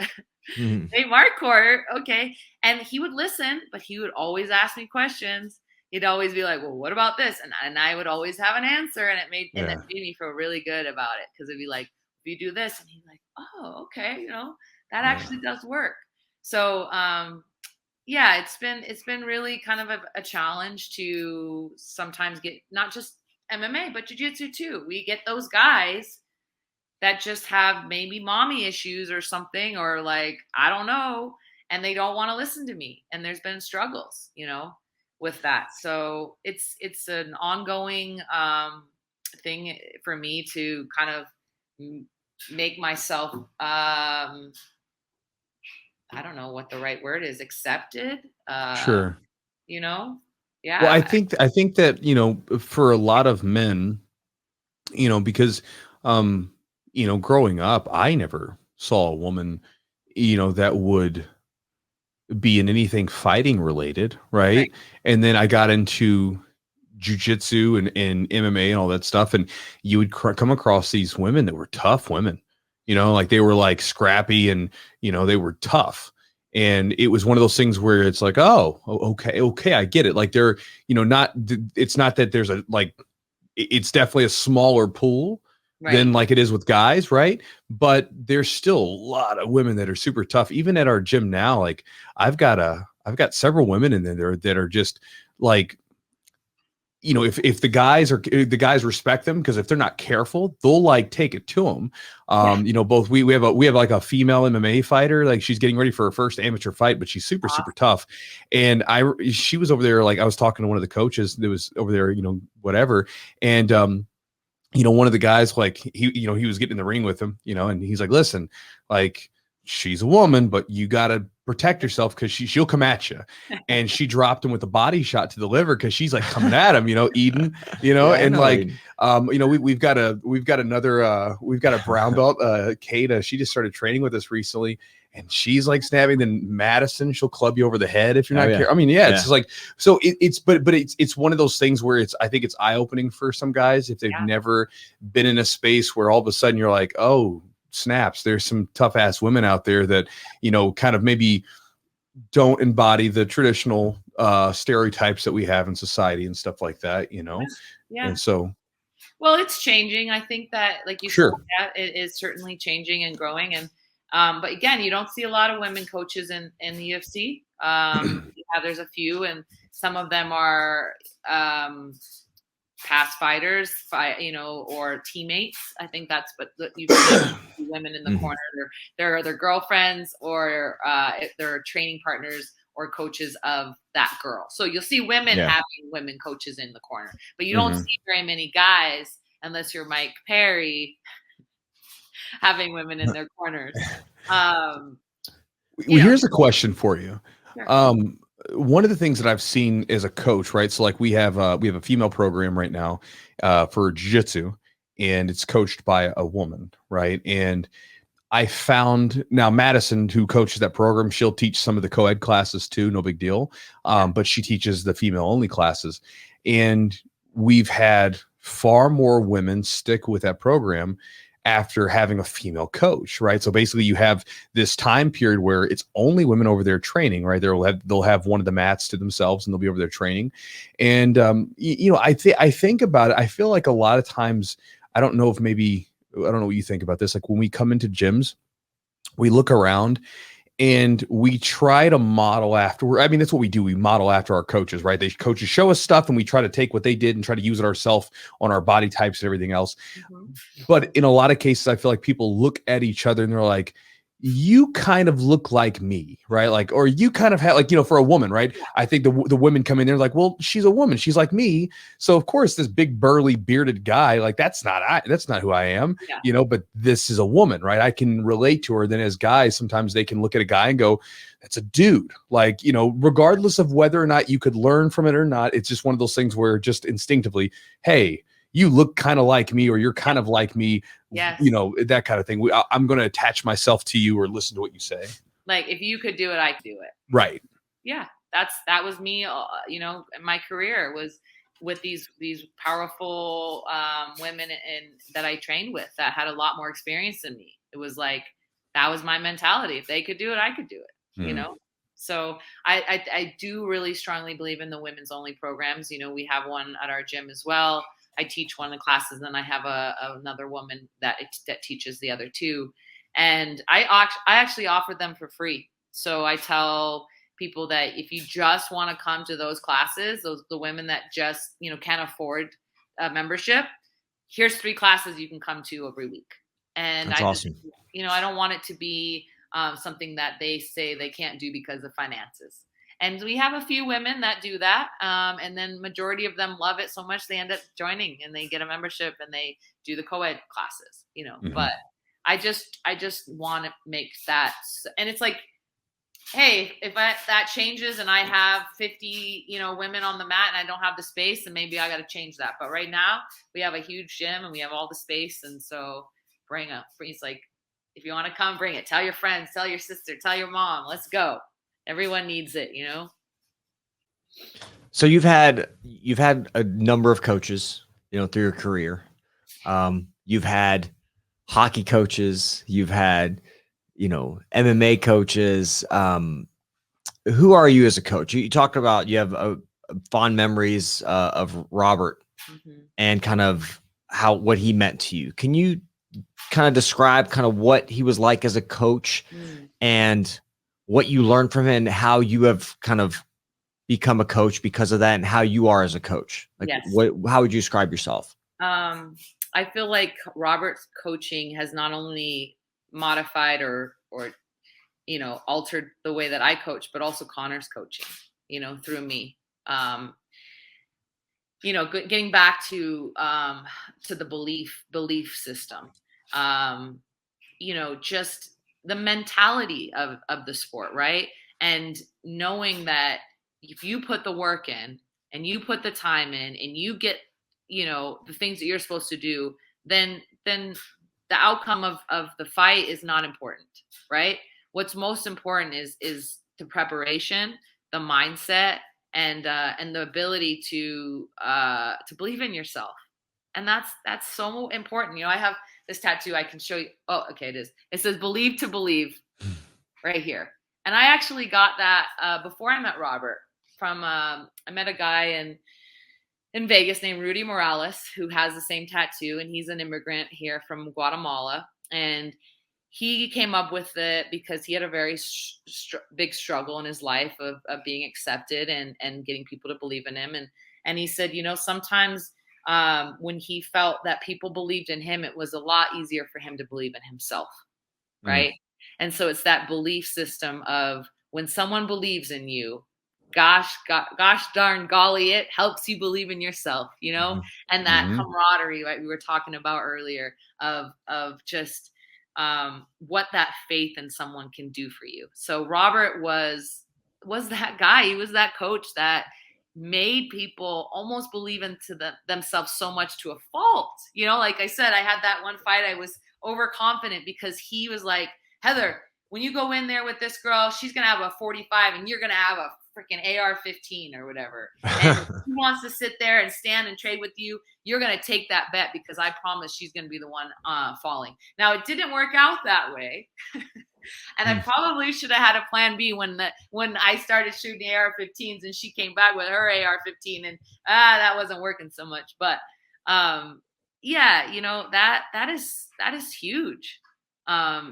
Nate Marquardt. Okay. And he would listen, but he would always ask me questions. he'd always be like, well, what about this? And I would always have an answer, and it made me feel really good about it, because it'd be like, if you do this, and he's like, oh, okay, you know, that actually does work. So yeah, it's been really kind of a challenge to sometimes get not just MMA but jiu-jitsu too. We get those guys that just have maybe mommy issues or something, or like, I don't know, and they don't want to listen to me. And there's been struggles, you know, with that. So it's an ongoing thing for me to kind of make myself I don't know what the right word is, accepted. Sure. You know? Yeah. Well, I think that, you know, for a lot of men, you know, because you know, growing up, I never saw a woman, you know, that would be in anything fighting related, right? And then I got into jiu-jitsu and MMA and all that stuff, and you would come across these women that were tough women, you know, like they were like scrappy, and you know, they were tough. And it was one of those things where it's like, oh, okay, I get it. Like they're, you know, not, it's not that there's a, like, it's definitely a smaller pool than like it is with guys, right? But there's still a lot of women that are super tough. Even at our gym now, like I've got several women in there that are just like, you know, if the guys respect them, because if they're not careful, they'll like take it to them. You know, both we have like a female MMA fighter, like she's getting ready for her first amateur fight, but she's super tough. And she was over there, like I was talking to one of the coaches that was over there, you know, whatever. And you know, one of the guys, like he was getting in the ring with him, you know, and he's like, listen, like she's a woman, but you got to protect yourself, because she'll come at you. And she dropped him with a body shot to the liver, because she's like coming at him, you know, Eden, you know, and like, you know, we've got a brown belt, Kate, she just started training with us recently, and she's like snapping. Then Madison, she'll club you over the head if you're not careful. I mean, it's just like, so it's one of those things where I think it's eye opening for some guys if they've never been in a space where all of a sudden you're like, oh, snaps, there's some tough ass women out there that, you know, kind of maybe don't embody the traditional stereotypes that we have in society and stuff like that, you know. And so, well, it's changing. I think that, like you said, it is certainly changing and growing. And but again, you don't see a lot of women coaches in the UFC. There's a few, and some of them are past fighters, you know, or teammates. I think that's what you see women in the corner. They're their girlfriends, or they're training partners or coaches of that girl. So you'll see women having women coaches in the corner, but you don't see very many guys, unless you're Mike Perry, having women in their corners. Here's a question for you. Sure. One of the things that I've seen as a coach, right? So like we have a female program right now for jiu-jitsu, and it's coached by a woman, right? And I found now Madison, who coaches that program, she'll teach some of the co-ed classes too, no big deal. But she teaches the female only classes. And we've had far more women stick with that program after having a female coach, right? So basically you have this time period where it's only women over there training, right? They'll have one of the mats to themselves, and they'll be over there training. And, you know, I think about it. I feel like a lot of times, I don't know what you think about this. Like when we come into gyms, we look around and we try to model after. I mean, that's what we do. We model after our coaches, right? Coaches show us stuff, and we try to take what they did and try to use it ourselves on our body types and everything else. But in a lot of cases, I feel like people look at each other and they're like, you kind of look like me, right? Like, or you kind of have, like, you know, for a woman, right? I think the women come in there like, well, she's a woman, she's like me, so of course this big burly bearded guy, like that's not who I am, you know. But this is a woman, right? I can relate to her. Then as guys, sometimes they can look at a guy and go, that's a dude, like, you know, regardless of whether or not you could learn from it or not. It's just one of those things where just instinctively, hey, you look kind of like me, or you're kind of like me, you know, that kind of thing. I'm going to attach myself to you or listen to what you say. Like, if you could do it, I could do it. Right. Yeah. That was me, you know, my career was with these powerful women that I trained with that had a lot more experience than me. It was like, that was my mentality. If they could do it, I could do it, you know? So I do really strongly believe in the women's only programs. You know, we have one at our gym as well. I teach one of the classes, and I have another woman that teaches the other two. And I actually offer them for free. So I tell people that if you just want to come to those classes, the women that just, you know, can't afford a membership, here's 3 classes you can come to every week. And that's awesome. You know, I don't want it to be something that they say they can't do because of finances. And we have a few women that do that. And then majority of them love it so much they end up joining and they get a membership and they do the co-ed classes, you know. Mm-hmm. But I just want to make that. And it's like, hey, if that changes and I have 50, you know, women on the mat and I don't have the space, then maybe I got to change that. But right now we have a huge gym and we have all the space. And so he's like, if you want to come, bring it. Tell your friends, tell your sister, tell your mom, let's go. Everyone needs it, you know? So you've had a number of coaches, you know, through your career. You've had hockey coaches, you've had, you know, MMA coaches. Who are you as a coach? You talked about you have fond memories of Robert mm-hmm. and kind of what he meant to you. Can you kind of describe kind of what he was like as a coach and what you learned from him and how you have kind of become a coach because of that and how you are as a coach? Like, yes. How would you describe yourself? I feel like Robert's coaching has not only modified or, you know, altered the way that I coach, but also Conor's coaching, you know, through me. You know, getting back to the belief system, you know, just the mentality of the sport, right? And knowing that if you put the work in and you put the time in and you get, you know, the things that you're supposed to do, then the outcome of the fight is not important, right? What's most important is the preparation, the mindset, and the ability to believe in yourself. And that's so important. You know, I have this tattoo I can show you. Oh, okay, it is. It says "Believe to Believe" right here. And I actually got that before I met Robert. I met a guy in Vegas named Rudy Morales who has the same tattoo, and he's an immigrant here from Guatemala. And he came up with it because he had a very big struggle in his life of being accepted and getting people to believe in him. And he said, you know, sometimes when he felt that people believed in him, it was a lot easier for him to believe in himself. Right. And so it's that belief system of when someone believes in you, gosh darn golly, it helps you believe in yourself, you know, and that camaraderie, right, we were talking about earlier of just what that faith in someone can do for you. So Robert was that guy. He was that coach that made people almost believe into themselves so much to a fault. You know, like I said, I had that one fight. I was overconfident because he was like, Heather, when you go in there with this girl, she's going to have a 45 and you're going to have a freaking AR-15 or whatever. And if she wants to sit there and stand and trade with you, you're going to take that bet because I promise she's going to be the one falling. Now, it didn't work out that way. And I probably should have had a plan B when I started shooting AR-15s and she came back with her AR-15 and that wasn't working so much. But yeah, you know, that is huge.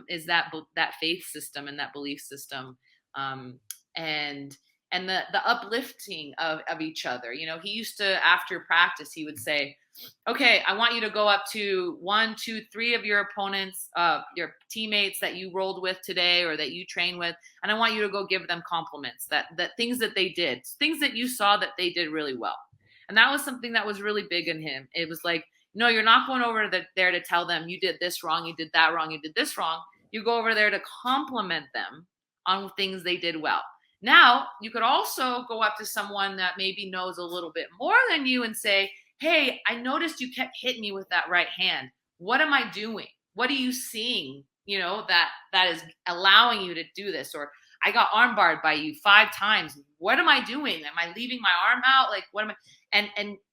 Is that faith system and that belief system, and the uplifting of each other. You know, he used to, after practice, he would say, okay, I want you to go up to 1, 2, 3 of your opponents, your teammates that you rolled with today or that you train with. And I want you to go give them compliments, that things that they did, things that you saw that they did really well. And that was something that was really big in him. It was like, no, you're not going over there to tell them you did this wrong, you did that wrong, you did this wrong. You go over there to compliment them on things they did well. Now, you could also go up to someone that maybe knows a little bit more than you and say, hey, I noticed you kept hitting me with that right hand. What am I doing? What are you seeing, you know, that is allowing you to do this? Or I got armbarred by you 5 times. What am I doing? Am I leaving my arm out? Like, what am I?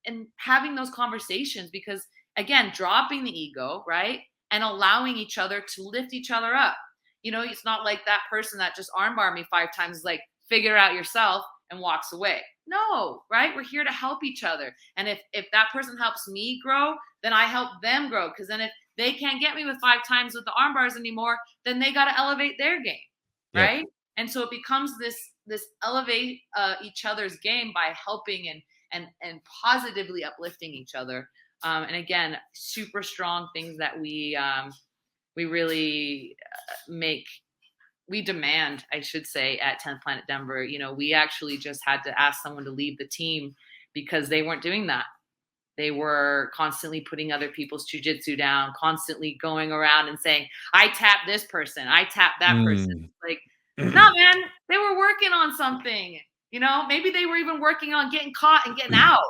And having those conversations, because again, dropping the ego, right? And allowing each other to lift each other up. You know, it's not like that person that just armbarred me 5 times is like, figure it out yourself, and walks away. No, right? We're here to help each other. And if that person helps me grow, then I help them grow. Because then if they can't get me with 5 times with the arm bars anymore, then they got to elevate their game, right? And so it becomes this elevate each other's game by helping and positively uplifting each other. And again, super strong things that we really we demand, I should say, at 10th Planet Denver. You know, we actually just had to ask someone to leave the team because they weren't doing that. They were constantly putting other people's jiu-jitsu down, constantly going around and saying, I tap this person, I tap that person. Like, no, man, they were working on something. You know, maybe they were even working on getting caught and getting out.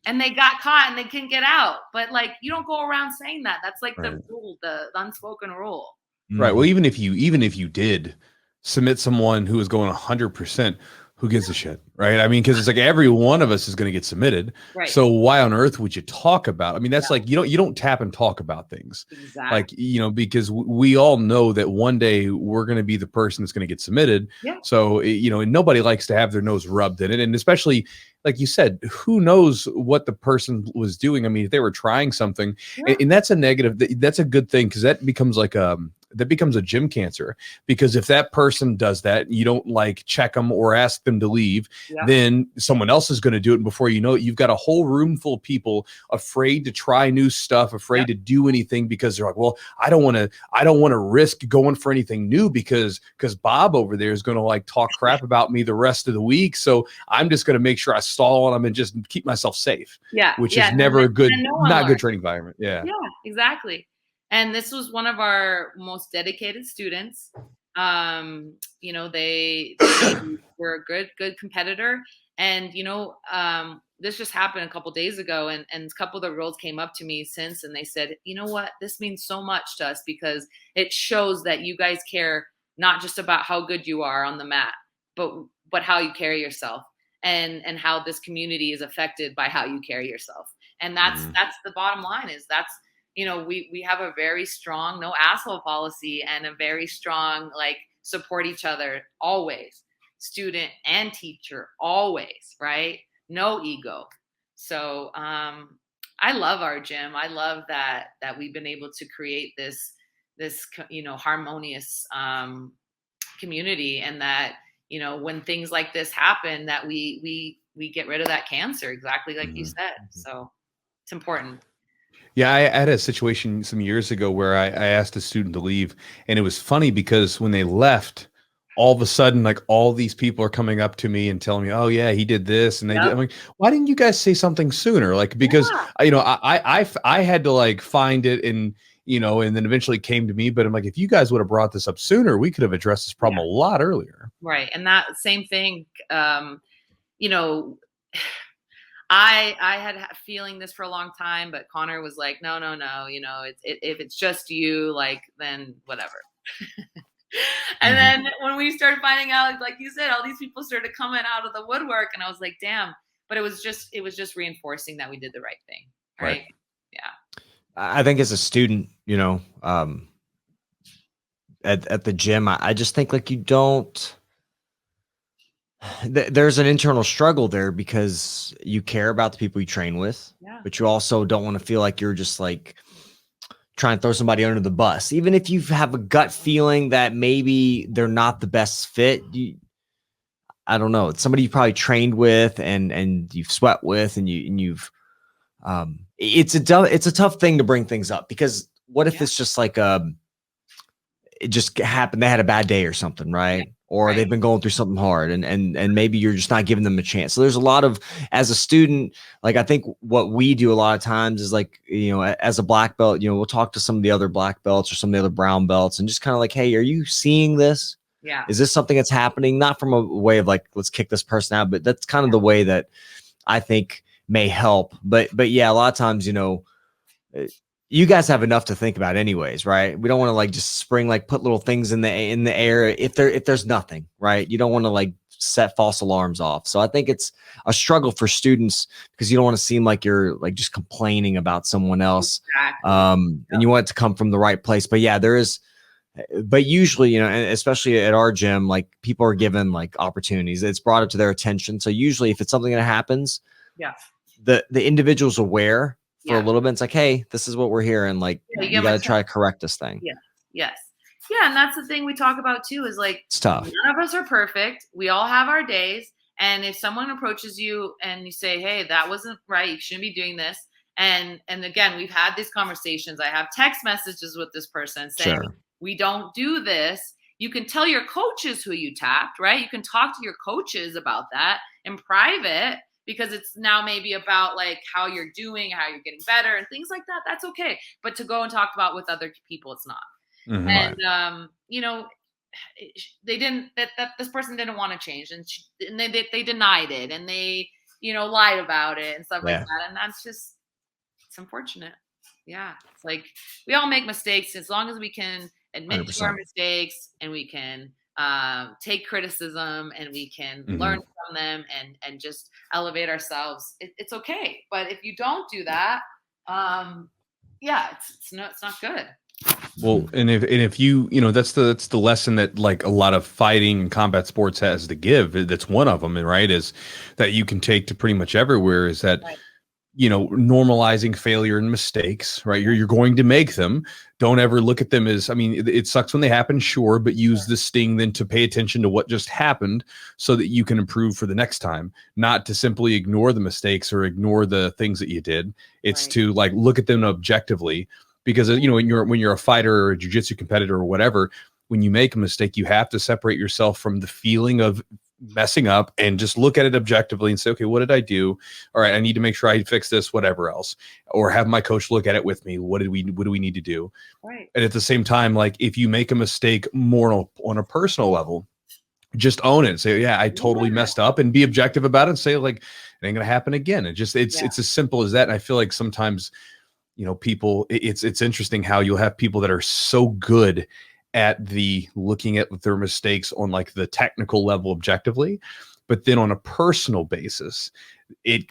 And they got caught and they couldn't get out. But like, you don't go around saying that. That's like the rule, the unspoken rule. Right. Well, even if you did submit someone who is going 100%, who gives a shit, right? I mean, because it's like every one of us is going to get submitted. Right. So why on earth would you talk about? I mean, that's like you don't tap and talk about things. Exactly. Like, you know, because we all know that one day we're going to be the person that's going to get submitted. Yeah. So, you know, and nobody likes to have their nose rubbed in it, and especially like you said, who knows what the person was doing? I mean, if they were trying something, and that's a negative. That's a good thing, because that becomes like that becomes a gym cancer. Because if that person does that, you don't like check them or ask them to leave, then someone else is going to do it. And before you know it, you've got a whole room full of people afraid to try new stuff, afraid to do anything, because they're like, well, I don't want to risk going for anything new because Bob over there is going to like talk crap about me the rest of the week. So I'm just going to make sure I stall on them and just keep myself safe. Which is never a good, not a good training environment. Yeah, exactly. And this was one of our most dedicated students. You know, they were a good competitor. And, you know, this just happened a couple days ago. And a couple of the girls came up to me since, and they said, you know what, this means so much to us, because it shows that you guys care not just about how good you are on the mat, but how you carry yourself, and how this community is affected by how you carry yourself. And that's the bottom line. Is that's, you know, we have a very strong no asshole policy, and a very strong, like, support each other always, student and teacher always, right? No ego. So I love our gym. I love that we've been able to create this you know, harmonious community, and that, you know, when things like this happen, that we get rid of that cancer, exactly like you said. So it's important. Yeah, I had a situation some years ago where I asked a student to leave, and it was funny because when they left, all of a sudden, like, all these people are coming up to me and telling me, "Oh yeah, he did this," and I'm like, "Why didn't you guys say something sooner?" Like, because you know, I had to like find it, and you know, and then eventually came to me. But I'm like, if you guys would have brought this up sooner, we could have addressed this problem a lot earlier. Right, and that same thing, you know. I had feeling this for a long time, but Conor was like, no, you know, if it's just you, like, then whatever. And then when we started finding out, like you said, all these people started coming out of the woodwork, and I was like, damn. But it was just reinforcing that we did the right thing. Right. Yeah. I think as a student, you know, at the gym, I just think, like, you don't. There's an internal struggle there, because you care about the people you train with, but you also don't want to feel like you're just like trying to throw somebody under the bus. Even if you have a gut feeling that maybe they're not the best fit, I don't know, it's somebody you probably trained with and you've sweat with, and you've it's a tough thing to bring things up, because what if it's just like it just happened, they had a bad day or something, right? Or they've been going through something hard, and maybe you're just not giving them a chance. So there's a lot of, as a student, like, I think what we do a lot of times is, like, you know, as a black belt, you know, we'll talk to some of the other black belts or some of the other brown belts, and just kind of like, hey, are you seeing this? Yeah. Is this something that's happening? Not from a way of like, let's kick this person out, but that's kind of the way that I think may help. But yeah, a lot of times, you know, you guys have enough to think about anyways, right? We don't want to like just put little things in the air if there's nothing, right? You don't want to like set false alarms off. So I think it's a struggle for students, because you don't want to seem like you're like just complaining about someone else. Exactly. And you want it to come from the right place. But yeah, there is, But usually, you know, and especially at our gym, like people are given like opportunities. It's brought up to their attention. So usually if it's something that happens, the individual's aware for a little bit. It's like, hey, this is what we're here. And like, you got to try to correct this thing. Yes. Yeah. And that's the thing we talk about too, is like, it's tough. None of us are perfect. We all have our days. And if someone approaches you and you say, hey, that wasn't right, you shouldn't be doing this. And again, we've had these conversations. I have text messages with this person saying, we don't do this. You can tell your coaches who you tapped, right? You can talk to your coaches about that in private, because it's now maybe about like how you're doing, how you're getting better and things like that. That's okay. But to go and talk about with other people, it's not. Mm-hmm. And, you know, they didn't, that this person didn't want to change, and they denied it, and they, you know, lied about it and stuff like that. And that's just, it's unfortunate. Yeah. It's like, we all make mistakes. As long as we can admit 100%. To our mistakes, and we can take criticism, and we can learn from them and just elevate ourselves, it's okay. But if you don't do that, it's not good. Well, and if you know, that's the lesson that like a lot of fighting and combat sports has to give. That's one of them, right? Is that you can take to pretty much everywhere. Is that you know, normalizing failure and mistakes, right? You're going to make them. Don't ever look at them as, I mean, it sucks when they happen, sure, but use the sting then to pay attention to what just happened so that you can improve for the next time, not to simply ignore the mistakes or ignore the things that you did. It's to like look at them objectively, because you know, when you're a fighter or a jiu-jitsu competitor or whatever, when you make a mistake, you have to separate yourself from the feeling of messing up and just look at it objectively and say, okay, what did I do? All right, I need to make sure I fix this, whatever else, or have my coach look at it with me. What do we need to do? Right. And at the same time, like if you make a mistake more on a personal level, just own it and say, yeah, I totally messed up, and be objective about it and say like, it ain't gonna happen again. And just, it's as simple as that. And I feel like sometimes, you know, people, it's interesting how you'll have people that are so good at the looking at their mistakes on like the technical level objectively, but then on a personal basis, it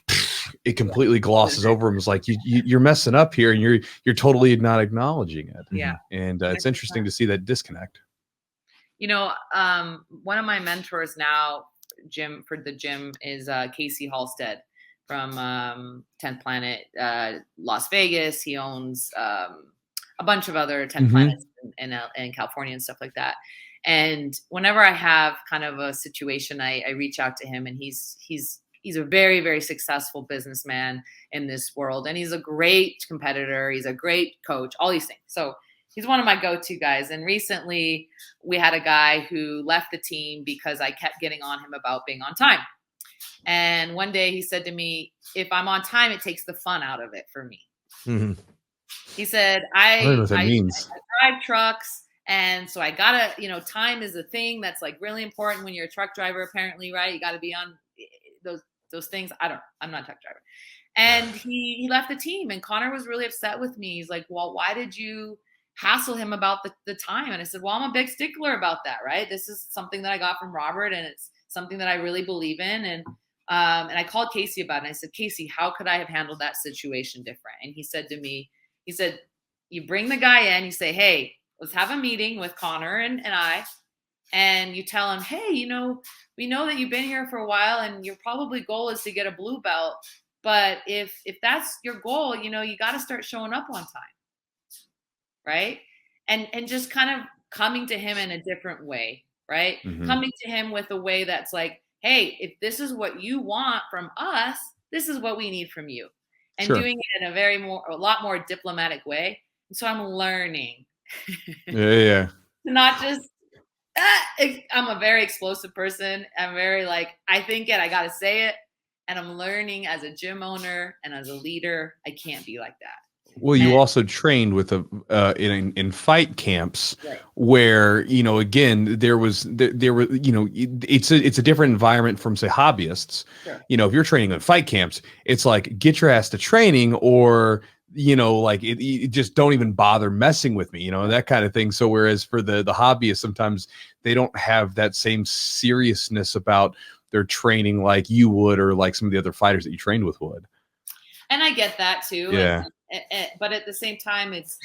completely glosses over them. It's like you're messing up here, and you're totally not acknowledging it. Yeah. And it's interesting to see that disconnect. You know, one of my mentors now, for the gym is Casey Halstead from 10th Planet, Las Vegas. He owns a bunch of other 10 planets in California and stuff like that. And whenever I have kind of a situation, I reach out to him, and he's a very, very successful businessman in this world. And he's a great competitor. He's a great coach, all these things. So he's one of my go-to guys. And recently we had a guy who left the team because I kept getting on him about being on time. And one day he said to me, if I'm on time, it takes the fun out of it for me. Mm-hmm. He said, I drive trucks. And so I gotta, you know, time is a thing that's like really important when you're a truck driver, apparently, right? You got to be on those things. I'm not a truck driver. And he left the team, and Conor was really upset with me. He's like, well, why did you hassle him about the time? And I said, well, I'm a big stickler about that, right? This is something that I got from Robert, and it's something that I really believe in. And I called Casey about it, and I said, Casey, how could I have handled that situation different? And he said to me, he said, you bring the guy in, you say, hey, let's have a meeting with Conor and I, and you tell him, hey, you know, we know that you've been here for a while, and your probably goal is to get a blue belt. But if that's your goal, you know, you got to start showing up on time. Right. And just kind of coming to him in a different way. Right. Mm-hmm. Coming to him with a way that's like, hey, if this is what you want from us, this is what we need from you. And doing it in a lot more diplomatic way. And so I'm learning. Yeah. Not just, I'm a very explosive person. I'm very like, I think it, I got to say it. And I'm learning as a gym owner and as a leader, I can't be like that. Well, you also trained with in fight camps where, you know, again, there were, you know, it's a different environment from, say, hobbyists. Sure. You know, if you're training in fight camps, it's like, get your ass to training, or, you know, like it just don't even bother messing with me, you know, that kind of thing. So whereas for the hobbyists, sometimes they don't have that same seriousness about their training like you would, or like some of the other fighters that you trained with would. And I get that too. Yeah. But at the same time, it's,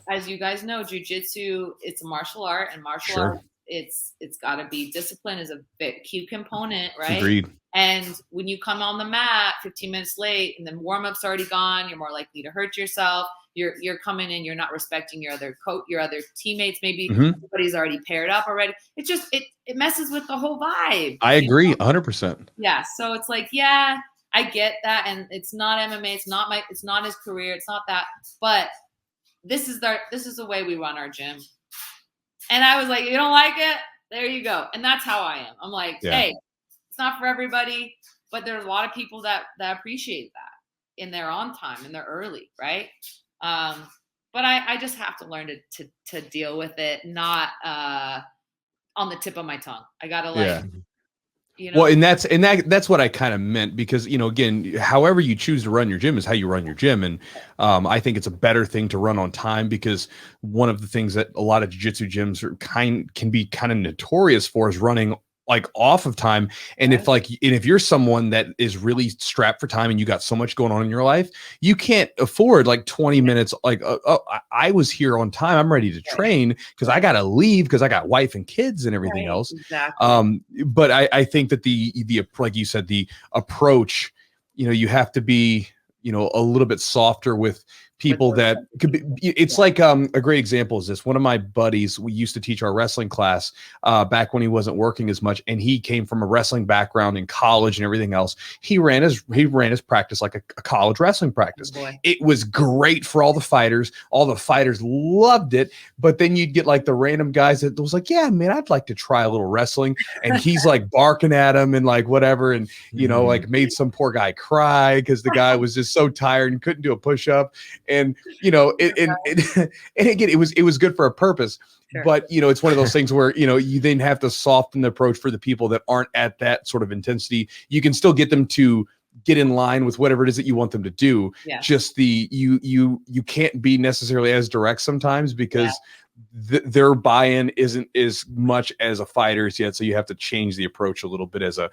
as you guys know, jiu-jitsu, it's a martial art, and martial art, it's got to be discipline is a big key component, right? Agreed. And when you come on the mat 15 minutes late and then warm-up's already gone, you're more likely to hurt yourself. You're coming in, you're not respecting your other teammates. Maybe everybody's already paired up already. It just it messes with the whole vibe. I agree 100%. Yeah. So it's like, yeah, I get that. And it's not MMA, it's not his career, it's not that. But this is the way we run our gym. And I was like, you don't like it? There you go. And that's how I am. I'm like, hey, it's not for everybody, but there's a lot of people that appreciate that in their on time, and they're early, right? But I just have to learn to deal with it, not on the tip of my tongue. I gotta Well, and that's what I kind of meant, because, again, however you choose to run your gym is how you run your gym. And I think it's a better thing to run on time, because one of the things that a lot of jiu-jitsu gyms can be kind of notorious for is running like off of time. And if you're someone that is really strapped for time and you got so much going on in your life, you can't afford like 20 minutes. Like, I was here on time, I'm ready to train, because I got to leave because I got wife and kids and everything else. Exactly. But I think that the like you said, the approach, you have to be, a little bit softer with people that could be. It's like a great example is this. One of my buddies, we used to teach our wrestling class back when he wasn't working as much, and he came from a wrestling background in college and everything else. He ran his practice like a college wrestling practice. It was great for all the fighters. All the fighters loved it. But then you'd get like the random guys that was like, yeah, man, I'd like to try a little wrestling. And he's like barking at him and like whatever, and like made some poor guy cry because the guy was just so tired and couldn't do a push-up. And and again, it was good for a purpose. But it's one of those things where you then have to soften the approach for the people that aren't at that sort of intensity. You can still get them to get in line with whatever it is that you want them to do. Just you can't be necessarily as direct sometimes, because their buy-in isn't as much as a fighter's yet. So you have to change the approach a little bit as a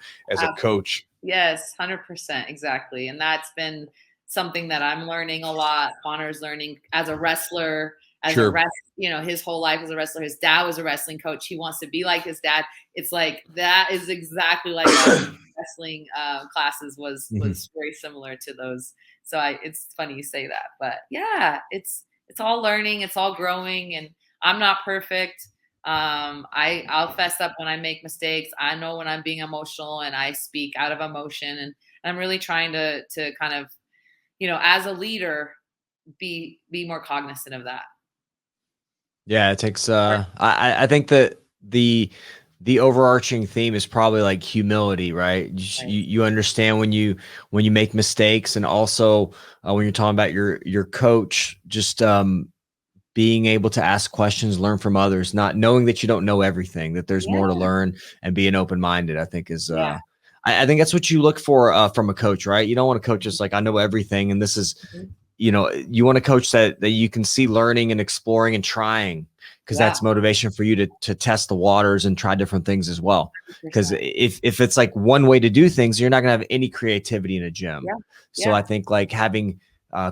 coach. Yes, 100%, exactly. And that's been something that I'm learning a lot. Conor's learning as a wrestler, his whole life as a wrestler. His dad was a wrestling coach. He wants to be like his dad. It's like, that is exactly like wrestling classes was very similar to those. So it's funny you say that, but yeah, it's all learning. It's all growing, and I'm not perfect. I'll fess up when I make mistakes. I know when I'm being emotional and I speak out of emotion, and I'm really trying to kind of, as a leader, be more cognizant of that. Yeah, it takes I think that the overarching theme is probably like humility, right? You understand when you make mistakes, and also when you're talking about your coach, just being able to ask questions, learn from others, not knowing that you don't know everything, that there's more to learn, and being open-minded, I think is I think that's what you look for from a coach, right? You don't want a coach just like, I know everything, and this is, you want a coach that you can see learning and exploring and trying, because that's motivation for you to test the waters and try different things as well. Because if it's like one way to do things, you're not gonna have any creativity in a gym. So I think like having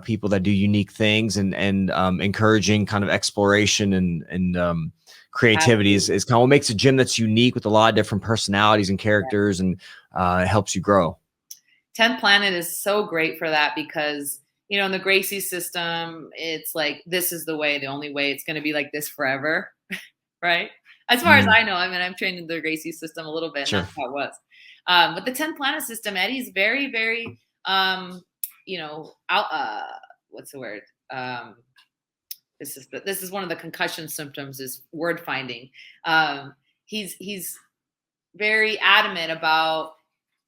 people that do unique things and encouraging kind of exploration and creativity is kind of what makes a gym that's unique, with a lot of different personalities and characters, and it helps you grow. 10th Planet is so great for that, because in the Gracie system, it's like, this is the way, the only way. It's going to be like this forever, right? As far as I know, I mean, I'm trained in the Gracie system a little bit, and that's how it was. But the 10th Planet system, Eddie's very, very, what's the word? This is one of the concussion symptoms, is word finding. He's very adamant about,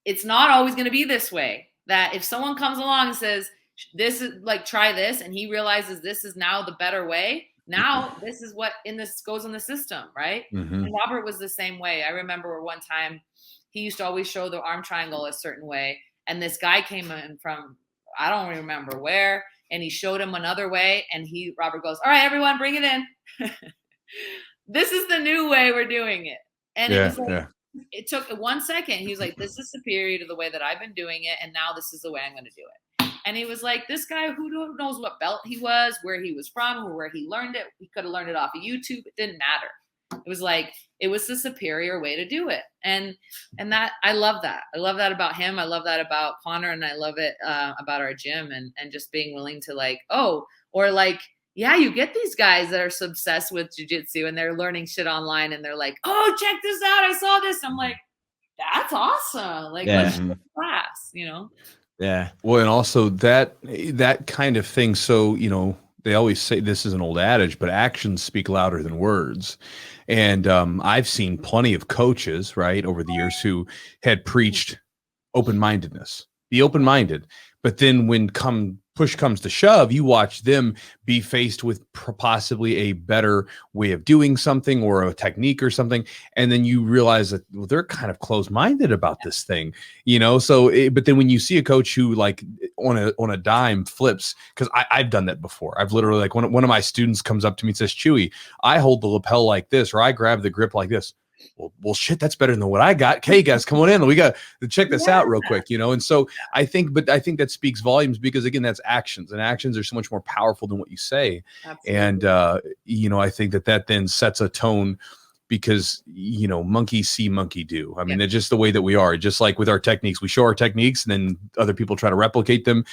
it's not always going to be this way. That if someone comes along and says, this is like, try this, and he realizes this is now the better way, now this is what this goes in the system, right? And Robert was the same way. I remember one time he used to always show the arm triangle a certain way, and this guy came in from, I don't remember where, and he showed him another way, and Robert goes, all right, everyone, bring it in. This is the new way we're doing it. And it was like, it took 1 second. He was like, this is superior to the way that I've been doing it, and now this is the way I'm going to do it. And he was like, this guy who knows what belt he was, where he was from, or where he learned it. He could have learned it off of YouTube. It didn't matter. It was like, it was the superior way to do it. And that, I love that. I love that about him. I love that about Conor, and I love it about our gym, and just being willing to like, or like, yeah, you get these guys that are so obsessed with jiu-jitsu and they're learning shit online and they're like, oh, check this out. I saw this. I'm like, that's awesome. Like, let's go to class, you know? Yeah. Well, and also that kind of thing. So, you know, they always say, this is an old adage, but actions speak louder than words. And I've seen plenty of coaches, right, over the years who had preached open-mindedness, be open-minded. But then when push comes to shove, you watch them be faced with possibly a better way of doing something or a technique or something. And then you realize that, well, they're kind of closed-minded about this thing, you know? So, but then when you see a coach who like on a dime flips, because I've done that before. I've literally, like, one of my students comes up to me and says, Chewy, I hold the lapel like this, or I grab the grip like this. Well, shit, that's better than what I got. Okay, guys, come on in. We got to check this out real quick, you know? And so I think that speaks volumes, because again, that's actions, and actions are so much more powerful than what you say. Absolutely. And, you know, I think that then sets a tone, because, you know, monkey see, monkey do. I mean, it's just the way that we are. Just like with our techniques, we show our techniques and then other people try to replicate them.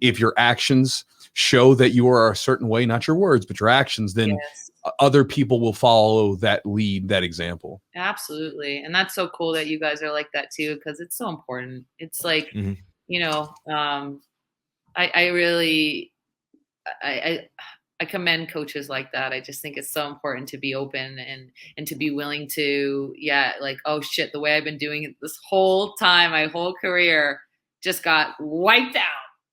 If your actions show that you are a certain way, not your words, but your actions, then other people will follow that lead, that example. Absolutely. And that's so cool that you guys are like that too, because it's so important. It's like, you know, I really commend coaches like that. I just think it's so important to be open and to be willing to, like, oh shit, the way I've been doing it this whole time, my whole career just got wiped out.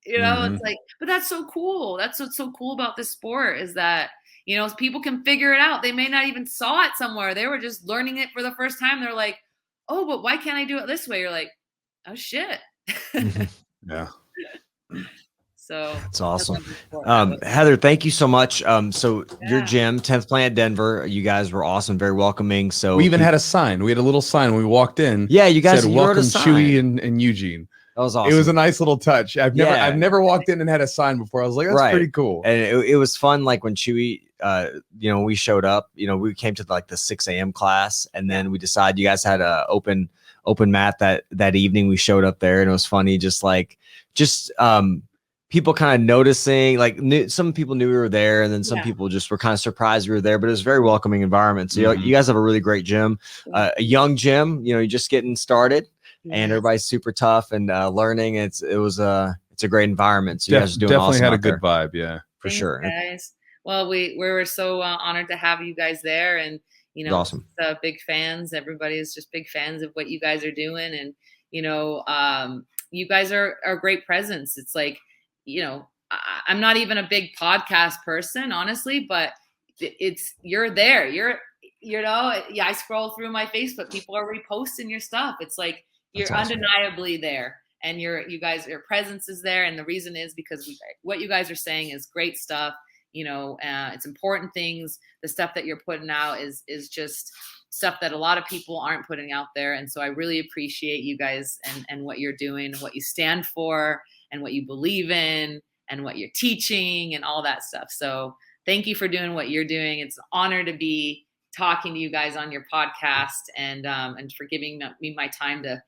You know, it's like, but that's so cool. That's what's so cool about this sport, is that, you know, people can figure it out. They may not even saw it somewhere. They were just learning it for the first time. They're like, oh, but why can't I do it this way? You're like, oh shit. Yeah. So it's awesome. Heather, thank you so much. So your gym, 10th Planet Denver, you guys were awesome, very welcoming. So we even had a sign. We had a little sign when we walked in. Yeah, you guys said, welcome Chewy and Eugene. That was awesome. It was a nice little touch. I've never walked in and had a sign before. I was like, that's pretty cool. And it was fun. Like when Chewy, you know, we showed up, you know, we came to like the 6 a.m. class, and then we decided you guys had a open mat that evening. We showed up there, and it was funny. Just people kind of noticing, like some people knew we were there, and then some people just were kind of surprised we were there, but it was a very welcoming environment. So you guys have a really great gym, a young gym, you know, you're just getting started. And everybody's super tough and learning. It's a great environment. So you guys are doing definitely awesome. Had a good vibe, yeah, for sure. Guys. Well, we were so honored to have you guys there, and you know, awesome. Big fans. Everybody is just big fans of what you guys are doing, and you know, you guys are a great presence. It's like, you know, I'm not even a big podcast person, honestly, but you're there. You know, I scroll through my Facebook. People are reposting your stuff. It's like, you're undeniably there, and your presence is there. And the reason is because what you guys are saying is great stuff. You know, it's important things. The stuff that you're putting out is just stuff that a lot of people aren't putting out there. And so I really appreciate you guys and what you're doing and what you stand for and what you believe in and what you're teaching and all that stuff. So thank you for doing what you're doing. It's an honor to be talking to you guys on your podcast, and for giving me my time to,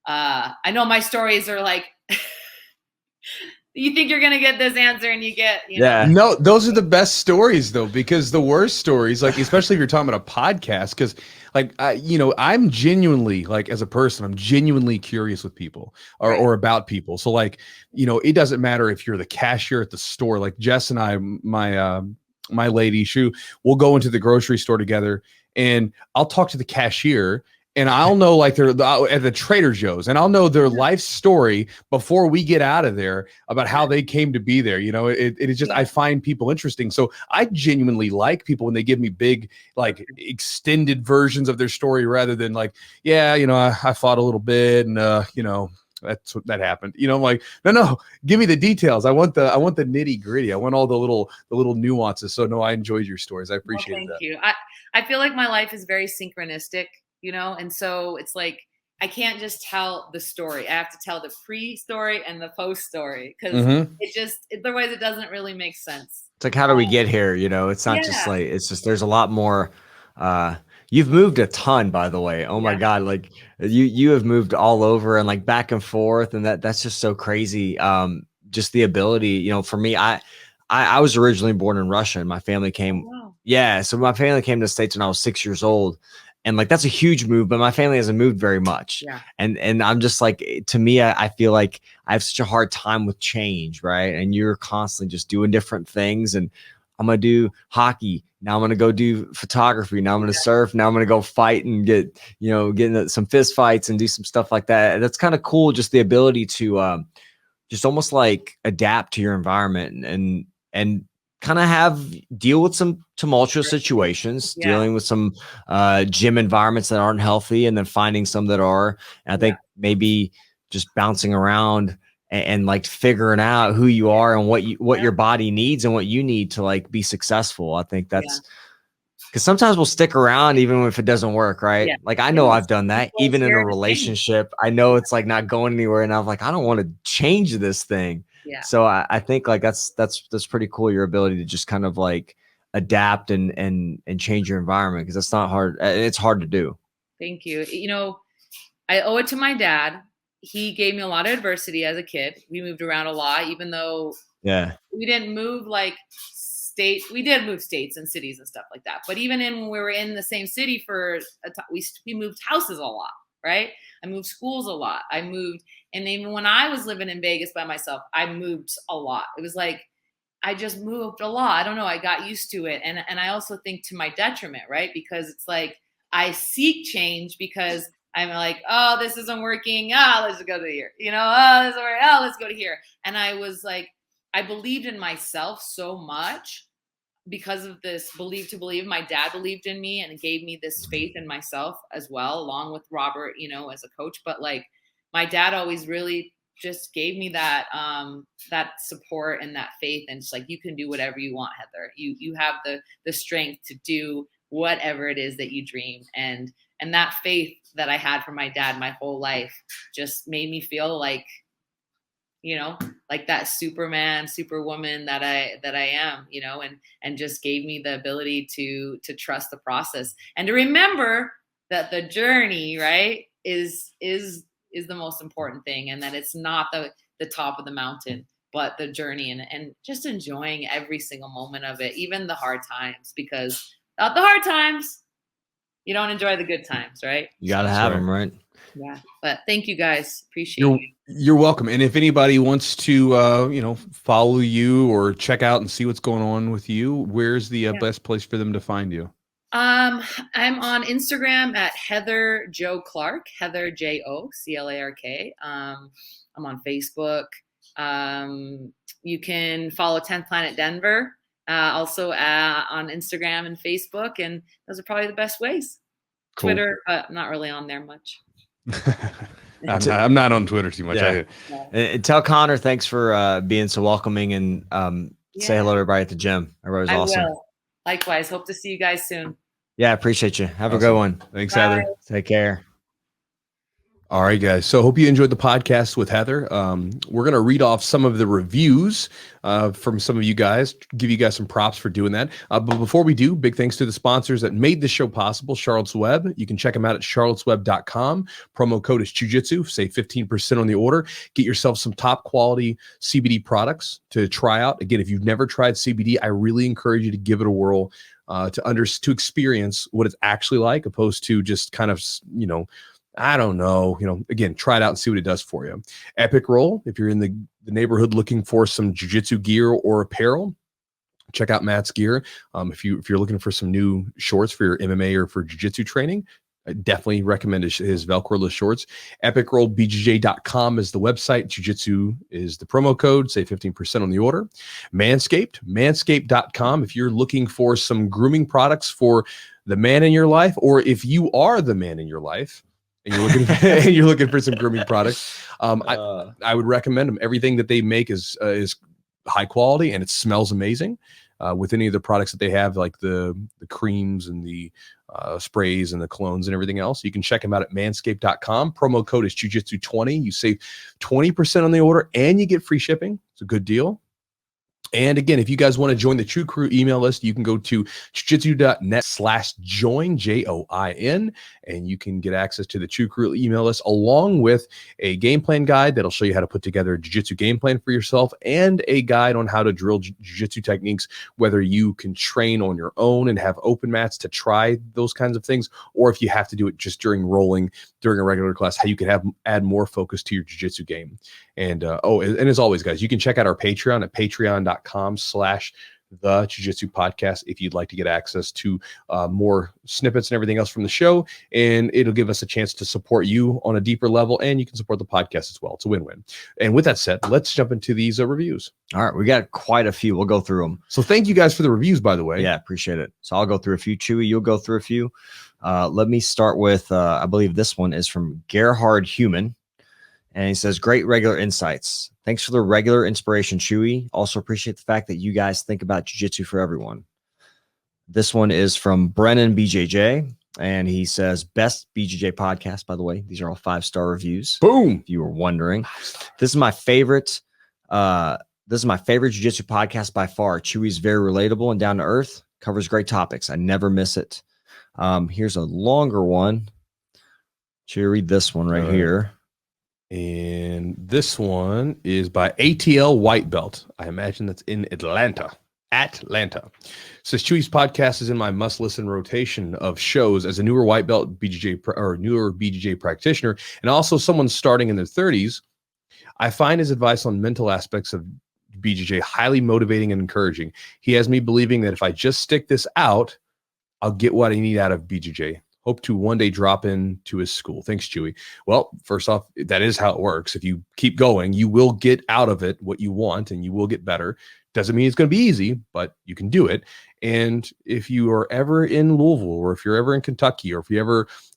I know my stories are like, you think you're going to get this answer and you get, you know. No, those are the best stories though, because the worst stories, like, especially if you're talking about a podcast, because like, you know, I'm genuinely, like, as a person, I'm genuinely curious with people or about people. So like, you know, it doesn't matter if you're the cashier at the store, like Jess and I, my lady Shu, we'll go into the grocery store together, and I'll talk to the cashier, and I'll know, like, they're at the Trader Joe's, and I'll know their life story before we get out of there about how they came to be there. You know, it is just, I find people interesting. So I genuinely like people when they give me big, like, extended versions of their story, rather than like, yeah, you know, I fought a little bit, and you know, that happened. You know, I'm like, no, give me the details. I want the nitty gritty. I want all the little nuances. So no, I enjoyed your stories. I appreciate that. Thank you. I feel like my life is very synchronistic, you know, and so it's like I can't just tell the story. I have to tell the pre-story and the post-story because otherwise it doesn't really make sense. It's like, how do we get here? You know, it's not just like, it's just, there's a lot more. You've moved a ton, by the way. Oh my God. Like you have moved all over and like back and forth. And that's just so crazy. Just the ability, you know, for me, I was originally born in Russia and my family came. Oh, wow. Yeah. So my family came to the States when I was 6 years old. And like, that's a huge move, but my family hasn't moved very much. Yeah. And I'm just like, to me, I feel like I have such a hard time with change. Right. And you're constantly just doing different things. And I'm going to do hockey. Now I'm going to go do photography. Now I'm going to surf. Now I'm going to go fight and get into some fist fights and do some stuff like that. And that's kind of cool. Just the ability to just almost like adapt to your environment and kind of deal with some tumultuous situations, dealing with some gym environments that aren't healthy and then finding some that are. And I think maybe just bouncing around and like figuring out who you are and what your body needs and what you need to like be successful. I think that's because sometimes we'll stick around even if it doesn't work. Right. Yeah. Like I know I've done that even in a relationship. I know it's like not going anywhere. And I'm like, I don't want to change this thing. Yeah. So I think like that's pretty cool. Your ability to just kind of like adapt and change your environment. Cause that's not hard. It's hard to do. Thank you. You know, I owe it to my dad. He gave me a lot of adversity as a kid. We moved around a lot, even though we didn't move like states. We did move states and cities and stuff like that. But even when we were in the same city for a time, we moved houses a lot, right? I moved schools a lot. And even when I was living in Vegas by myself, I moved a lot. It was like, I just moved a lot. I don't know. I got used to it. And I also think to my detriment, right? Because it's like, I seek change because I'm like, oh, this isn't working. Let's go to here. You know, oh, this isn't working. Oh, let's go to here. And I was like, I believed in myself so much because of this believe. My dad believed in me and gave me this faith in myself as well, along with Robert, you know, as a coach. But like my dad always really just gave me that support and that faith. And it's like, you can do whatever you want, Heather. You have the strength to do whatever it is that you dream. And that faith that I had from my dad my whole life just made me feel like, you know, like that Superman, Superwoman that I am, you know, and just gave me the ability to trust the process and to remember that the journey, right, is the most important thing. And that it's not the top of the mountain, but the journey and just enjoying every single moment of it, even the hard times, because without the hard times, you don't enjoy the good times, right? You got to have them, right? Yeah. But thank you guys. Appreciate it. You're welcome. And if anybody wants to, follow you or check out and see what's going on with you, where's the best place for them to find you? I'm on Instagram at Heather Jo Clark, Heather JoClark. I'm on Facebook. You can follow 10th Planet Denver. Also on Instagram and Facebook, and those are probably the best ways. Cool. Twitter, not really on there much. I'm not on Twitter too much. Yeah. And tell Conor thanks for being so welcoming and say hello to everybody at the gym. Everybody's awesome. Will. Likewise. Hope to see you guys soon. Yeah, appreciate you. Have a good one. Thanks, Bye. Heather. Take care. All right, guys. So hope you enjoyed the podcast with Heather. We're going to read off some of the reviews from some of you guys, give you guys some props for doing that. But before we do, big thanks to the sponsors that made this show possible, Charlotte's Web. You can check them out at charlottesweb.com. Promo code is Jiu-Jitsu. Save 15% on the order. Get yourself some top quality CBD products to try out. Again, if you've never tried CBD, I really encourage you to give it a whirl to experience what it's actually like, opposed to just kind of, I don't know, again, try it out and see what it does for you. Epic Roll, if you're in the neighborhood looking for some jiu-jitsu gear or apparel, check out Matt's gear. If you're looking for some new shorts for your MMA or for jiu-jitsu training, I definitely recommend his Velcro-less shorts. EpicRollBJJ.com is the website. Jiu-Jitsu is the promo code. Save 15% on the order. Manscaped, Manscaped.com. If you're looking for some grooming products for the man in your life, or if you are the man in your life, and you're looking for some grooming products, I would recommend them. Everything that they make is high quality and it smells amazing. With any of the products that they have, like the creams and the sprays and the colognes and everything else. You can check them out at manscaped.com. Promo code is Jiu-Jitsu20. You save 20% on the order and you get free shipping. It's a good deal. And again, if you guys want to join the True Crew email list, you can go to jiu-jitsu.net/join, JOIN, and you can get access to the True Crew email list along with a game plan guide that'll show you how to put together a jiu-jitsu game plan for yourself and a guide on how to drill jiu-jitsu techniques, whether you can train on your own and have open mats to try those kinds of things, or if you have to do it just during rolling during a regular class, how you can add more focus to your jiu-jitsu game. And and as always, guys, you can check out our Patreon at patreon.com/the Jiu-Jitsu podcast if you'd like to get access to more snippets and everything else from the show. And it'll give us a chance to support you on a deeper level, and you can support the podcast as well. It's a win-win. And with that said, let's jump into these reviews. All right, we got quite a few. We'll go through them. So thank you guys for the reviews, by the way. Yeah, appreciate it. So I'll go through a few. Chewy, you'll go through a few. Let me start with, I believe this one is from Gerhard Human. And he says, great regular insights. Thanks for the regular inspiration, Chewy. Also appreciate the fact that you guys think about jiu-jitsu for everyone. This one is from Brennan BJJ. And he says, best BJJ podcast, by the way. These are all 5-star reviews. Boom. If you were wondering. This is my favorite. This is my favorite jiu-jitsu podcast by far. Chewy's very relatable and down to earth. Covers great topics. I never miss it. Here's a longer one. Chewy, read this one right here. And this one is by ATL White Belt. I imagine that's in Atlanta. Says Chewy's podcast is in my must-listen rotation of shows as a newer white belt BJJ practitioner, and also someone starting in their 30s. I find his advice on mental aspects of BJJ highly motivating and encouraging. He has me believing that if I just stick this out, I'll get what I need out of BJJ. Hope to one day drop in to his school. Thanks, Chewy. Well, first off, that is how it works. If you keep going, you will get out of it what you want and you will get better. Doesn't mean it's going to be easy, but you can do it. And if you are ever in Louisville, or if you're ever in Kentucky, or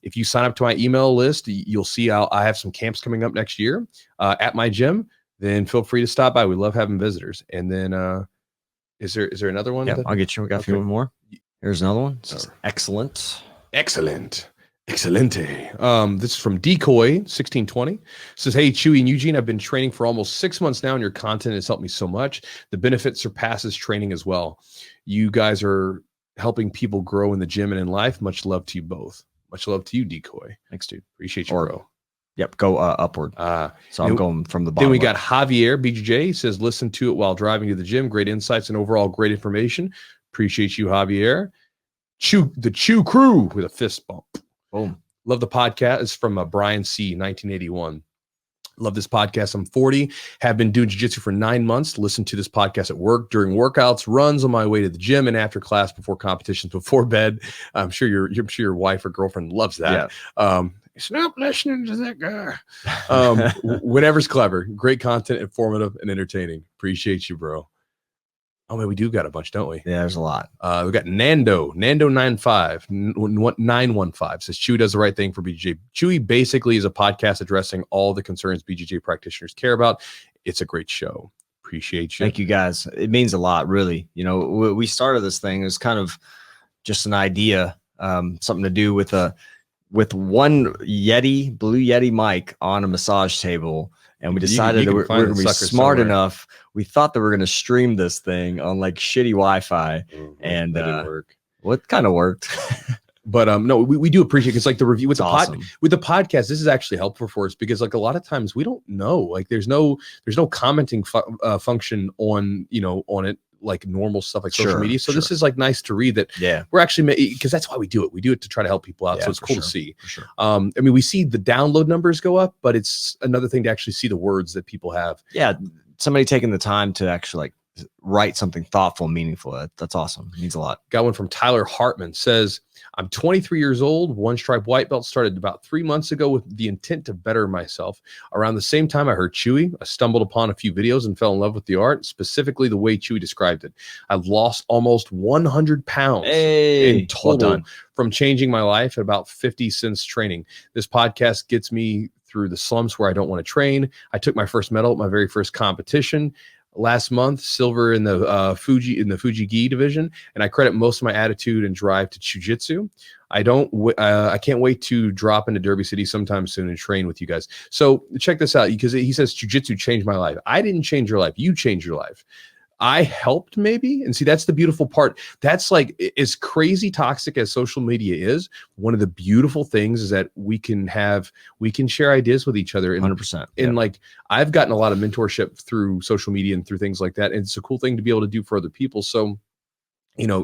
if you sign up to my email list, you'll see I have some camps coming up next year at my gym. Then feel free to stop by. We love having visitors. And then is there another one? Yeah, I'll get you. We got a few more. Here's another one. Excellent. Excelente. This is from Decoy 1620. Says, hey, Chewy and Eugene, I've been training for almost 6 months now, and your content has helped me so much. The benefit surpasses training as well. You guys are helping people grow in the gym and in life. Much love to you both. Much love to you, Decoy. Thanks, dude. Appreciate you, bro. Yep, go upward. So I'm going from the bottom. Then we got Javier BJJ. He says, listen to it while driving to the gym. Great insights and overall great information. Appreciate you, Javier. The Chew Crew with a fist bump. Boom. Love the podcast. It's from Brian C, 1981. Love this podcast. I'm 40, have been doing jiu-jitsu for 9 months. Listen to this podcast at work, during workouts, runs, on my way to the gym, and after class, before competitions, before bed. I'm sure your wife or girlfriend loves that. Yeah. Stop listening to that guy. Whatever's clever. Great content, informative, and entertaining. Appreciate you, bro. Oh man, we do got a bunch, don't we? Yeah, there's a lot. We got Nando 915 says Chewy does the right thing for BJJ. Chewy basically is a podcast addressing all the concerns BJJ practitioners care about. It's a great show. Appreciate you. Thank you, guys. It means a lot, really. You know, we started this thing as kind of just an idea, something to do with one Blue Yeti mic on a massage table. And we decided that we're going to be smart enough. We thought that we're going to stream this thing on like shitty Wi-Fi, and that didn't work. Well, it kind of worked. But no, we do appreciate it. It's like the review with with the podcast. This is actually helpful for us because like a lot of times we don't know. Like there's no commenting function on on it like normal stuff like social media. So this is like nice to read that. Yeah, we're actually because that's why we do it. We do it to try to help people out. So it's cool to see. For sure. I mean, we see the download numbers go up, but it's another thing to actually see the words that people have. Yeah, somebody taking the time to actually like write something thoughtful and meaningful. That's awesome. It means a lot. Got one from Tyler Hartman. Says, I'm 23 years old, one stripe white belt, started about 3 months ago with the intent to better myself. Around the same time I heard Chewy, I stumbled upon a few videos and fell in love with the art, specifically the way Chewy described it. I've lost almost 100 pounds in total from changing my life at about 50 since training. This podcast gets me through the slumps where I don't want to train. I took my first medal at my very first competition. last month, silver in the Fuji gi division, and I credit most of my attitude and drive to Jiu-Jitsu. I can't wait to drop into Derby City sometime soon and train with you guys. So check this out, because he says Jiu-Jitsu changed my life. I didn't change your life. You changed your life. I helped maybe. And see, that's the beautiful part. That's like, as crazy toxic as social media is, one of the beautiful things is that we can share ideas with each other. And 100%. And like, I've gotten a lot of mentorship through social media and through things like that. And it's a cool thing to be able to do for other people. So,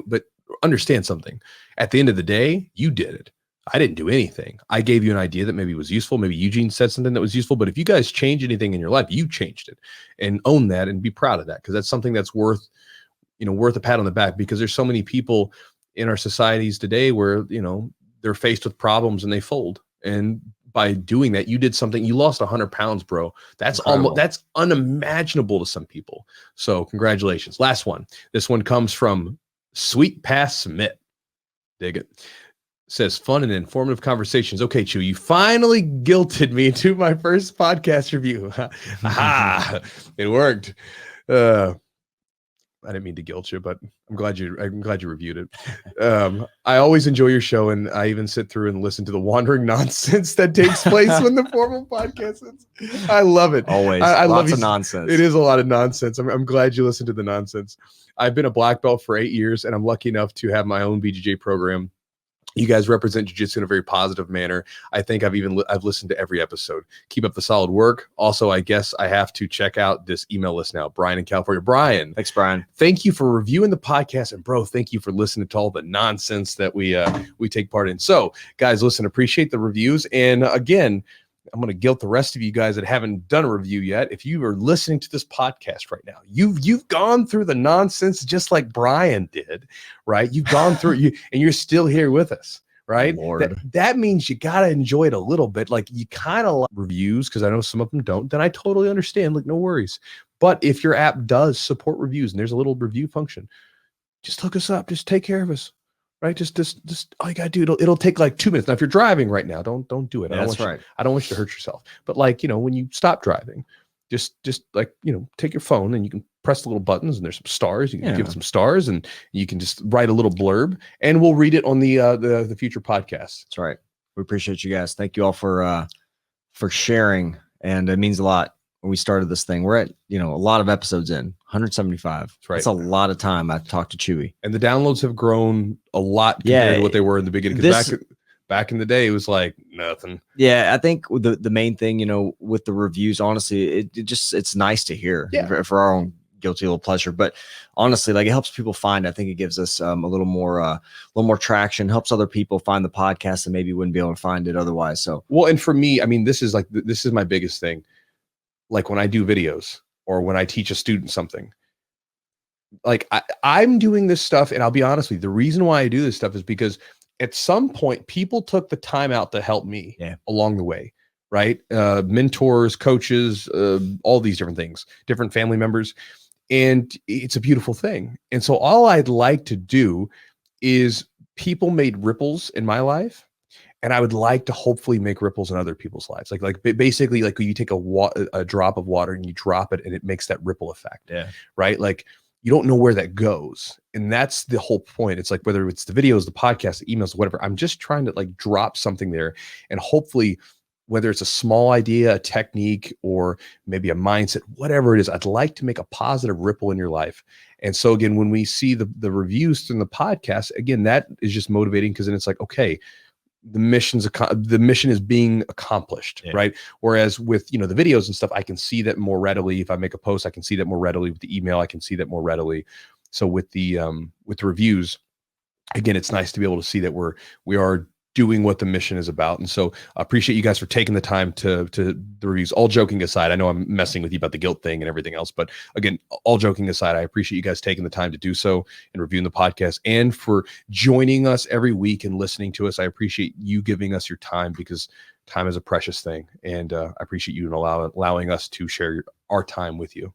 but understand something. At the end of the day, you did it. I didn't do anything. I gave you an idea that maybe was useful. Maybe Eugene said something that was useful, but if you guys change anything in your life, you changed it, and own that and be proud of that. Cause that's something that's worth a pat on the back, because there's so many people in our societies today where, they're faced with problems and they fold. And by doing that, you did something. You lost 100 pounds, bro. That's that's unimaginable to some people. So congratulations. Last one. This one comes from Sweet Pass Submit. Dig it. Says fun and informative conversations. Okay, Chew, you finally guilted me into my first podcast review. It worked. I didn't mean to guilt you, but I'm glad you reviewed it. I always enjoy your show, and I even sit through and listen to the wandering nonsense that takes place when the formal podcast is. I love it. Always. I Lots love of nonsense. It is a lot of nonsense. I'm glad you listened to the nonsense. I've been a black belt for 8 years, and I'm lucky enough to have my own BJJ program. You guys represent jiu-jitsu in a very positive manner. I think I've listened to every episode. Keep up the solid work. Also, I guess I have to check out this email list now. Brian in California. Brian. Thanks, Brian. Thank you for reviewing the podcast. And bro, thank you for listening to all the nonsense that we take part in. So guys, listen, appreciate the reviews. And again, I'm going to guilt the rest of you guys that haven't done a review yet. If you are listening to this podcast right now, you've gone through the nonsense just like Brian did, right? You've gone through it, and you're still here with us, right? That means you got to enjoy it a little bit. Like, you kind of like reviews, because I know some of them don't. Then I totally understand. Like, no worries. But if your app does support reviews and there's a little review function, just hook us up. Just take care of us. Right, just all you gotta do. It'll take like 2 minutes. Now, if you're driving right now, don't do it. Yeah, that's right. I don't want you to hurt yourself. But like, when you stop driving, just like, take your phone and you can press the little buttons, and there's some stars. You can give it some stars, and you can just write a little blurb, and we'll read it on the future podcasts. That's right. We appreciate you guys. Thank you all for sharing, and it means a lot. When we started this thing, we're at a lot of episodes in, 175. That's right. That's a lot of time I've talked to Chewy, and the downloads have grown a lot compared to what they were in the beginning. Back in the day, it was like nothing. Yeah, I think the main thing, with the reviews, honestly, it's nice to hear for our own guilty little pleasure. But honestly, like, it helps people find. I think it gives us a little more traction. Helps other people find the podcast that maybe wouldn't be able to find it otherwise. So and for me, I mean, this is my biggest thing. Like, when I do videos or when I teach a student something, like, I'm doing this stuff, and I'll be honest with you, the reason why I do this stuff is because at some point people took the time out to help me along the way, right? Mentors, coaches, all these different things, different family members, and it's a beautiful thing. And so all I'd like to do is, people made ripples in my life, and I would like to hopefully make ripples in other people's lives. Like basically, like, you take a drop of water and you drop it, and it makes that ripple effect. Yeah. Right. Like, you don't know where that goes. And that's the whole point. It's like, whether it's the videos, the podcast, the emails, whatever, I'm just trying to like drop something there. And hopefully, whether it's a small idea, a technique, or maybe a mindset, whatever it is, I'd like to make a positive ripple in your life. And so again, when we see the reviews from the podcast, again, that is just motivating, because then it's like, okay, the mission is being accomplished, right? Whereas with the videos and stuff, I can see that more readily. If I make a post, I can see that more readily. With the email, I can see that more readily. So with the reviews, again, it's nice to be able to see that we are doing what the mission is about. And so I appreciate you guys for taking the time to the reviews. All joking aside, I know I'm messing with you about the guilt thing and everything else, but again, all joking aside, I appreciate you guys taking the time to do so and reviewing the podcast, and for joining us every week and listening to us. I appreciate you giving us your time, because time is a precious thing. And I appreciate you allowing us to share our time with you.